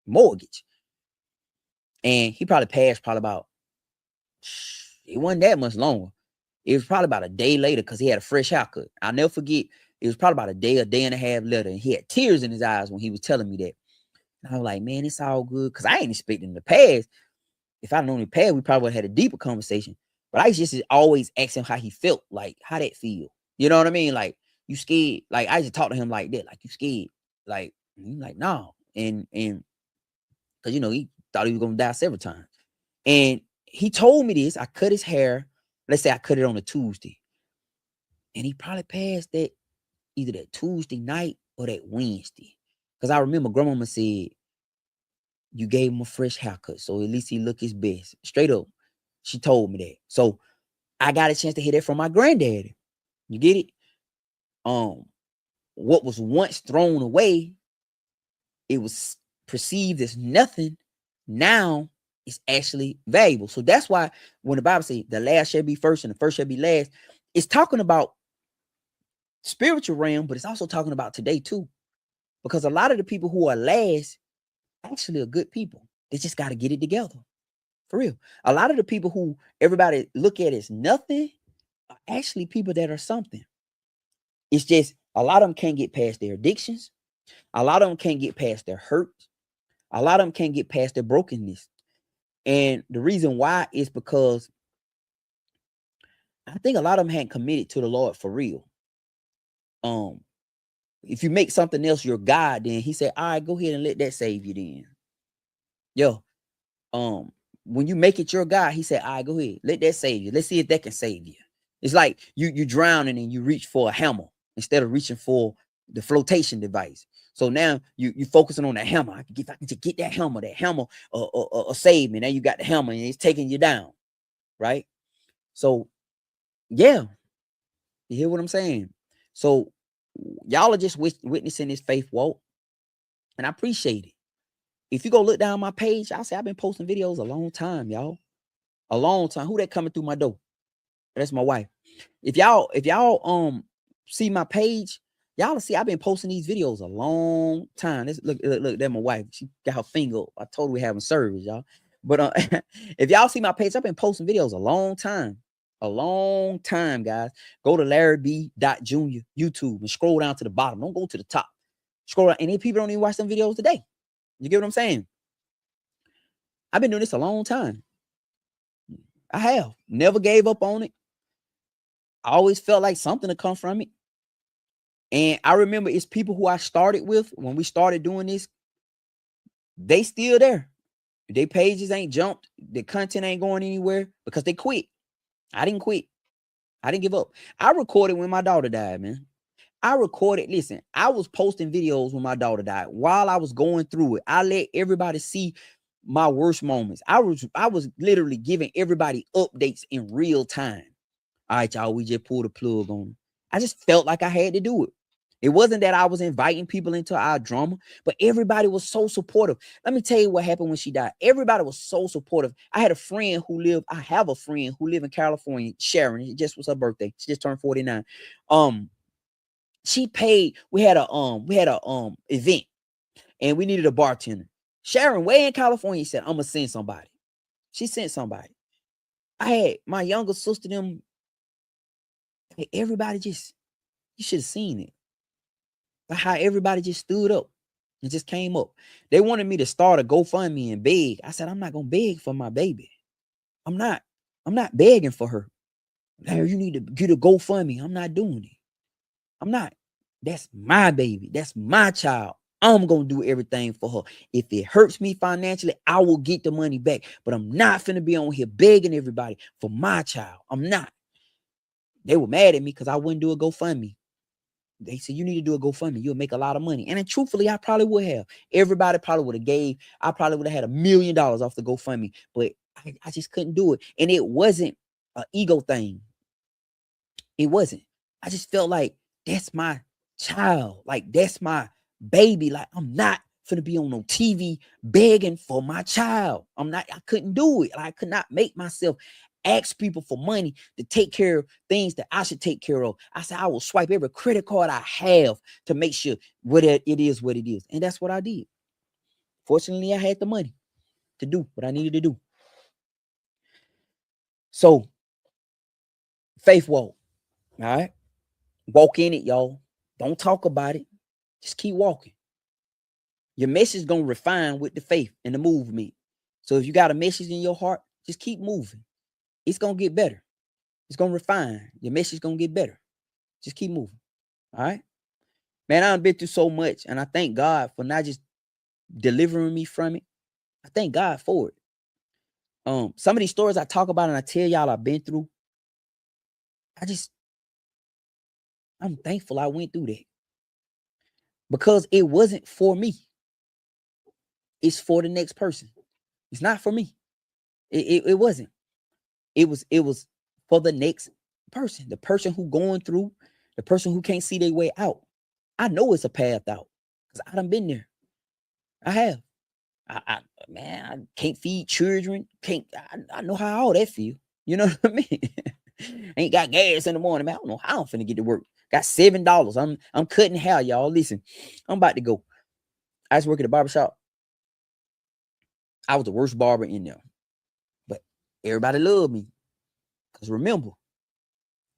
mortgage. And he probably passed about It wasn't that much longer. It was probably about a day later because he had a fresh haircut. I'll never forget. It was probably about a day and a half later, and he had tears in his eyes when he was telling me that. And I was like, man, it's all good. Because I ain't expecting the pass. If I'd known the pass, we probably would have had a deeper conversation. But I just always asked him how he felt, like, how that feel. You know what I mean? Like, you scared? Like, I just talked to him like that, like, you scared? Like, he's like, no. And because, you know, he thought he was going to die several times. And he told me this. I cut his hair. Let's say I cut it on a Tuesday. And he probably passed that either that Tuesday night or that Wednesday. Because I remember grandmama said, you gave him a fresh haircut, so at least he look his best. Straight up. She told me that. So I got a chance to hear that from my granddaddy. You get it? What was once thrown away, it was perceived as nothing. Now it's actually valuable. So that's why when the Bible says the last shall be first and the first shall be last, it's talking about spiritual realm, but it's also talking about today too. Because a lot of the people who are last actually are good people. They just got to get it together. For real. A lot of the people who everybody look at as nothing are actually people that are something. It's just a lot of them can't get past their addictions. A lot of them can't get past their hurt. A lot of them can't get past their brokenness. And the reason why is because I think a lot of them hadn't committed to the Lord for real. If you make something else your God, then he said, all right, go ahead and let that save you then. Yo, when you make it your God, he said, all right, go ahead, let that save you. Let's see if that can save you. It's like you drowning and you reach for a hammer instead of reaching for the flotation device. So now you focusing on the hammer. If I can just get that hammer save me. Now you got the hammer and it's taking you down, right? So yeah, you hear what I'm saying? So y'all are just witnessing this faith walk, and I appreciate it. If you go look down my page, I'll say I've been posting videos a long time, y'all. A long time. Who that coming through my door? That's my wife. If y'all see my page, y'all see I've been posting these videos a long time. Look, that's my wife. She got her finger up. I told her we having service, y'all. But if y'all see my page, I've been posting videos a long time. A long time, guys. Go to Larry B. Jr. YouTube and scroll down to the bottom. Don't go to the top. Scroll down. And if people don't even watch them videos today. You get what I'm saying? I've been doing this a long time. I have. Never gave up on it. I always felt like something to come from it. And I remember it's people who I started with when we started doing this. They still there. Their pages ain't jumped. The content ain't going anywhere because they quit. I didn't quit. I didn't give up. I recorded when my daughter died, man. I recorded. Listen, I was posting videos when my daughter died while I was going through it. I let everybody see my worst moments. I was literally giving everybody updates in real time. All right, y'all, we just pulled a plug on them. I just felt like I had to do it. It wasn't that I was inviting people into our drama, but everybody was so supportive. Let me tell you what happened when she died. Everybody was so supportive. I have a friend who lived in California, Sharon. It just was her birthday. She just turned 49. She paid. We had a event and we needed a bartender. Sharon, way in California, said, I'm gonna send somebody. She sent somebody. I had my younger sister, them. Everybody just, you should have seen it. Like how everybody just stood up and just came up. They wanted me to start a GoFundMe and beg. I said, I'm not gonna beg for my baby. I'm not begging for her. Larry, you need to get a GoFundMe. I'm not doing it. I'm not. That's my baby. That's my child. I'm gonna do everything for her. If it hurts me financially, I will get the money back. But I'm not finna be on here begging everybody for my child. I'm not. They were mad at me because I wouldn't do a GoFundMe. They said, you need to do a GoFundMe. You'll make a lot of money. And then truthfully, I probably would have. Everybody probably would have gave. I probably would have had $1 million off the GoFundMe. But I just couldn't do it. And it wasn't an ego thing. It wasn't. I just felt like that's my child. Like that's my baby. Like I'm not finna be on no TV begging for my child. I couldn't do it. I could not make myself ask people for money to take care of things that I should take care of. I said, I will swipe every credit card I have to make sure what it is. And that's what I did. Fortunately, I had the money to do what I needed to do. So Faith walk. All right. Walk in it, y'all. Don't talk about it. Just keep walking. Your message is going to refine with the faith and the movement. So if you got a message in your heart, just keep moving. It's going to get better. It's going to refine. Your message is going to get better. Just keep moving. All right. Man, I've been through so much, and I thank God for not just delivering me from it. I thank God for it. Some of these stories I talk about and I tell y'all I've been through, I'm thankful I went through that. Because it wasn't for me. It's for the next person. It's not for me. It wasn't. It was for the next person. The person who going through, the person who can't see their way out. I know it's a path out. Because I done been there. I have. I can't feed children. I know how all that feel. You know what I mean? Ain't got gas in the morning, man. I don't know how I'm finna get to work. Got $7. I'm cutting hair, y'all. Listen, I'm about to go. I just work at the barbershop. I was the worst barber in there. But everybody loved me. Because remember,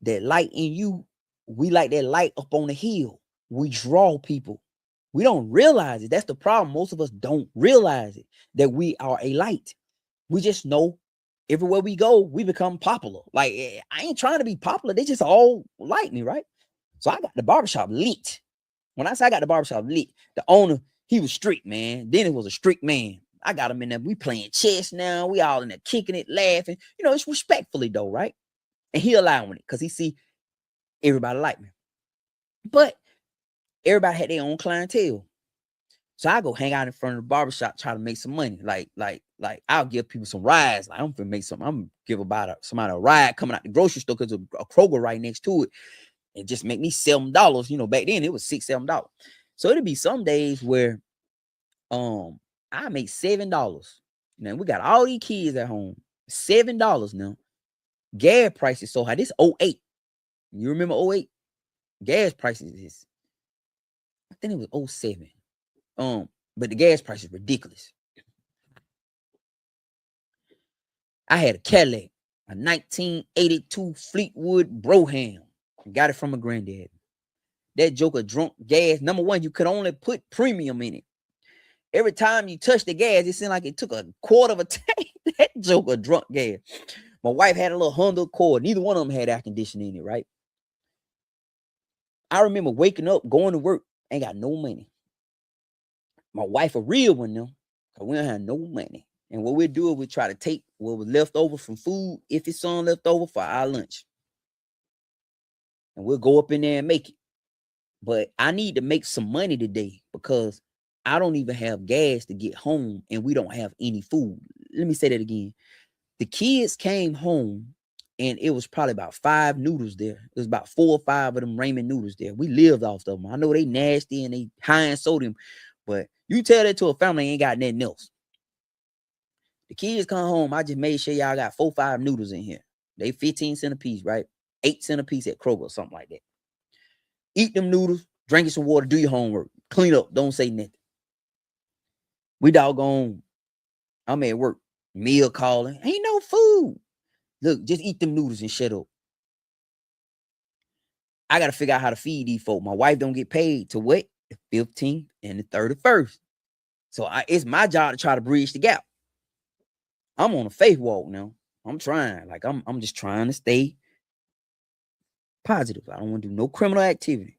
that light in you, we like that light up on the hill. We draw people. We don't realize it. That's the problem. Most of us don't realize it, that we are a light. We just know everywhere we go, we become popular. Like, I ain't trying to be popular. They just all like me, right? So I got the barbershop lit. When I say I got the barbershop lit, the owner, he was strict, man. Then it was a strict man. I got him in there. We playing chess now. We all in there kicking it, laughing. You know, it's respectfully though, right? And he allowing it because he see everybody like me. But everybody had their own clientele. So I go hang out in front of the barbershop, try to make some money. Like I'll give people some rides. Like I'm gonna make some. I'm gonna give somebody a ride coming out the grocery store because a Kroger right next to it, and just make me $7. You know, back then it was $6-7. So it'll be some days where I make $7. Now we got all these kids at home. $7 now. Gas prices so high. This 08. You remember 08? Gas prices is, I think it was 07. But the gas price is ridiculous. I had a Cadillac, a 1982 Fleetwood Brougham. Got it from a granddad. That joker drunk gas. Number one, you could only put premium in it. Every time you touch the gas, it seemed like it took a quarter of a tank. That joker drunk gas. My wife had a little Honda Accord. Neither one of them had air conditioning in it, right? I remember waking up, going to work, ain't got no money. My wife a real one though, because we don't have no money. And what we do is we try to take what was left over from food, if it's some left over, for our lunch. And we'll go up in there and make it. But I need to make some money today because I don't even have gas to get home and we don't have any food. Let me say that again. The kids came home and it was probably about 5 noodles there. It was about 4 or 5 of them ramen noodles there. We lived off of them. I know they nasty and they high in sodium, but you tell that to a family ain't got nothing else. The kids come home. I just made sure y'all got 4 or 5 noodles in here. They 15 cents a piece, right? 8 cents a piece at Kroger or something like that. Eat them noodles, drink you some water, do your homework, clean up, don't say nothing. We doggone, I'm at work, meal calling, ain't no food. Look, just eat them noodles and shut up. I got to figure out how to feed these folk. My wife don't get paid to what? The 15th and the 31st. So it's my job to try to bridge the gap. I'm on a faith walk now. I'm trying. Like I'm just trying to stay positive. I don't want to do no criminal activity.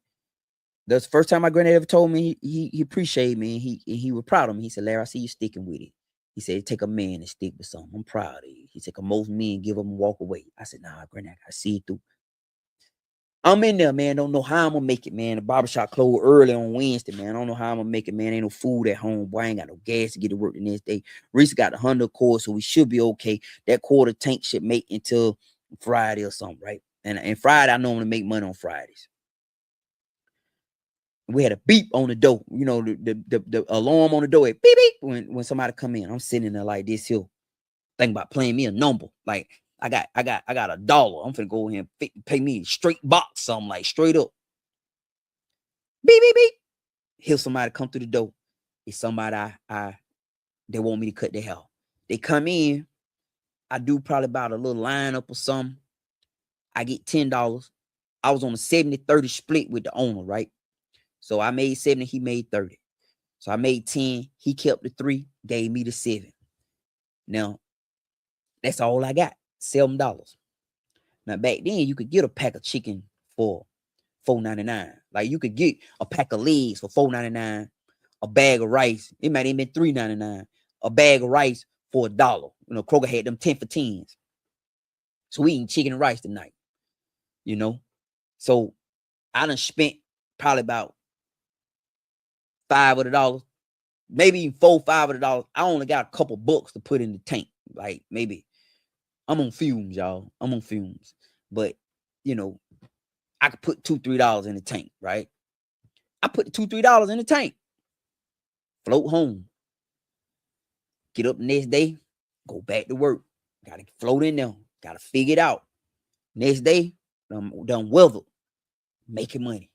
That's the first time my granddad ever told me he appreciated me and he was proud of me. He said, Larry, I see you sticking with it. He said, take a man and stick with something. I'm proud of you. He said, most men give them and walk away. I said, nah, granddad, I see it through. I'm in there, man. Don't know how I'm gonna make it, man. The barbershop closed early on Wednesday, man. I don't know how I'm gonna make it, man. Ain't no food at home. Boy, I ain't got no gas to get to work the next day. Reese got the Honda Accord, so we should be okay. That quarter tank should make until Friday or something, right? And Friday, I normally make money on Fridays. We had a beep on the door, you know, the alarm on the door, beep beep when somebody come in. I'm sitting there like this here, thinking about playing me a number. Like I got $1. I'm finna go in and pay me straight box, something like straight up. Beep beep beep. Hear somebody come through the door. It's somebody they want me to cut their hair. They come in. I do probably about a little lineup or something. I get $10. I was on a 70-30 split with the owner, right? So I made 70, he made 30. So I made 10, he kept the 3, gave me the 7. Now, that's all I got, $7. Now, back then, you could get a pack of chicken for $4.99. Like, you could get a pack of legs for $4.99, a bag of rice. It might have been $3.99. A bag of rice for $1. You know, Kroger had them 10 for 10s. So we eating chicken and rice tonight, you know. So I done spent probably about $500, maybe even $400-$500. I only got a couple bucks to put in the tank. Like, maybe I'm on fumes, y'all. I'm on fumes. But, you know, I could put $2-$3 in the tank, right? I put the $2-$3 in the tank. Float home. Get up the next day. Go back to work. Gotta float in there. Gotta figure it out. Next day, I'm done weathered. Making money.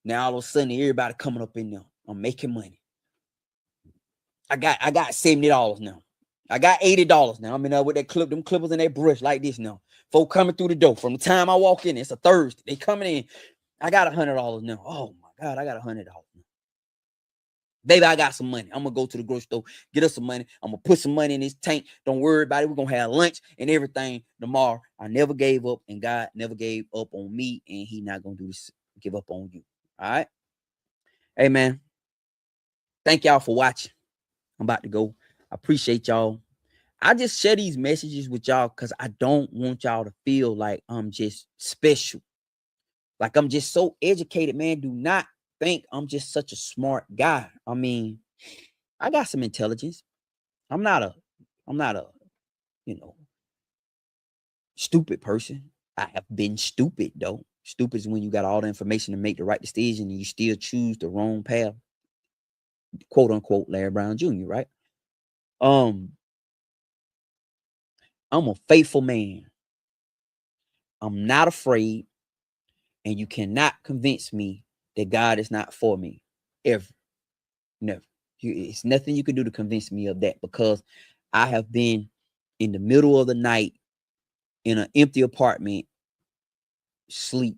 Now all of a sudden, everybody coming up in there. I'm making money. I got $70 now. I got $80 now. I'm in there with that them clippers and that brush like this now. Folk coming through the door. From the time I walk in, it's a Thursday. They coming in. I got $100 now. Oh my God, I got $100 now. Baby, I got some money. I'm gonna go to the grocery store, get us some money. I'm gonna put some money in this tank. Don't worry about it. We're gonna have lunch and everything tomorrow. I never gave up, and God never gave up on me, and He not gonna give up on you. All right. Hey man, thank y'all for watching. I'm about to go. I appreciate y'all. I just share these messages with y'all because I don't want y'all to feel like I'm just special. Like I'm just so educated, man. Do not think I'm just such a smart guy. I mean, I got some intelligence. I'm not a, you know, stupid person. I have been stupid though. Stupid is when you got all the information to make the right decision and you still choose the wrong path. Quote unquote Larry Brown Jr., right? I'm a faithful man. I'm not afraid, and you cannot convince me that God is not for me. Ever. Never. It's nothing you can do to convince me of that, because I have been in the middle of the night in an empty apartment, sleep,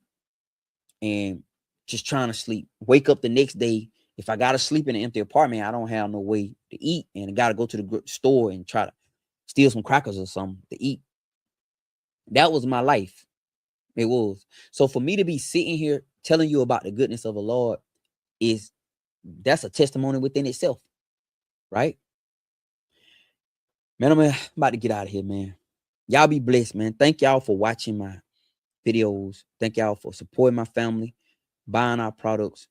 and just trying to sleep. Wake up the next day. If I gotta sleep in an empty apartment, I don't have no way to eat, and I gotta go to the store and try to steal some crackers or something to eat. That was my life. It was. So for me to be sitting here telling you about the goodness of the Lord that's a testimony within itself, right? Man, I'm about to get out of here, man. Y'all be blessed, man. Thank y'all for watching my videos. Thank y'all for supporting my family, buying our products.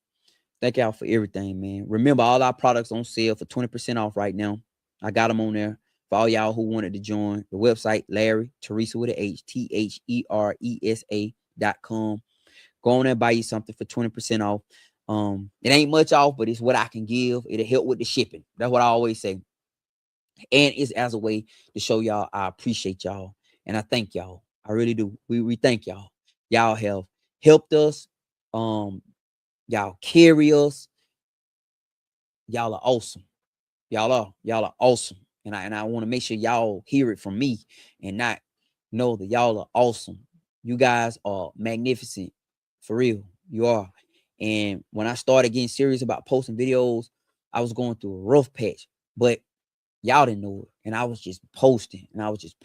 Thank y'all for everything, man. Remember, all our products on sale for 20% off right now. I got them on there for all y'all who wanted to join the website. Larry Teresa with a H, THERESA.com. Go on there and buy you something for 20% off. It ain't much off, but it's what I can give. It'll help with the shipping. That's what I always say. And it's as a way to show y'all I appreciate y'all. And I thank y'all. I really do. We thank y'all. Y'all have helped us. Y'all carry us. Y'all are awesome. Y'all are awesome. And I want to make sure y'all hear it from me and not know that y'all are awesome. You guys are magnificent. For real. You are. And when I started getting serious about posting videos, I was going through a rough patch. But y'all didn't know it. And I was just posting and I was just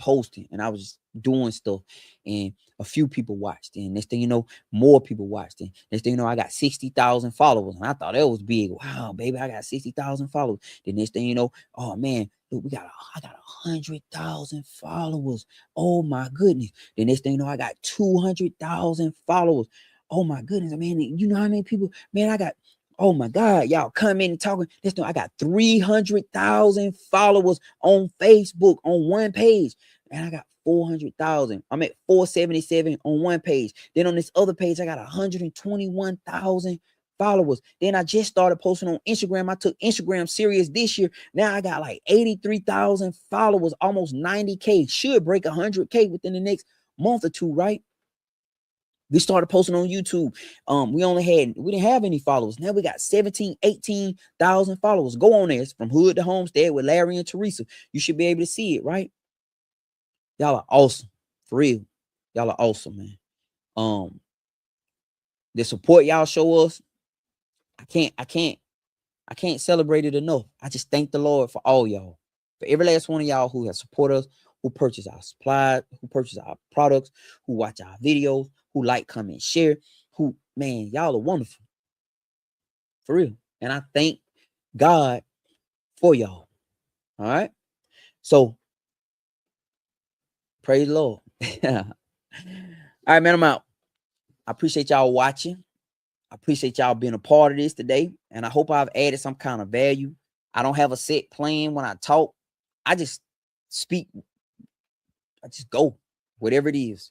doing stuff. And a few people watched. And next thing you know, more people watched. And next thing you know, I got 60,000 followers. And I thought that was big. Wow, baby, I got 60,000 followers. The next thing you know, oh man, look, I got 100,000 followers. Oh my goodness. The next thing you know, I got 200,000 followers. Oh my goodness, man. You know how many people, man, I got, oh my God, y'all come in and talking. Listen, I got 300,000 followers on Facebook on one page. And I got 400,000. I'm at 477 on one page. Then on this other page, I got 121,000 followers. Then I just started posting on Instagram. I took Instagram serious this year. Now I got like 83,000 followers, almost 90K. Should break 100K within the next month or two, right? We started posting on YouTube. We didn't have any followers. Now we got 17, 18,000 followers. Go on there. It's from Hood to Homestead with Larry and Teresa. You should be able to see it, right? Y'all are awesome. For real. Y'all are awesome, man. The support y'all show us, I can't celebrate it enough. I just thank the Lord for all y'all, for every last one of y'all who has supported us, who purchase our supplies, who purchase our products, who watch our videos, who like, comment, share, who, man, y'all are wonderful. For real. And I thank God for y'all. All right. So praise the Lord. All right, man. I'm out. I appreciate y'all watching. I appreciate y'all being a part of this today. And I hope I've added some kind of value. I don't have a set plan when I talk. I just speak. I just go, whatever it is.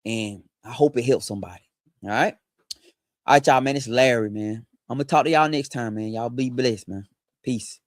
And I hope it helps somebody. All right. All right, y'all, man. It's Larry, man. I'm going to talk to y'all next time, man. Y'all be blessed, man. Peace.